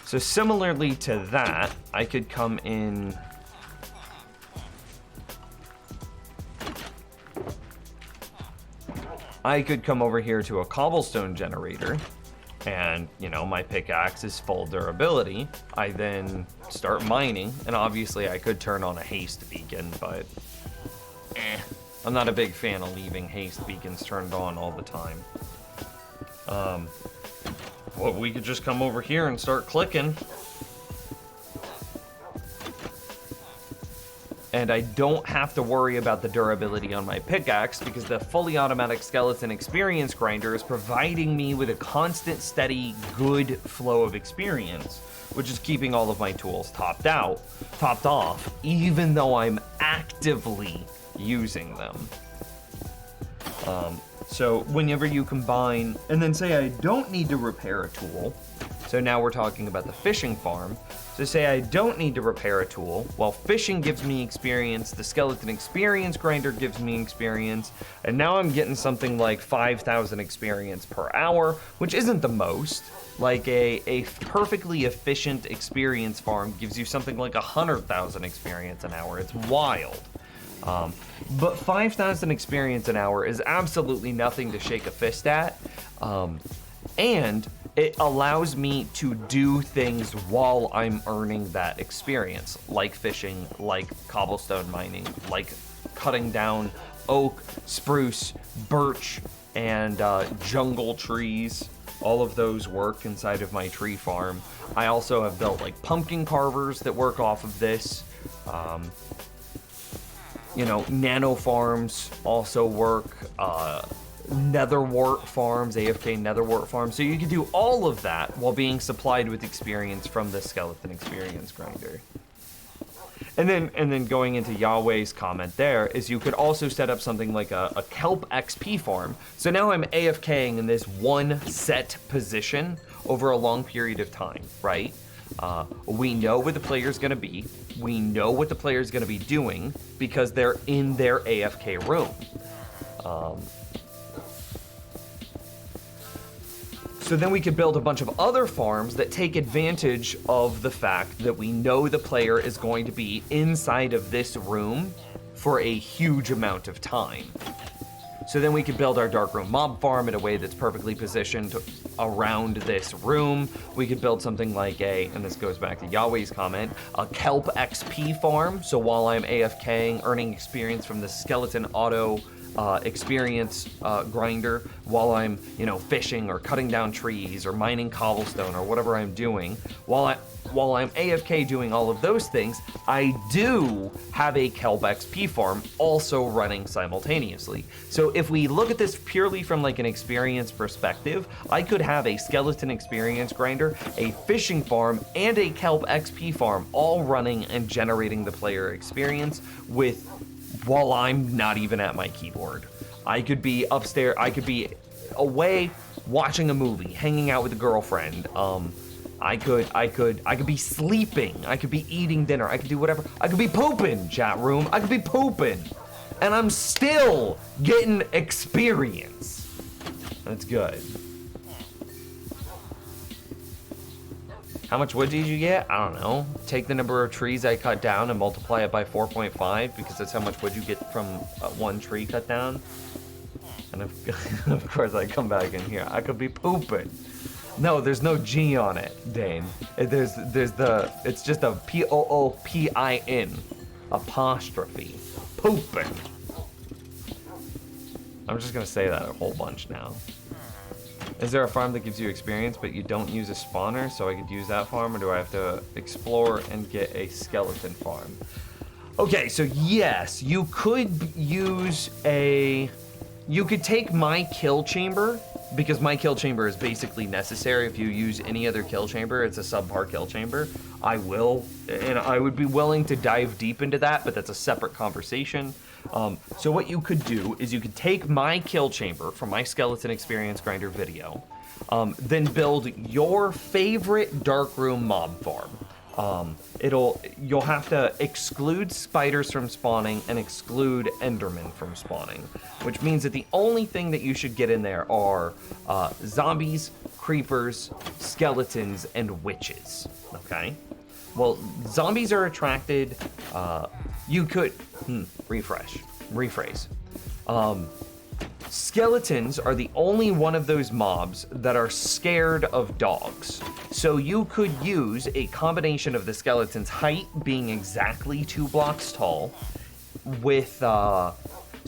So similarly to that, I could come in. I could come over here to a cobblestone generator, and, you know, my pickaxe is full durability. I then start mining, and obviously I could turn on a haste beacon, but I'm not a big fan of leaving haste beacons turned on all the time. Well, we could just come over here and start clicking. And I don't have to worry about the durability on my pickaxe because the fully automatic skeleton experience grinder is providing me with a constant, steady, good flow of experience, which is keeping all of my tools topped off, even though I'm actively using them. So whenever you combine, and then say I don't need to repair a tool, so now we're talking about the fishing farm. So say I don't need to repair a tool, well, fishing gives me experience, the skeleton experience grinder gives me experience, and now I'm getting something like 5,000 experience per hour, which isn't the most. Like a perfectly efficient experience farm gives you something like 100,000 experience an hour. It's wild. But 5,000 experience an hour is absolutely nothing to shake a fist at. And it allows me to do things while I'm earning that experience, like fishing, like cobblestone mining, like cutting down oak, spruce, birch, and jungle trees. All of those work inside of my tree farm. I also have built like pumpkin carvers that work off of this. You know, nano farms also work. Netherwart farms, AFK netherwart farms. So you can do all of that while being supplied with experience from the skeleton experience grinder. And then going into Yahweh's comment there is you could also set up something like a kelp XP farm. So now I'm AFKing in this one set position over a long period of time, right? We know where the player's gonna be. We know what the player's gonna be doing because they're in their AFK room. So then we could build a bunch of other farms that take advantage of the fact that we know the player is going to be inside of this room for a huge amount of time. So then we could build our darkroom mob farm in a way that's perfectly positioned around this room. We could build something like and this goes back to Yahweh's comment, a kelp XP farm. So while I'm AFKing, earning experience from the skeleton auto experience grinder while I'm, you know, fishing or cutting down trees or mining cobblestone or whatever I'm doing. While I'm AFK doing all of those things, I do have a kelp XP farm also running simultaneously. So if we look at this purely from like an experience perspective, I could have a skeleton experience grinder, a fishing farm, and a kelp XP farm all running and generating the player experience while I'm not even at my keyboard. I could be upstairs, I could be away watching a movie, hanging out with a girlfriend. I could be sleeping, I could be eating dinner, I could do whatever. I could be pooping, chat room, I could be pooping. And I'm still getting experience. That's good. How much wood did you get? I don't know. Take the number of trees I cut down and multiply it by 4.5 because that's how much wood you get from one tree cut down. And of course I come back in here. I could be pooping. No, there's no G on it, Dane. It's just a P-O-O-P-I-N apostrophe. Pooping. I'm just gonna say that a whole bunch now. Is there a farm that gives you experience, but you don't use a spawner, so I could use that farm, or do I have to explore and get a skeleton farm? Okay, so yes, you could use you could take my kill chamber, because my kill chamber is basically necessary. If you use any other kill chamber, it's a subpar kill chamber. I would be willing to dive deep into that, but that's a separate conversation. So what you could do is you could take my kill chamber from my skeleton experience grinder video, then build your favorite darkroom mob farm. You'll have to exclude spiders from spawning and exclude endermen from spawning, which means that the only thing that you should get in there are zombies, creepers, skeletons, and witches. Okay. Well, zombies are attracted. You could rephrase.
Skeletons are the only one of those mobs that are scared of dogs. So you could use a combination of the skeleton's height being exactly 2 blocks tall with, so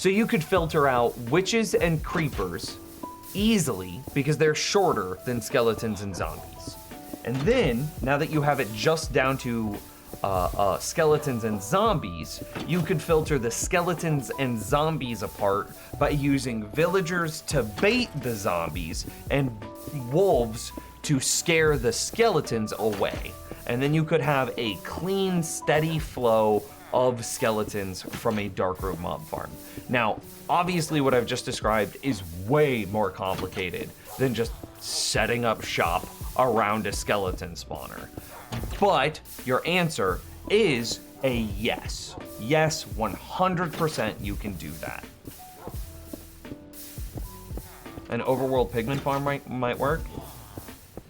you could filter out witches and creepers easily because they're shorter than skeletons and zombies. And then, now that you have it just down to skeletons and zombies, you could filter the skeletons and zombies apart by using villagers to bait the zombies and wolves to scare the skeletons away. And then you could have a clean, steady flow of skeletons from a Darkroot mob farm. Now, obviously what I've just described is way more complicated than just setting up shop around a skeleton spawner. But your answer is a yes. Yes, 100% you can do that. An overworld pigment farm might work?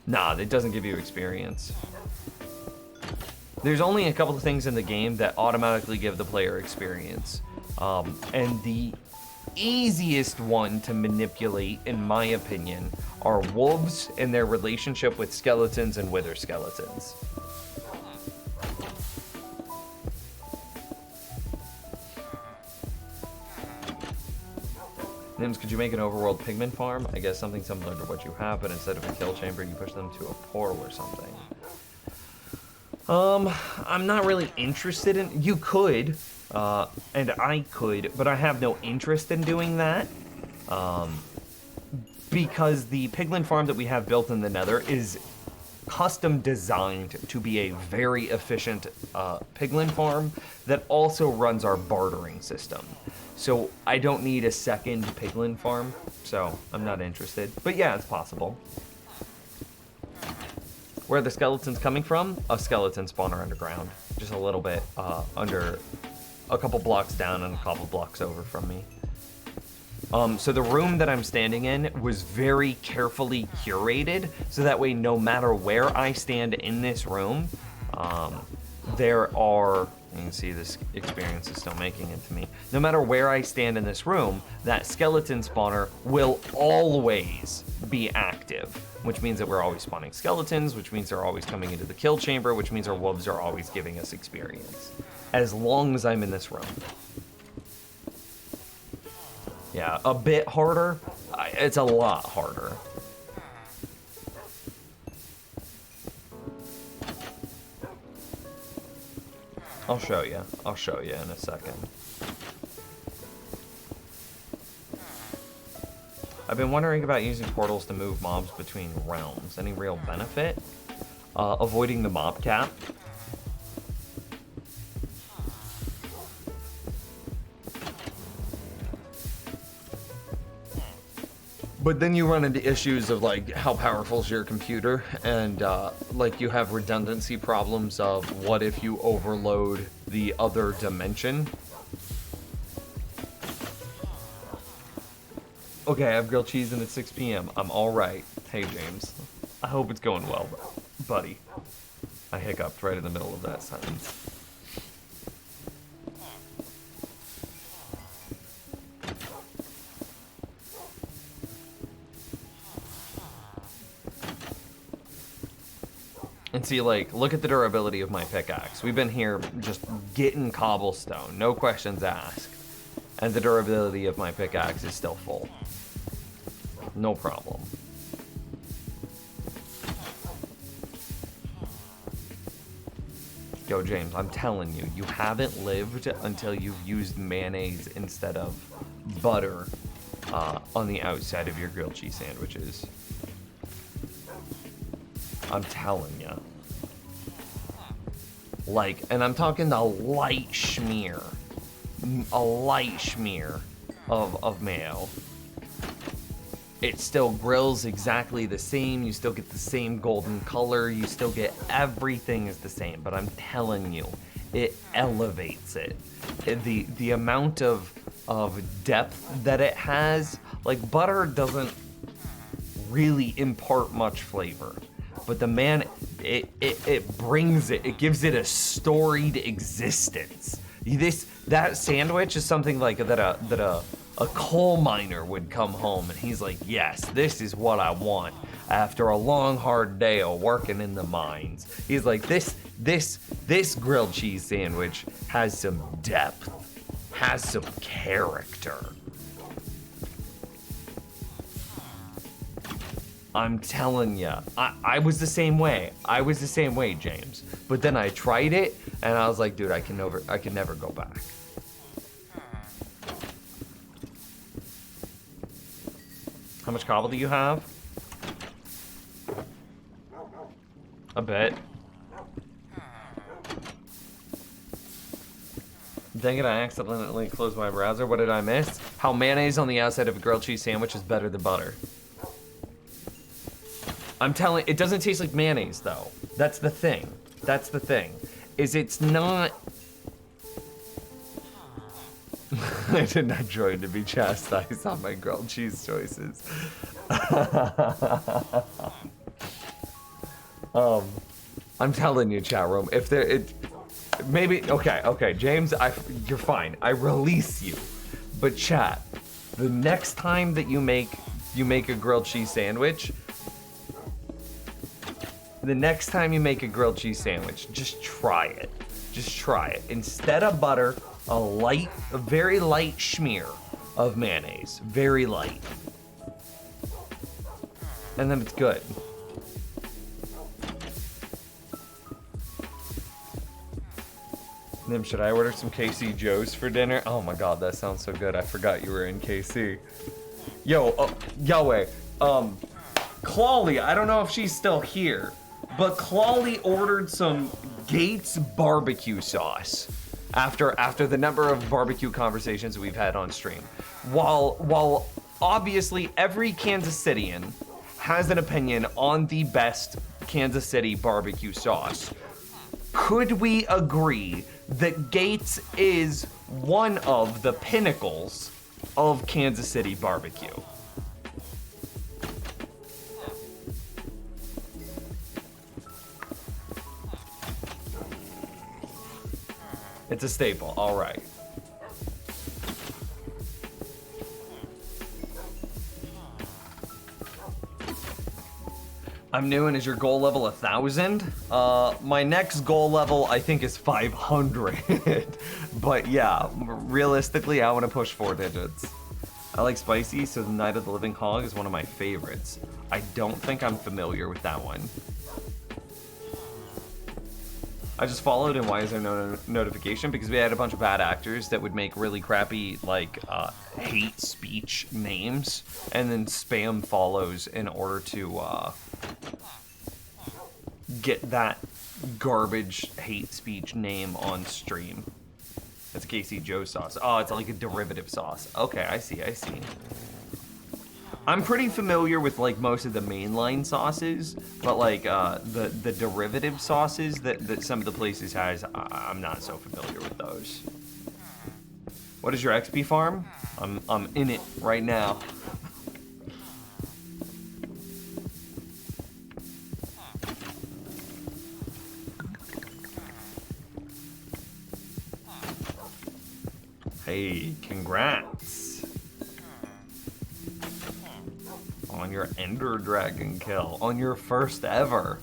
Nah, it doesn't give you experience. There's only a couple of things in the game that automatically give the player experience. And the easiest one to manipulate, in my opinion, are wolves and their relationship with skeletons and wither skeletons. Nims, could you make an overworld pigment farm? I guess something similar to what you have, but instead of a kill chamber, you push them to a portal or something. I'm not really interested in... You could, and I could, but I have no interest in doing that. Because the piglin farm that we have built in the Nether is custom designed to be a very efficient piglin farm that also runs our bartering system. So I don't need a second piglin farm, so I'm not interested. But yeah, it's possible. Where are the skeletons coming from? A skeleton spawner underground. Just a little bit under, a couple blocks down and a couple blocks over from me. So the room that I'm standing in was very carefully curated, so that way no matter where I stand in this room, there are, you can see this experience is still making it to me. No matter where I stand in this room, that skeleton spawner will always be active, which means that we're always spawning skeletons, which means they're always coming into the kill chamber, which means our wolves are always giving us experience, as long as I'm in this room. Yeah, a bit harder. It's a lot harder. I'll show you. I'll show you in a second. I've been wondering about using portals to move mobs between realms. Any real benefit? Avoiding the mob cap. But then you run into issues of like how powerful is your computer, and like you have redundancy problems of what if you overload the other dimension. Okay, I have grilled cheese and it's 6 p.m. I'm all right. Hey James, I hope it's going well, buddy. I hiccuped right in the middle of that sentence. And see, like, look at the durability of my pickaxe. We've been here just getting cobblestone, no questions asked. And the durability of my pickaxe is still full. No problem. Yo, James, I'm telling you, you haven't lived until you've used mayonnaise instead of butter on the outside of your grilled cheese sandwiches. I'm telling you. Like, and I'm talking a light schmear. A light schmear of mayo. It still grills exactly the same. You still get the same golden color. You still get everything is the same. But I'm telling you, it elevates it. The amount of depth that it has, like butter doesn't really impart much flavor. But the man, it brings it. It gives it a storied existence. That sandwich is something like that a a coal miner would come home and he's like, yes, this is what I want after a long, hard day of working in the mines. He's like, this grilled cheese sandwich has some depth, has some character. I'm telling ya, I was the same way. I was the same way, James. But then I tried it and I was like, dude, I can never go back. How much cobble do you have? A bit. Dang it, I accidentally closed my browser. What did I miss? How mayonnaise on the outside of a grilled cheese sandwich is better than butter. I'm telling, it doesn't taste like mayonnaise though. That's the thing. That's the thing. Is it's not... I did not join to be chastised on my grilled cheese choices. I'm telling you, chat room, if there, maybe, okay, James, you're fine. I release you. But chat, the next time that you make a grilled cheese sandwich, just try it. Just try it. Instead of butter, a very light smear of mayonnaise. Very light. And then it's good. Nim, should I order some KC Joe's for dinner? Oh my god, that sounds so good. I forgot you were in KC. Yo, Yahweh, Clawley, I don't know if she's still here, but Clawley ordered some Gates barbecue sauce after the number of barbecue conversations we've had on stream. While obviously every Kansas Cityan has an opinion on the best Kansas City barbecue sauce, could we agree that Gates is one of the pinnacles of Kansas City barbecue? It's a staple, all right. I'm new, and is your goal level 1,000? My next goal level, I think, is 500. But yeah, realistically, I want to push 4 digits. I like spicy, so the Night of the Living Hog is one of my favorites. I don't think I'm familiar with that one. I just followed, and why is there no notification? Because we had a bunch of bad actors that would make really crappy, like, hate speech names, and then spam follows in order to, get that garbage hate speech name on stream. That's a KC Joe sauce. Oh, it's like a derivative sauce. Okay, I see. I'm pretty familiar with like most of the mainline sauces, but like the derivative sauces that some of the places has, I'm not so familiar with those. What is your XP farm? I'm in it right now. Hey, congrats on your Ender Dragon kill, on your first ever.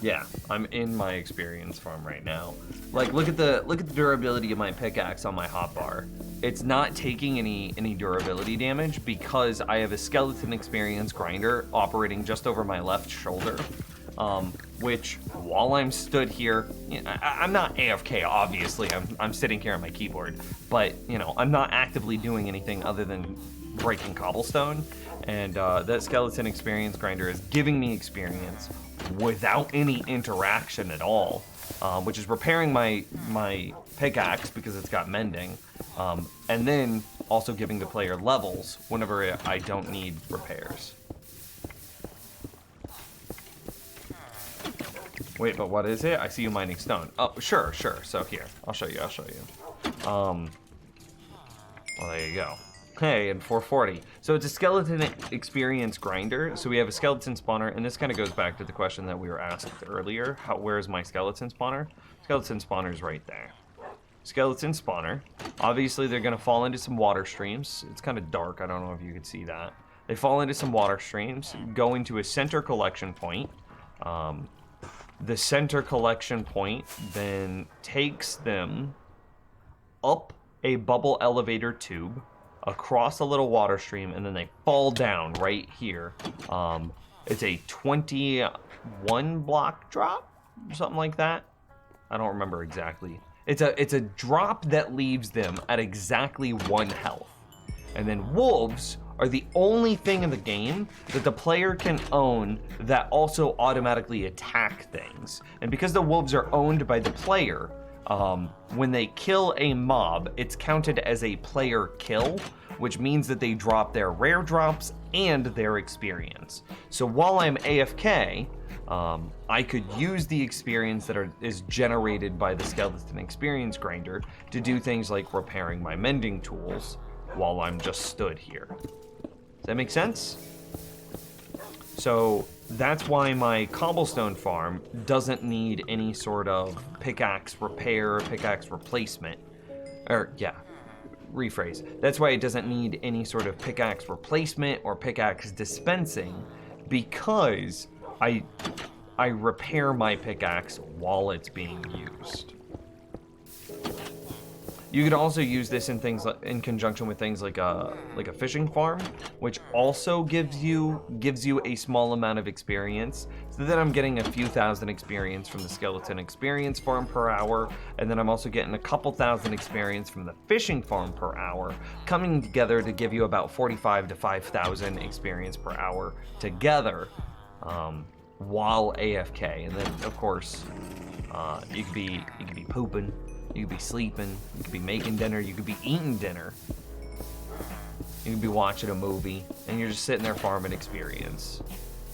Yeah, I'm in my experience farm right now. Like, look at the durability of my pickaxe on my hotbar. It's not taking any durability damage because I have a skeleton experience grinder operating just over my left shoulder. Which, while I'm stood here, you know, I'm not AFK, obviously, I'm sitting here on my keyboard, but, you know, I'm not actively doing anything other than breaking cobblestone, and that skeleton experience grinder is giving me experience without any interaction at all, which is repairing my pickaxe because it's got mending, and then also giving the player levels whenever I don't need repairs. Wait, but what is it? I see you mining stone. Oh, sure. So here, I'll show you. Well, there you go. Hey, and 440. So it's a skeleton experience grinder. So we have a skeleton spawner, and this kind of goes back to the question that we were asked earlier. Where's my skeleton spawner? Skeleton spawner is right there. skeleton spawner. Obviously, they're going to fall into some water streams. It's kind of dark. I don't know if you could see that. They fall into some water streams, go into a center collection point. The center collection point then takes them up a bubble elevator tube, across a little water stream, and then they fall down right here. It's a 21 block drop, something like that. I don't remember exactly. It's a drop that leaves them at exactly 1 health. And then wolves are the only thing in the game that the player can own that also automatically attack things. And because the wolves are owned by the player, when they kill a mob, it's counted as a player kill, which means that they drop their rare drops and their experience. So while I'm AFK, I could use the experience that is generated by the skeleton experience grinder to do things like repairing my mending tools while I'm just stood here. Does that make sense? So that's why my cobblestone farm doesn't need any sort of pickaxe repair, pickaxe replacement. Or, yeah, rephrase. That's why it doesn't need any sort of pickaxe replacement or pickaxe dispensing, because I repair my pickaxe while it's being used. You could also use this in things in conjunction with things like a fishing farm, which also gives you a small amount of experience. So then I'm getting a few thousand experience from the skeleton experience farm per hour, and then I'm also getting a couple thousand experience from the fishing farm per hour, coming together to give you about 45 to 5,000 experience per hour together while AFK. And then of course you could be pooping. You could be sleeping, you could be making dinner, you could be eating dinner. You could be watching a movie, and you're just sitting there farming experience.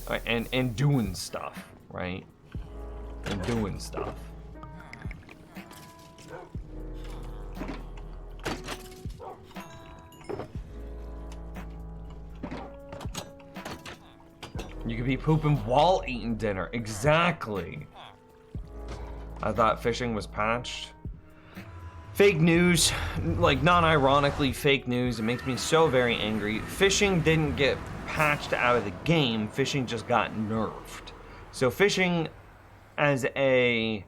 Right? And doing stuff, right? And doing stuff. You could be pooping while eating dinner, exactly. I thought fishing was patched. Fake news, like non-ironically fake news. It makes me so very angry. Fishing didn't get patched out of the game. Fishing just got nerfed. So fishing as a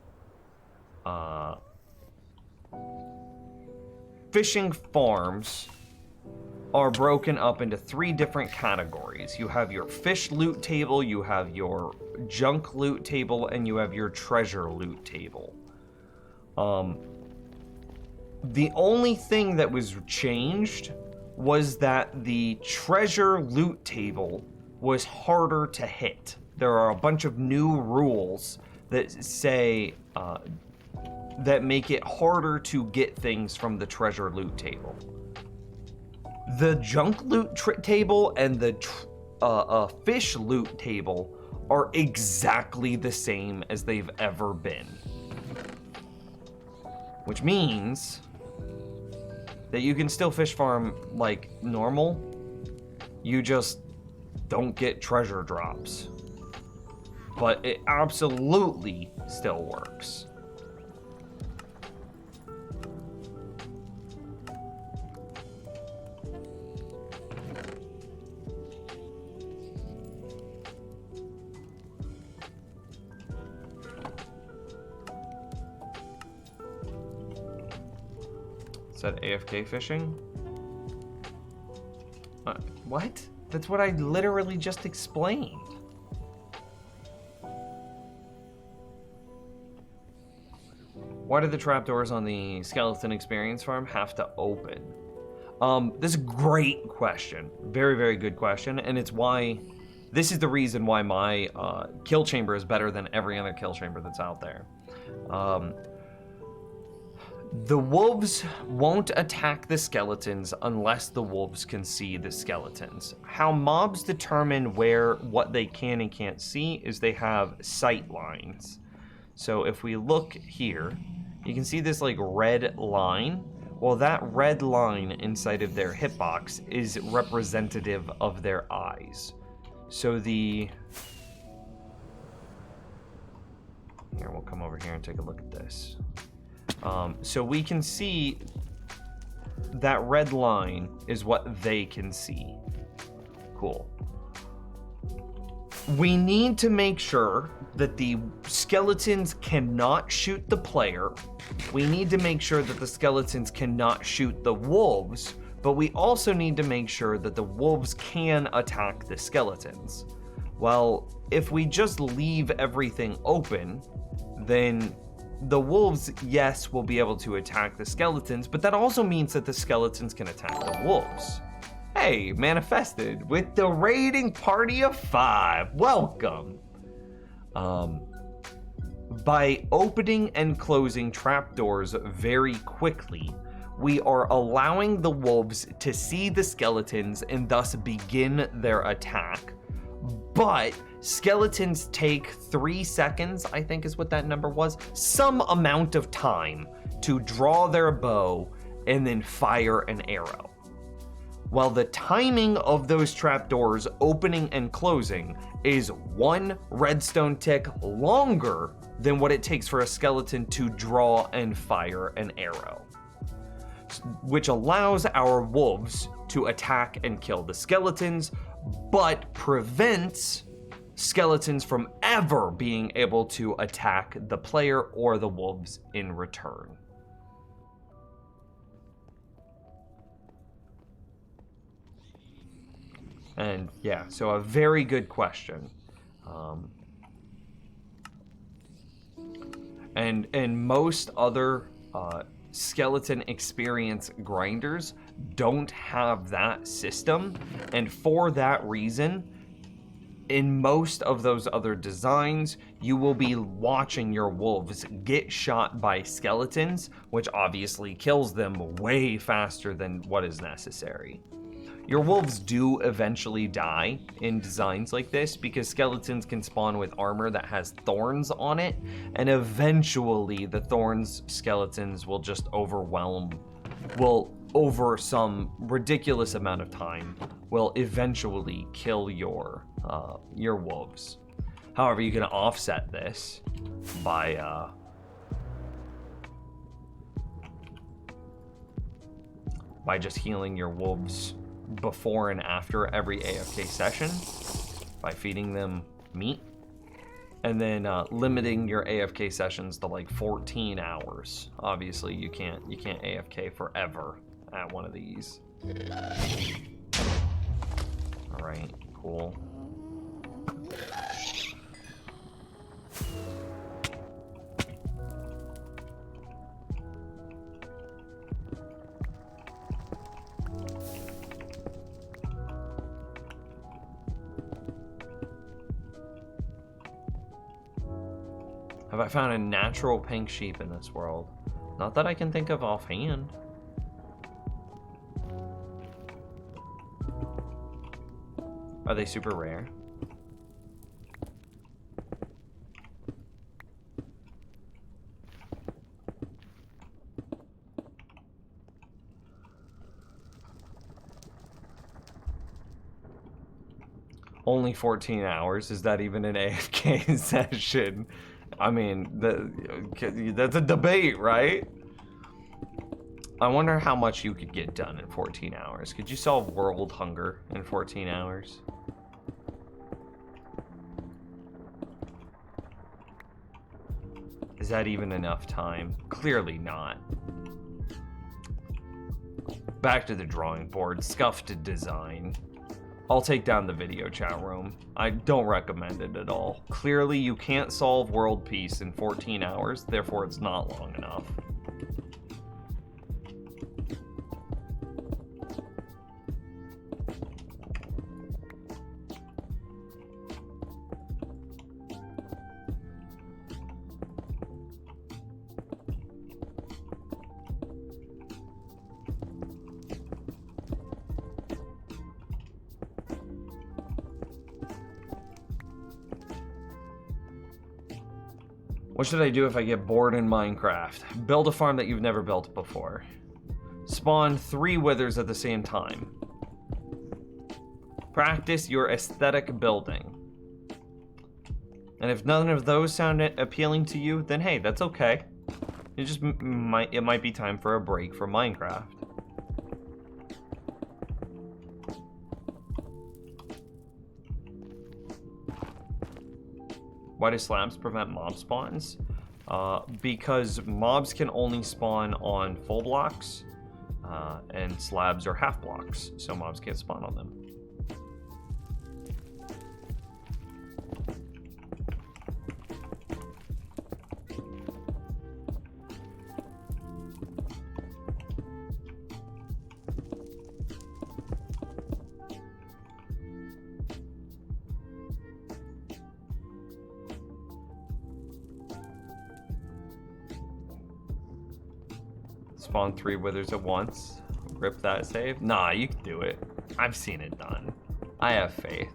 fishing farms are broken up into 3 different categories. You have your fish loot table, you have your junk loot table, and you have your treasure loot table. The only thing that was changed was that the treasure loot table was harder to hit. There are a bunch of new rules that say, that make it harder to get things from the treasure loot table. The junk loot table and the fish loot table are exactly the same as they've ever been. Which means that you can still fish farm like normal, you just don't get treasure drops. But it absolutely still works. Is that AFK fishing? What? That's what I literally just explained. Why do the trapdoors on the skeleton experience farm have to open? This is a great question. Very, very good question. And it's why, this is the reason why my kill chamber is better than every other kill chamber that's out there. The wolves won't attack the skeletons unless the wolves can see the skeletons. How mobs determine what they can and can't see is they have sight lines. So if we look here, you can see this like red line. Well, that red line inside of their hitbox is representative of their eyes. So here, we'll come over here and take a look at this. So we can see that red line is what they can see. Cool. We need to make sure that the skeletons cannot shoot the player. We need to make sure that the skeletons cannot shoot the wolves, but we also need to make sure that the wolves can attack the skeletons. Well, if we just leave everything open, then the wolves, yes, will be able to attack the skeletons, but that also means that the skeletons can attack the wolves. Hey, manifested with the raiding party of 5. Welcome. By opening and closing trapdoors very quickly, we are allowing the wolves to see the skeletons and thus begin their attack. But skeletons take 3 seconds, I think is what that number was, some amount of time to draw their bow and then fire an arrow. While the timing of those trapdoors opening and closing is 1 redstone tick longer than what it takes for a skeleton to draw and fire an arrow, which allows our wolves to attack and kill the skeletons, but prevents skeletons from ever being able to attack the player or the wolves in return. And yeah, so a very good question. And most other skeleton experience grinders don't have that system, and for that reason, in most of those other designs, you will be watching your wolves get shot by skeletons, which obviously kills them way faster than what is necessary. Your wolves do eventually die in designs like this because skeletons can spawn with armor that has thorns on it, and eventually the thorns skeletons will just over some ridiculous amount of time, will eventually kill your wolves. However, you can offset this by just healing your wolves before and after every AFK session by feeding them meat, and then limiting your AFK sessions to like 14 hours. Obviously, you can't AFK forever at one of these. All right, cool. Have I found a natural pink sheep in this world? Not that I can think of offhand. Are they super rare? Only 14 hours? Is that even an AFK session? I mean, that's a debate, right? I wonder how much you could get done in 14 hours. Could you solve world hunger in 14 hours? Is that even enough time? Clearly not. Back to the drawing board, scuffed design. I'll take down the video chat room. I don't recommend it at all. Clearly, you can't solve world peace in 14 hours, therefore it's not long enough. What should I do if I get bored in Minecraft? Build a farm that you've never built before. Spawn 3 withers at the same time. Practice your aesthetic building. And if none of those sound appealing to you, then hey, that's okay. It might be time for a break from Minecraft. Why do slabs prevent mob spawns? Because mobs can only spawn on full blocks, and slabs are half blocks, so mobs can't spawn on them. Spawn 3 withers at once. Rip that save. Nah, you can do it. I've seen it done. I have faith.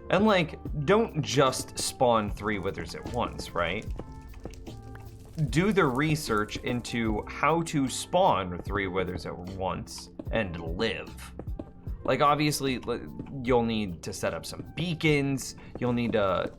And like, don't just spawn 3 withers at once, right? Do the research into how to spawn 3 withers at once and live. Like, obviously, you'll need to set up some beacons. You'll need to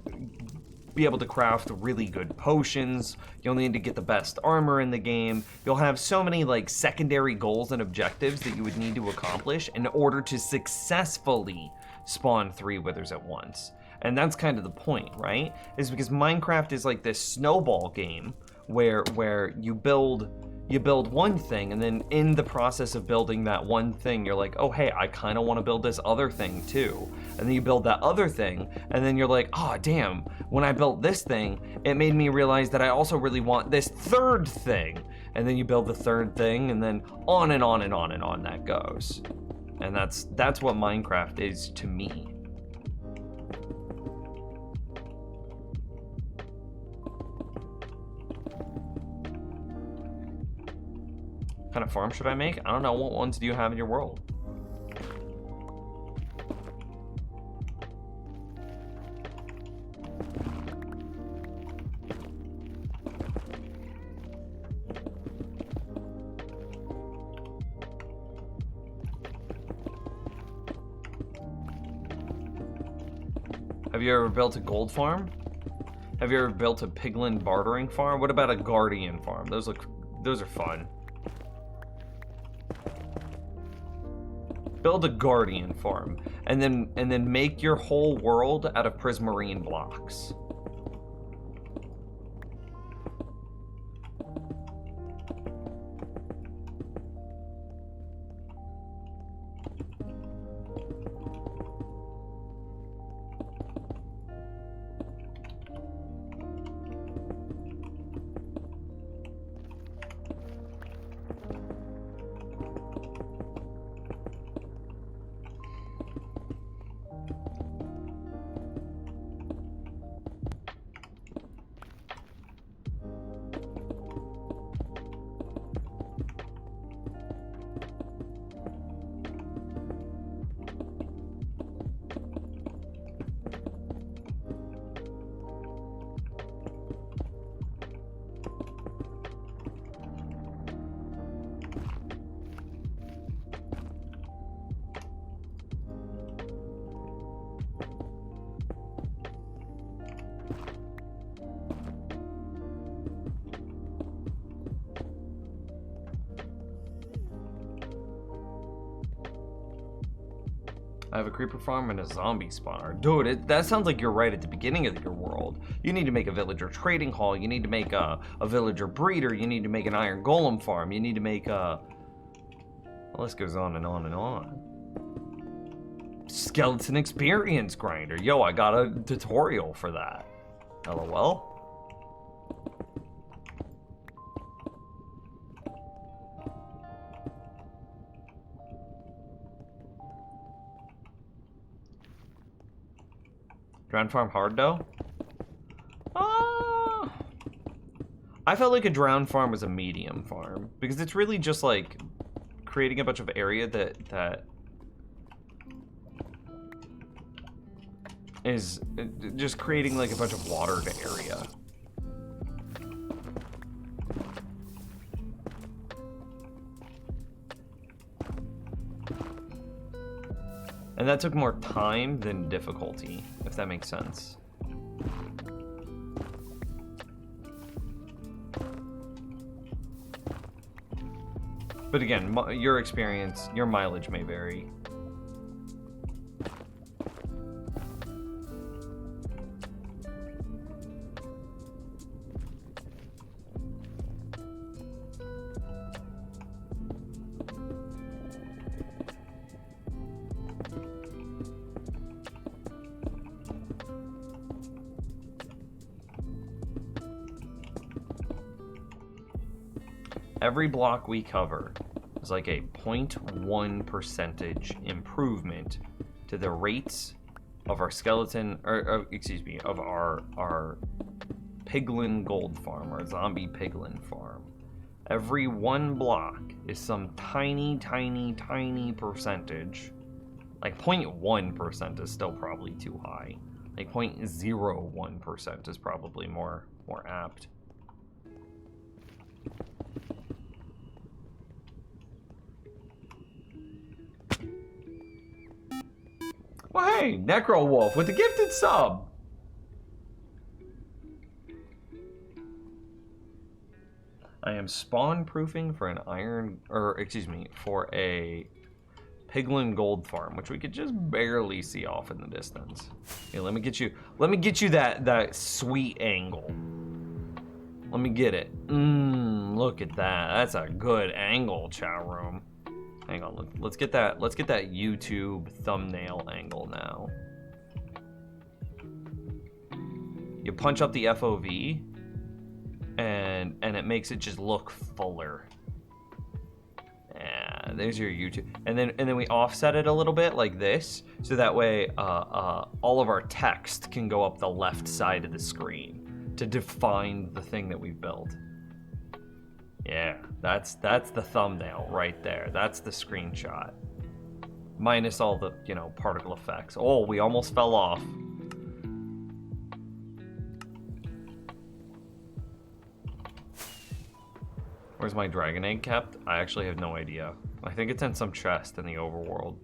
be able to craft really good potions. You'll need to get the best armor in the game. You'll have so many like secondary goals and objectives that you would need to accomplish in order to successfully spawn 3 withers at once. And that's kind of the point, right? Is because Minecraft is like this snowball game where you build one thing, and then in the process of building that one thing, you're like, oh hey, I kind of want to build this other thing too. And then you build that other thing, and then you're like, oh damn, when I built this thing, it made me realize that I also really want this third thing. And then you build the third thing, and then on and on and on and on that goes. And that's what Minecraft is to me. What kind of farm should I make? I don't know. What ones do you have in your world? Have you ever built a gold farm? Have you ever built a piglin bartering farm? What about a guardian farm? Those are fun. Build a guardian farm, and then make your whole world out of prismarine blocks. I have a creeper farm and a zombie spawner. Dude, that sounds like you're right at the beginning of your world. You need to make a villager trading hall. You need to make a villager breeder. You need to make an iron golem farm. You need to make a... The list goes on and on and on. Skeleton experience grinder. Yo, I got a tutorial for that. LOL. Drowned farm hard though? I felt like a drowned farm was a medium farm because it's really just like creating a bunch of area that is just creating like a bunch of watered area. And that took more time than difficulty, if that makes sense.
But again, your experience, your mileage may vary. Every block we cover is like a 0.1% improvement to the rates of our skeleton, or excuse me, of our piglin gold farm, our zombie piglin farm. Every one block is some tiny percentage. Like 0.1% is still probably too high. Like 0.01% is probably more apt. Well, hey, Necro Wolf with the gifted sub. I am spawn proofing for an for a piglin gold farm, which we could just barely see off in the distance. Hey, let me get you that sweet angle. Let me get it. Look at that. That's a good angle, chat room. Hang on, let's get that YouTube thumbnail angle now. You punch up the FOV and it makes it just look fuller. Yeah, there's your YouTube. And then we offset it a little bit like this, so that way all of our text can go up the left side of the screen to define the thing that we've built. Yeah, that's the thumbnail right there. That's the screenshot. Minus all the, particle effects. Oh, we almost fell off. Where's my dragon egg kept? I actually have no idea. I think it's in some chest in the overworld.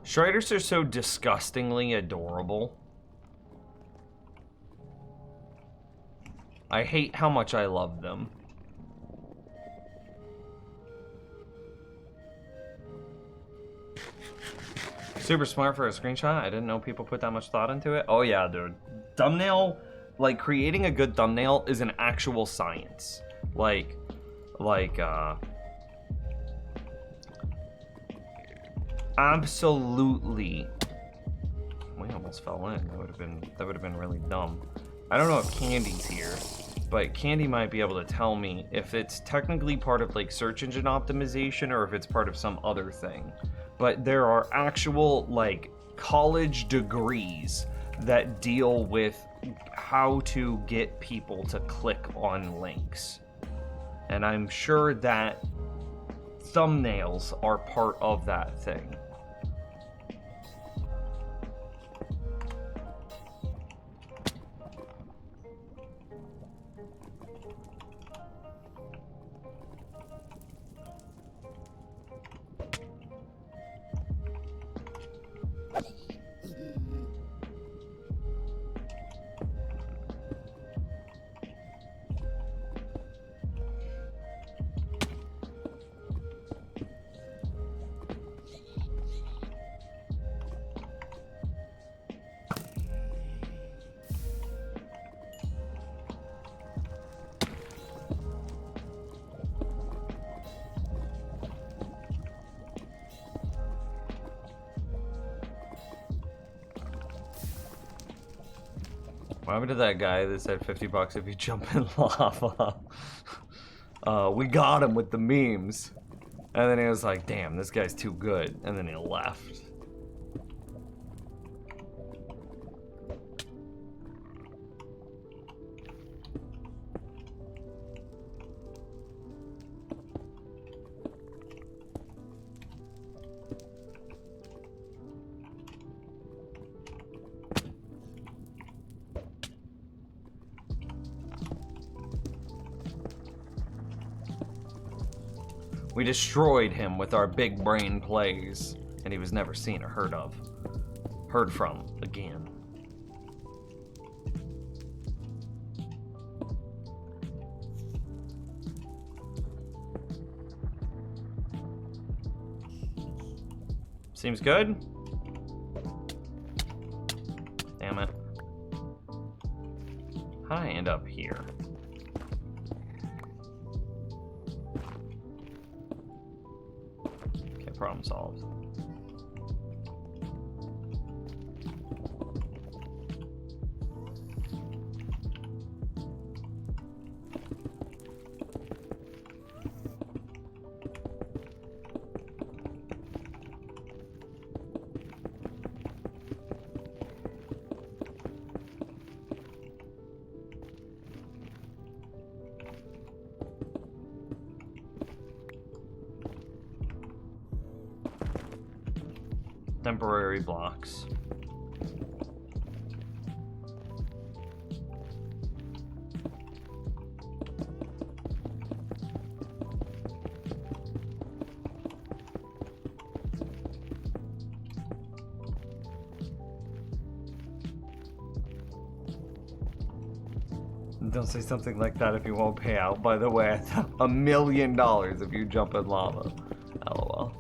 Shriders are so disgustingly adorable. I hate how much I love them. Super smart for a screenshot. I didn't know people put that much thought into it. Oh yeah, dude. Thumbnail, like creating a good thumbnail is an actual science. Absolutely. We almost fell in. That would have been really dumb. I don't know if Candy's here, but Candy might be able to tell me if it's technically part of like search engine optimization or if it's part of some other thing. But there are actual like college degrees that deal with how to get people to click on links. And I'm sure that thumbnails are part of that thing. What happened to that guy that said 50 bucks if you jump in lava? We got him with the memes. And then he was like, damn, this guy's too good. And then he left. We destroyed him with our big brain plays, and he was never seen or heard from again. Seems good. Damn it. How'd I end up here? Problem solved. Temporary blocks. Don't say something like that if you won't pay out, by the way. $1 million if you jump in lava. LOL.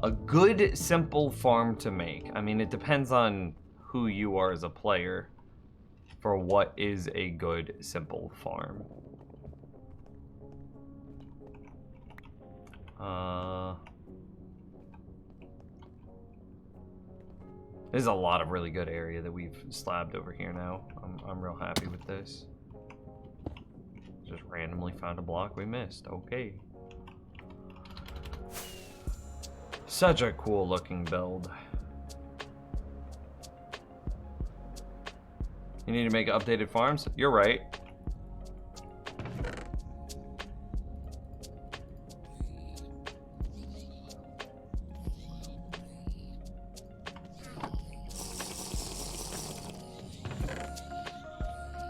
A good, simple farm to make. I mean, it depends on who you are as a player for what is a good, simple farm. There's a lot of really good area that we've slabbed over here now. I'm real happy with this. Just randomly found a block we missed. Okay. Such a cool looking build. You need to make updated farms? You're right.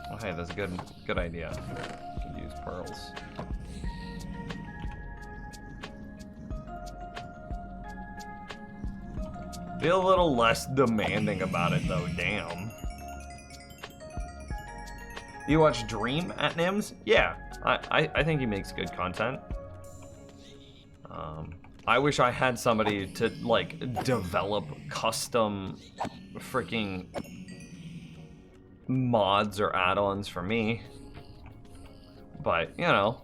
Oh, hey, that's a good idea. Could use pearls. Be a little less demanding about it though, damn. You watch Dream at Nims? Yeah, I think he makes good content. I wish I had somebody to like develop custom freaking mods or add-ons for me. But, you know,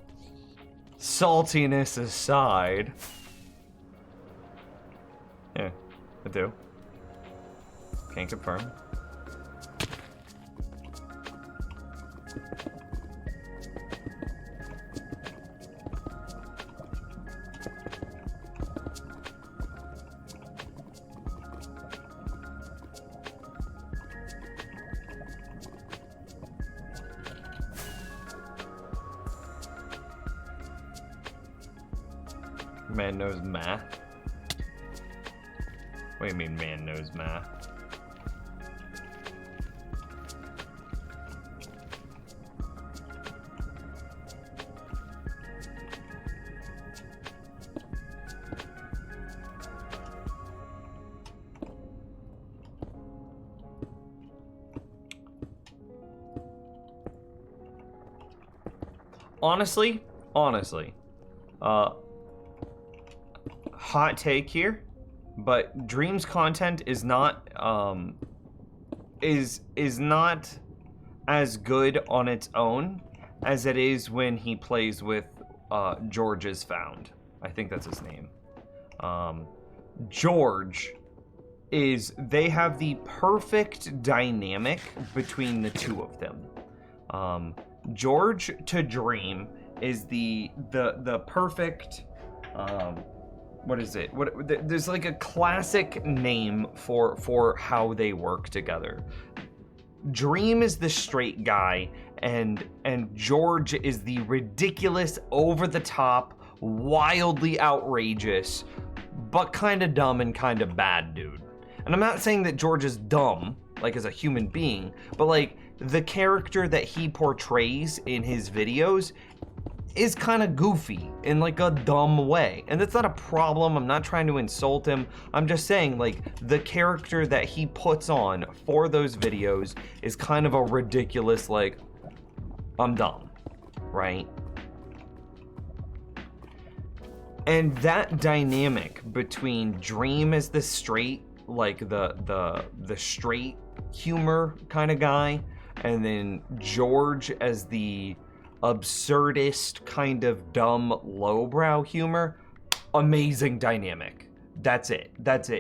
saltiness aside. Yeah, I do. Can't confirm. Man knows math? What do you mean man knows math? Honestly, hot take here, but Dream's content is not,
is not as good on its own as it is when he plays with George is Found. I think that's his name. George they have the perfect dynamic between the two of them. George to Dream is the perfect what is it? There's like a classic name for how they work together. Dream is the straight guy, and George is the ridiculous, over the top, wildly outrageous, but kind of dumb and kind of bad dude. And I'm not saying that George is dumb, like as a human being, but like the character that he portrays in his videos is kind of goofy in like a dumb way. And that's not a problem. I'm not trying to insult him. I'm just saying like the character that he puts on for those videos is kind of a ridiculous, like, I'm dumb, right? And that dynamic between Dream as the straight, like the straight humor kind of guy, and then George as the absurdist kind of dumb lowbrow humor, amazing dynamic. That's it.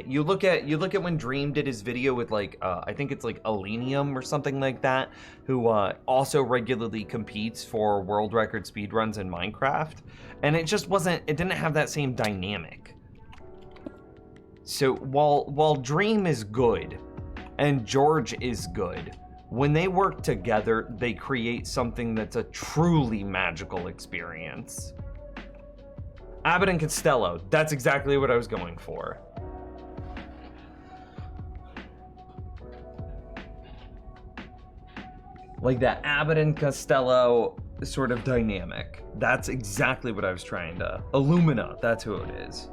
You look at when Dream did his video with like I think it's like Elenium or something like that, who also regularly competes for world record speedruns in Minecraft, and it didn't have that same dynamic. So while Dream is good and George is good, when they work together, they create something that's a truly magical experience. Abbott and Costello, that's exactly what I was going for. Like that Abbott and Costello sort of dynamic. That's exactly what I was trying to... Illumina, that's who it is.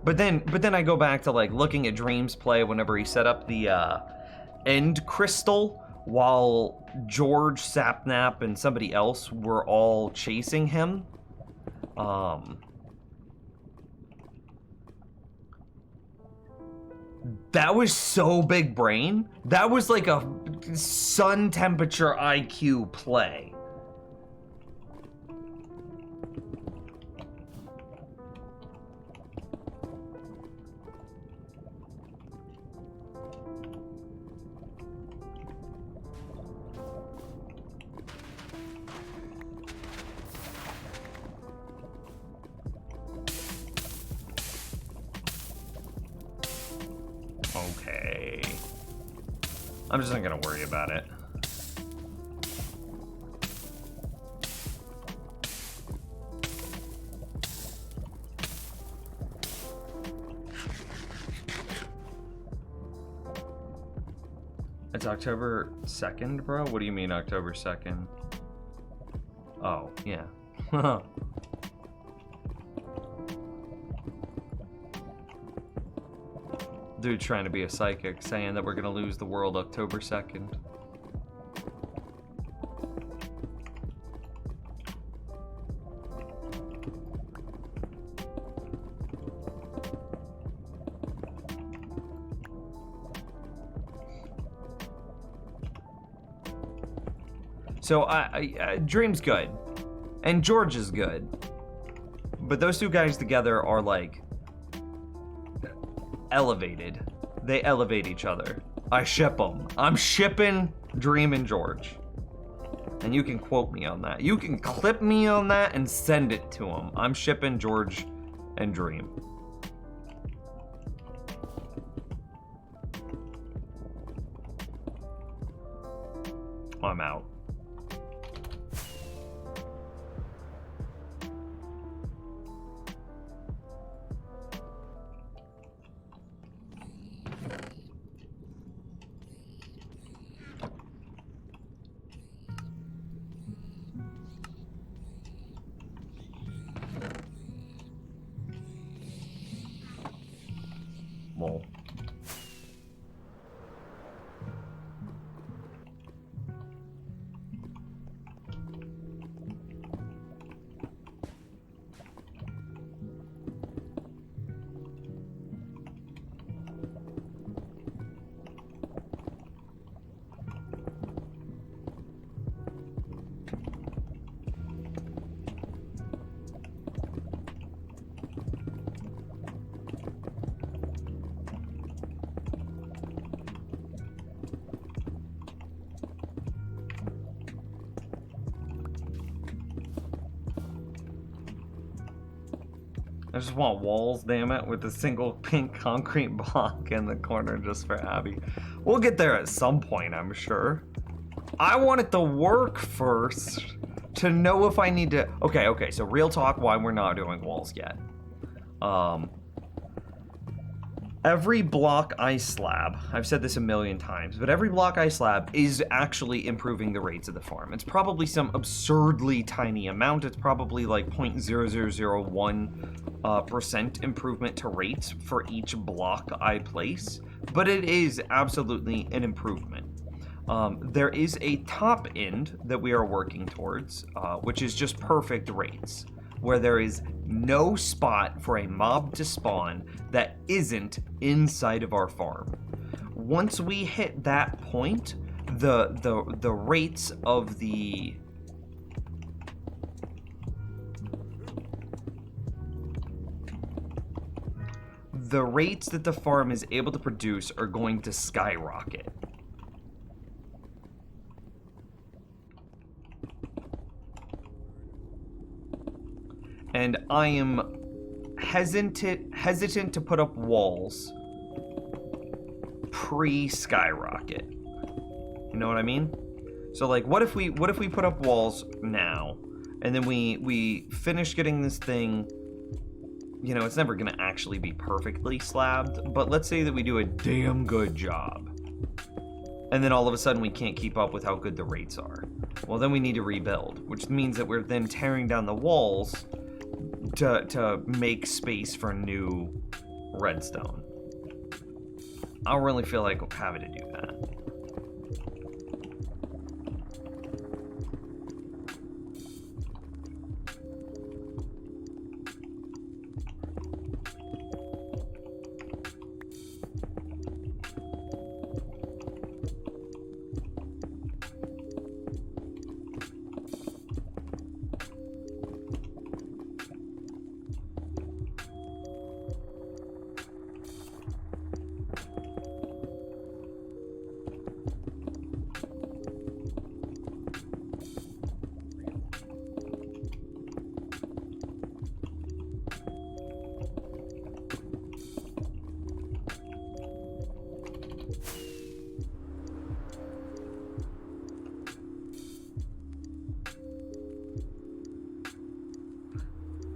But then I go back to like looking at Dream's play whenever he set up the end crystal while George, Sapnap, and somebody else were all chasing him. That was so big brain. That was like a sun temperature IQ play. Okay. I'm just not gonna worry about it. It's October 2nd, bro? What do you mean October 2nd? Oh, yeah. Dude trying to be a psychic, saying that we're gonna lose the world October 2nd. So Dream's good, and George is good, but those two guys together are like elevated. They elevate each other. I ship them. I'm shipping Dream and George, and you can quote me on that. You can clip me on that and send it to them. I'm shipping George and Dream. I'm out. Lol.
I just want walls, damn it, with a single pink concrete block in the corner just for Abby. We'll get there at some point, I'm sure. I want it to work first to know if I need to... Okay, so real talk why we're not doing walls yet. Every block ice slab, I've said this a million times, but every block ice slab is actually improving the rates of the farm. It's probably some absurdly tiny amount. It's probably like 0.0001% improvement to rates for each block I place, but it is absolutely an improvement. There is a top end that we are working towards, which is just perfect rates, where there is no spot for a mob to spawn that isn't inside of our farm. Once we hit that point, the rates of the rates that the farm is able to produce are going to skyrocket. And I am hesitant to put up walls pre-skyrocket. You know what I mean? So like, what if we put up walls now, and then we finish getting this thing. You know, it's never gonna actually be perfectly slabbed, but let's say that we do a damn good job, and then all of a sudden we can't keep up with how good the rates are. Well, then we need to rebuild, which means that we're then tearing down the walls to make space for new redstone. I don't really feel like having to do that.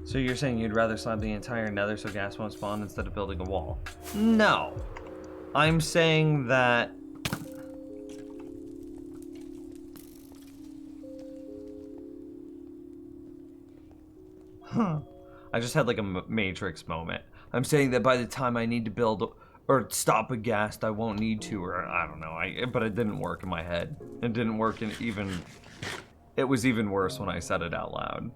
So you're saying you'd rather slab the entire nether so gas won't spawn instead of building a wall? No. I'm saying that... I just had like a Matrix moment. I'm saying that by the time I need to build or stop a ghast, I won't need to, or I don't know. But it didn't work in my head. It didn't work in even... It was even worse when I said it out loud.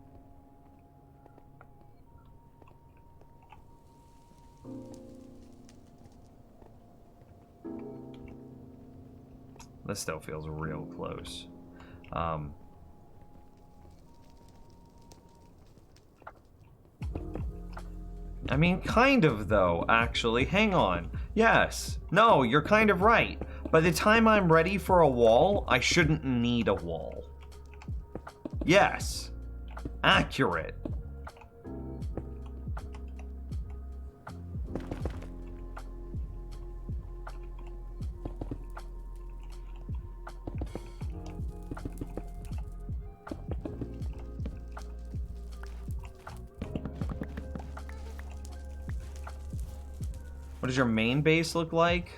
This still feels real close. I mean, kind of, though, actually. Hang on. Yes. No, you're kind of right. By the time I'm ready for a wall, I shouldn't need a wall. Yes. Accurate. What does your main base look like?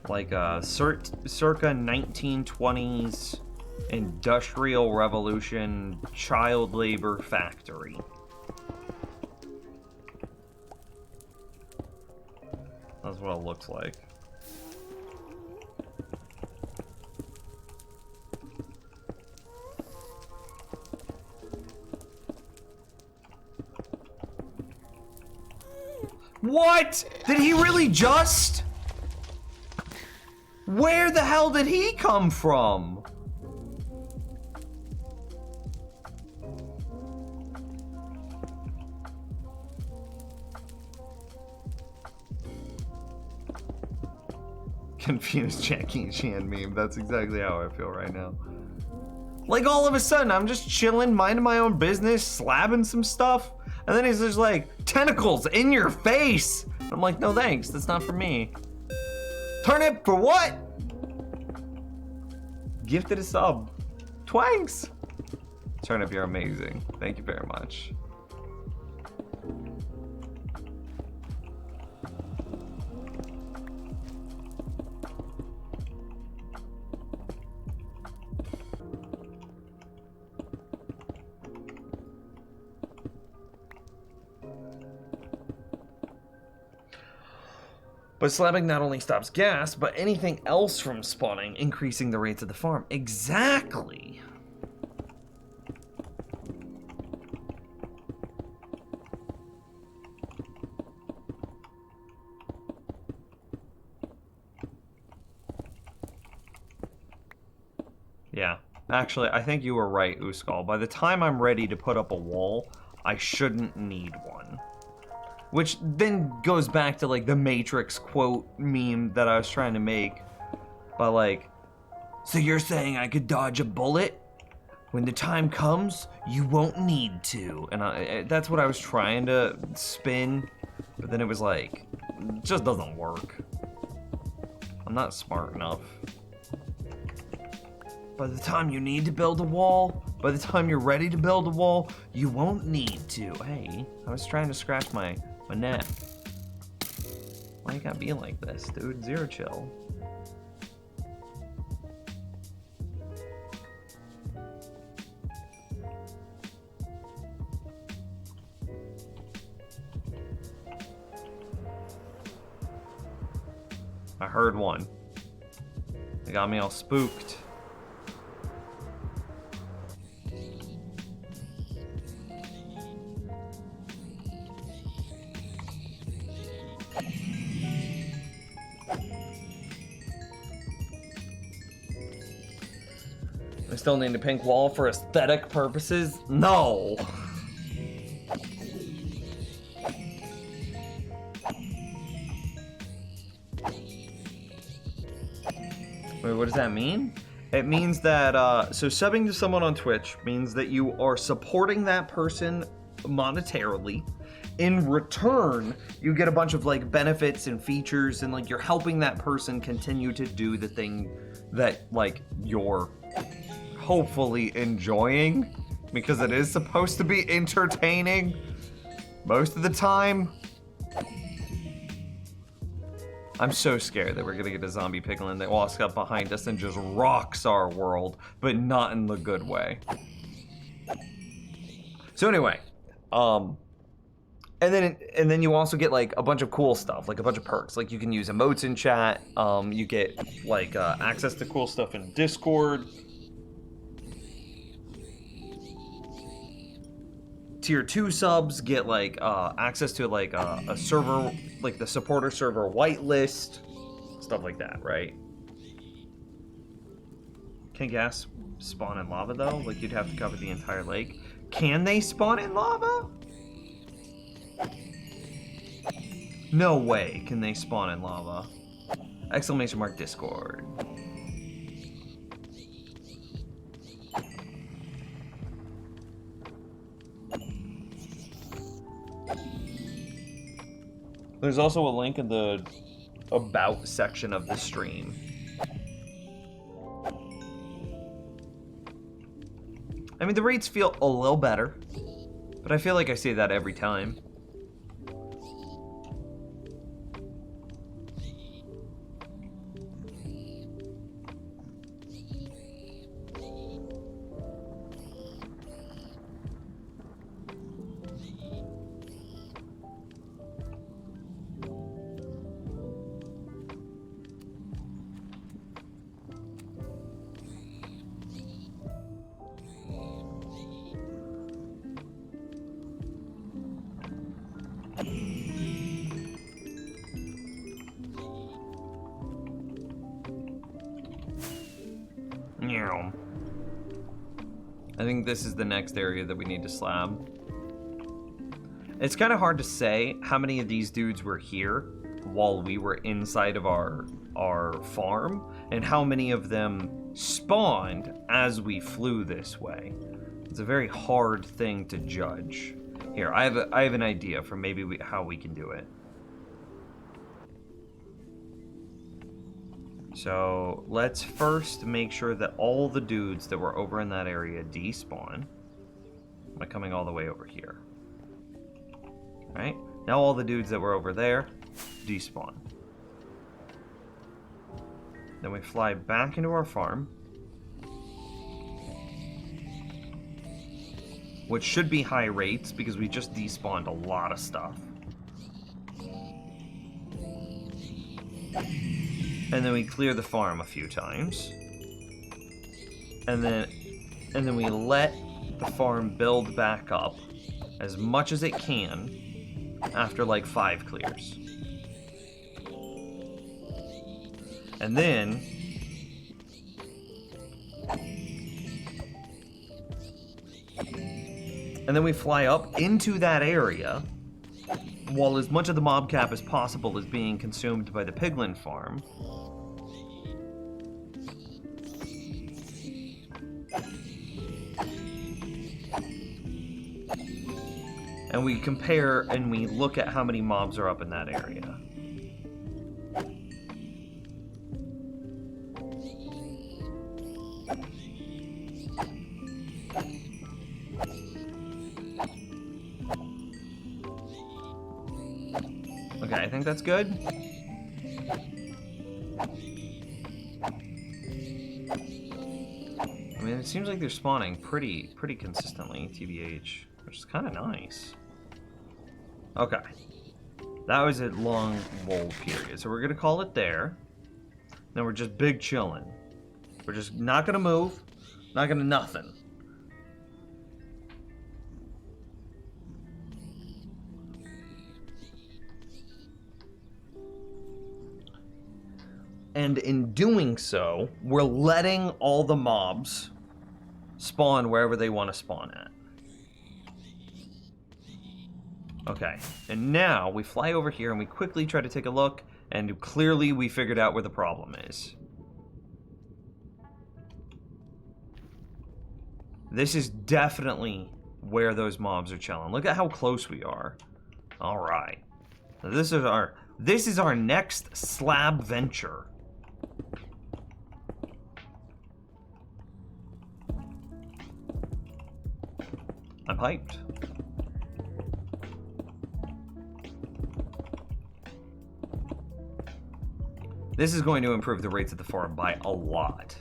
Like a circa 1920s Industrial Revolution child labor factory. That's what it looks like. What? Did he really just? Where the hell did he come from? Confused Jackie Chan meme. That's exactly how I feel right now. Like all of a sudden, I'm just chilling, minding my own business, slabbing some stuff, and then he's just like, tentacles in your face. I'm like, no thanks, that's not for me. Turnip for what? Gifted a sub. Twanks. Turnip, you're amazing. Thank you very much. But slabbing not only stops gas, but anything else from spawning, increasing the rates of the farm. Exactly. Yeah, actually, I think you were right, Uskal. By the time I'm ready to put up a wall, I shouldn't need one. Which then goes back to like the Matrix quote meme that I was trying to make. But like, so you're saying I could dodge a bullet? When the time comes, you won't need to. And that's what I was trying to spin. But then it was like, it just doesn't work. I'm not smart enough. By the time you need to build a wall, by the time you're ready to build a wall, you won't need to. Hey, I was trying to scratch my neck. Why you gotta be like this, dude? Zero chill. I heard one. They got me all spooked. I still need a pink wall for aesthetic purposes? No! Wait, what does that mean? It means that, so subbing to someone on Twitch means that you are supporting that person monetarily. In return, you get a bunch of like benefits and features, and like you're helping that person continue to do the thing that like you're hopefully enjoying, because it is supposed to be entertaining most of the time. I'm so scared that we're gonna get a zombie piglin that walks up behind us and just rocks our world, but not in the good way. So anyway, and then you also get like a bunch of cool stuff, like a bunch of perks. Like you can use emotes in chat. You get like access to cool stuff in Discord. Tier 2 subs get like access to like a server, like the supporter server whitelist, stuff like that, right? Can gas spawn in lava though? Like you'd have to cover the entire lake. Can they spawn in lava? No way can they spawn in lava. Exclamation mark Discord. There's also a link in the about section of the stream. I mean, the rates feel a little better, but I feel like I say that every time. I think this is the next area that we need to slab. It's kind of hard to say how many of these dudes were here while we were inside of our farm, and how many of them spawned as we flew this way. It's a very hard thing to judge. Here, I have an idea for maybe how we can do it. So let's first make sure that all the dudes that were over in that area despawn by coming all the way over here. All right, now all the dudes that were over there despawn. Then we fly back into our farm, which should be high rates because we just despawned a lot of stuff. And then we clear the farm a few times. And then we let the farm build back up as much as it can after like 5 clears. And then we fly up into that area while as much of the mob cap as possible is being consumed by the piglin farm. And we compare and we look at how many mobs are up in that area. Okay, I think that's good. I mean, it seems like they're spawning pretty consistently, TBH, which is kind of nice. Okay, that was a long lull period, so we're gonna call it there. Then we're just big chilling. We're just not gonna move, not gonna nothing. And in doing so, we're letting all the mobs spawn wherever they want to spawn at. Okay, and now we fly over here and we quickly try to take a look, and clearly we figured out where the problem is. This is definitely where those mobs are chilling. Look at how close we are. All right, this is our next slab venture. I'm hyped. This is going to improve the rates of the farm by a lot.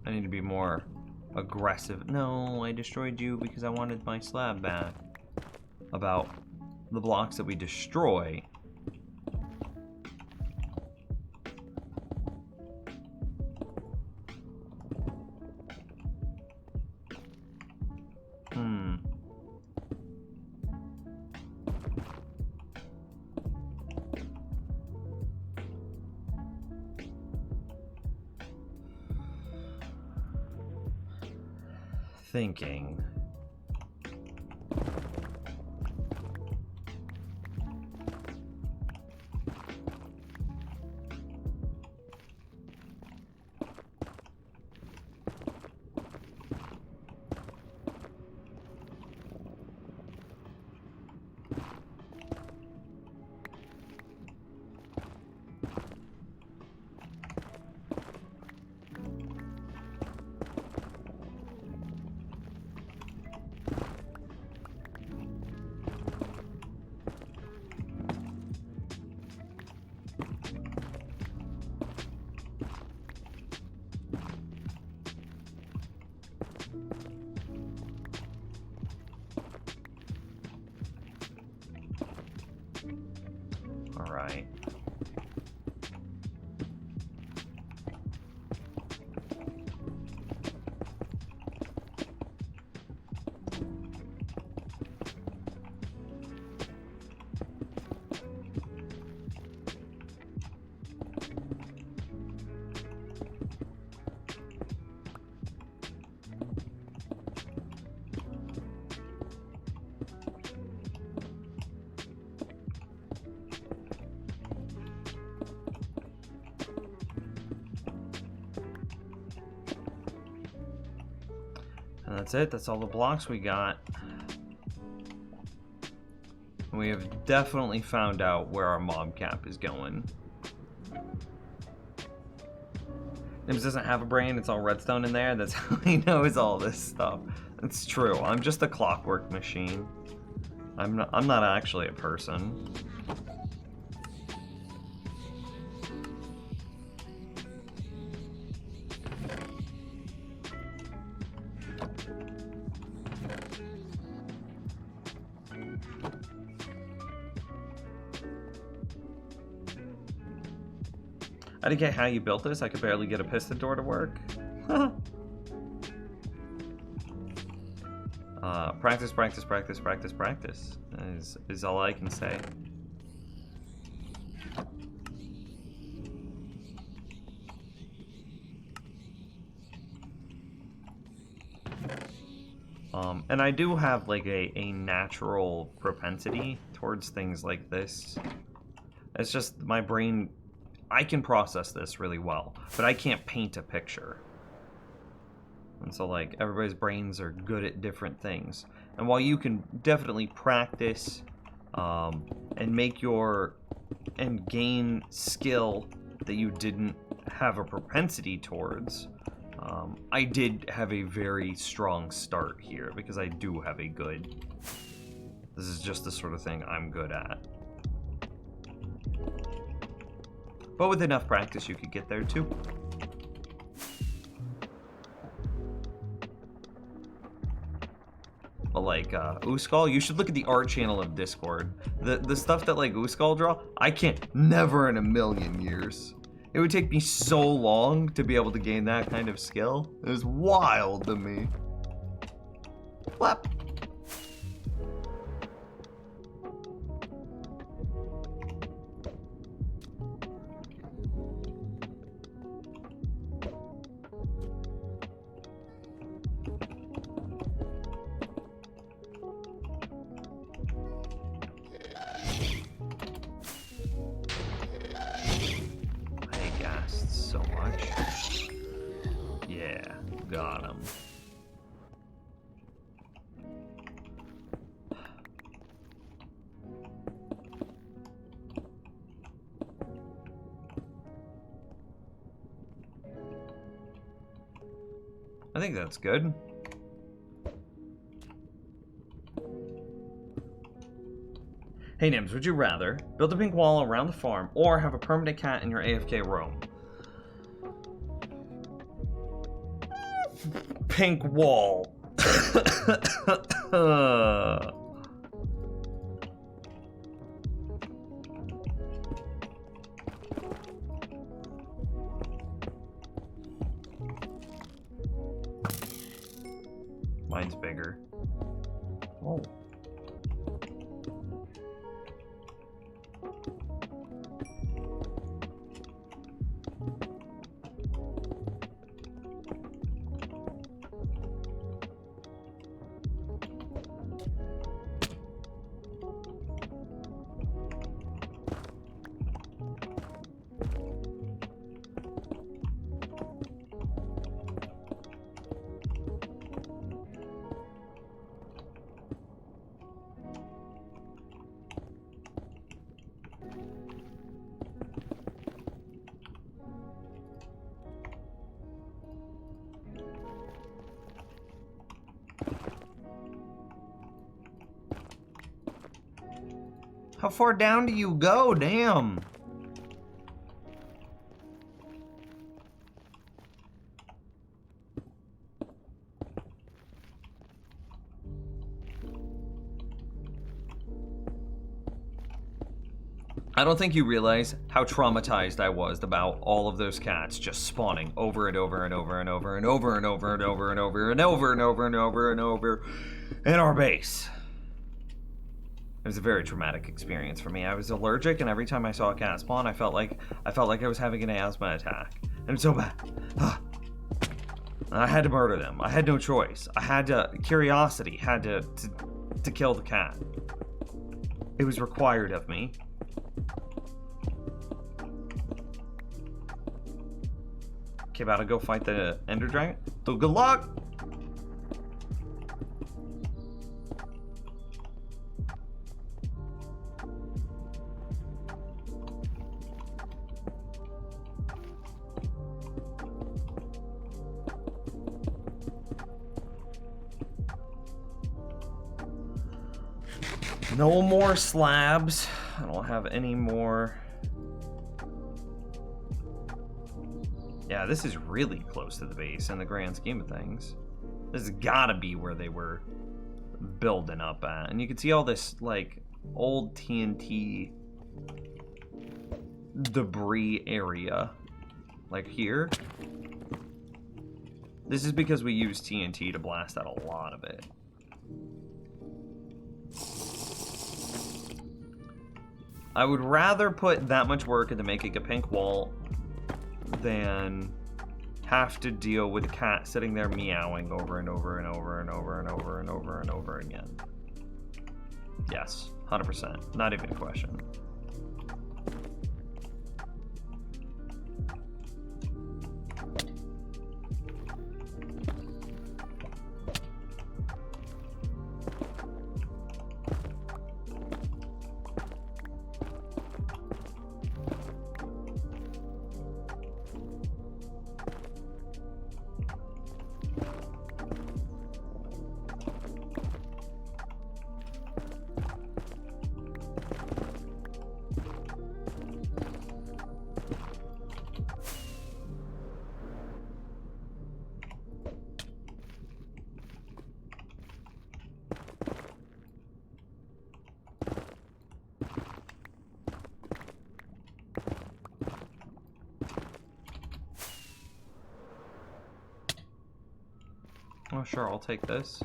I need to be more aggressive. No, I destroyed you because I wanted my slab back. About the blocks that we destroy. Thinking. All right. And that's it. That's all the blocks we got. We have definitely found out where our mob cap is going. Nims doesn't have a brain. It's all redstone in there. That's how he knows all this stuff. It's true. I'm just a clockwork machine. I'm not actually a person. I didn't get how you built this. I could barely get a piston door to work. Practice, practice, practice, practice, practice is all I can say. And I do have like a natural propensity towards things like this. It's just my brain, I can process this really well, but I can't paint a picture. And so like everybody's brains are good at different things. And while you can definitely practice and gain skill that you didn't have a propensity towards, I did have a very strong start here because I do have a good, this is just the sort of thing I'm good at. But with enough practice, you could get there too. But like Uskal, you should look at the art channel of Discord. The stuff that like Uskal draw, I can't, never in a million years. It would take me so long to be able to gain that kind of skill. It was wild to me. What? Got him. I think that's good. Hey Nims, would you rather build a pink wall around the farm or have a permanent cat in your AFK room? Pink wall. Mine's bigger. Oh. How far down do you go? Damn. I don't think you realize how traumatized I was about all of those cats just spawning over and over and over and over and over and over and over and over and over and over and over and over in our base. It was a very traumatic experience for me. I was allergic, and every time I saw a cat spawn, I felt like I was having an asthma attack. And it's so bad. I had to murder them. I had no choice. Curiosity had to kill the cat. It was required of me. Okay, about to go fight the Ender Dragon. So good luck! No more slabs. I don't have any more. Yeah, this is really close to the base in the grand scheme of things. This has gotta be where they were building up at. And you can see all this, like, old TNT debris area. Like here. This is because we use TNT to blast out a lot of it. I would rather put that much work into making a pink wall than have to deal with a cat sitting there meowing over and over and over and over and over and over and over again. Yes, 100%. Not even a question. Oh, sure, I'll take this.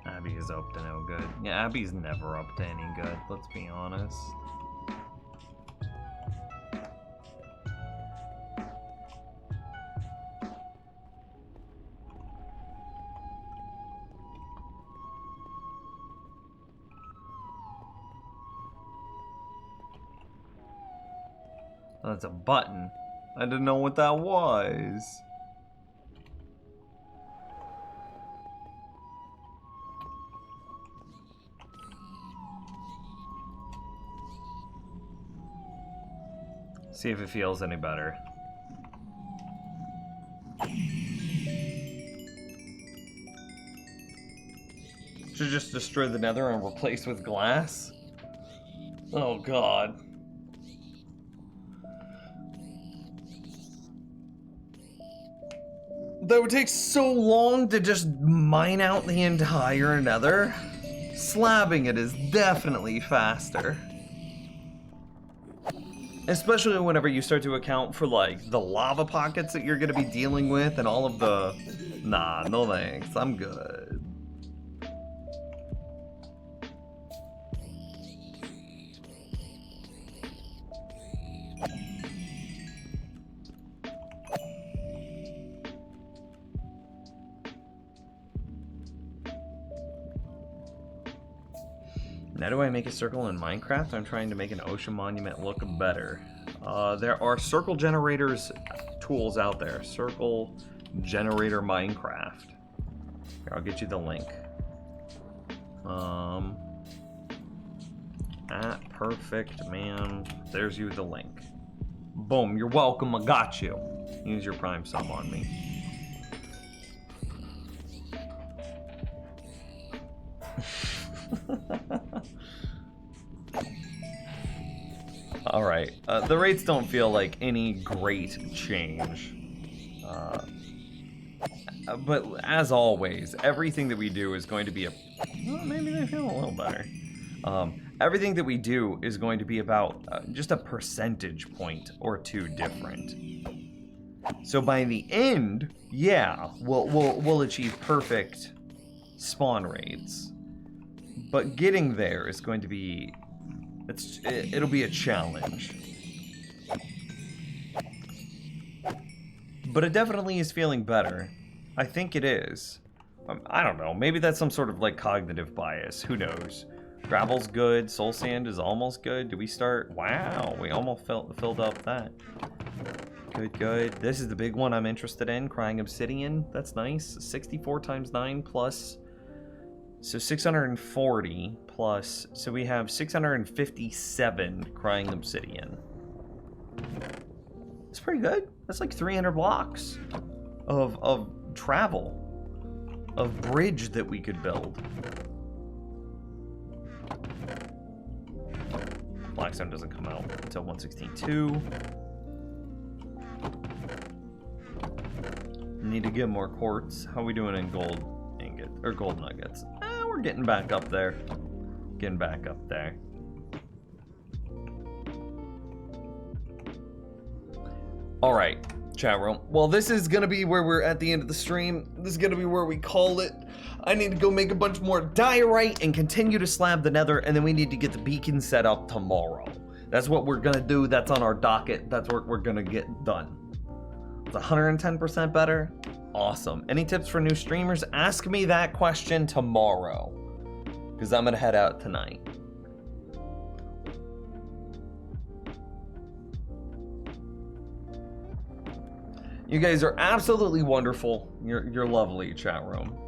Abby is up to no good. Yeah, Abby's never up to any good, let's be honest. That's a button. I didn't know what that was. See if it feels any better. Should just destroy the nether and replace with glass? Oh god. That would take so long to just mine out the entire nether. Slabbing it is definitely faster. Especially whenever you start to account for, like, the lava pockets that you're gonna be dealing with and all of the... Nah, no thanks, I'm good. Now do I make a circle in Minecraft? I'm trying to make an ocean monument look better. There are circle generators tools out there. Circle generator Minecraft. Here, I'll get you the link. At perfect man. There's you the link. Boom, you're welcome, I got you. Use your prime sub on me. All right. The rates don't feel like any great change. But as always, everything that we do is going to be well, maybe they feel a little better. Everything that we do is going to be about just a percentage point or two different. So by the end, yeah, we'll achieve perfect spawn rates. But getting there is going to be it'll be a challenge. But it definitely is feeling better. I think it is. I don't know. Maybe that's some sort of like cognitive bias. Who knows? Gravel's good. Soul sand is almost good. Do we start? Wow, we almost filled up that. Good. This is the big one I'm interested in. Crying Obsidian. That's nice. 64 times 9 plus. So 640 plus. So we have 657 Crying Obsidian. It's pretty good. That's like 300 blocks of travel. Of bridge that we could build. Blackstone doesn't come out until 116.2. Need to get more quartz. How are we doing in gold ingot or gold nuggets? We're getting back up there. Getting back up there. All right, chat room. Well, this is gonna be where we're at the end of the stream. This is gonna be where we call it. I need to go make a bunch more diorite and continue to slab the nether, and then we need to get the beacon set up tomorrow. That's what we're gonna do. That's on our docket. That's what we're gonna get done. It's 110% better. Awesome. Any tips for new streamers? Ask me that question tomorrow, because I'm gonna head out tonight. You guys are absolutely wonderful. You're lovely, chat room.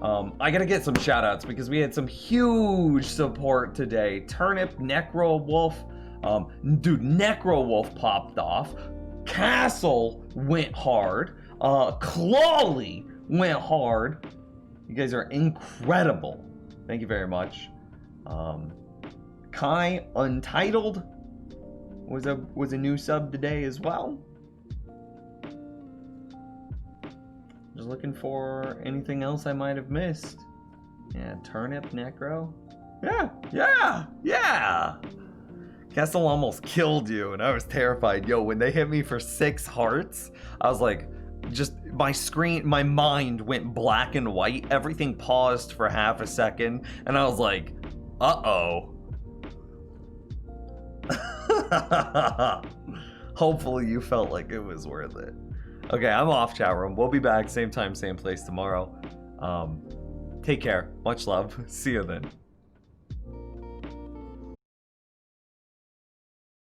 I gotta get some shout outs because we had some huge support today. Turnip, Necro Wolf, dude, Necro Wolf popped off. Castle went hard. Clawley went hard. You guys are incredible. Thank you very much. Kai Untitled was a new sub today as well. Just looking for anything else I might have missed. Yeah, Turnip, Necro. Yeah. Castle almost killed you, and I was terrified. Yo, when they hit me for 6 hearts, I was like, just my mind went black and white. Everything paused for half a second, and I was like, uh-oh. Hopefully you felt like it was worth it. Okay, I'm off, chat room. We'll be back same time, same place tomorrow. Take care. Much love. See you then.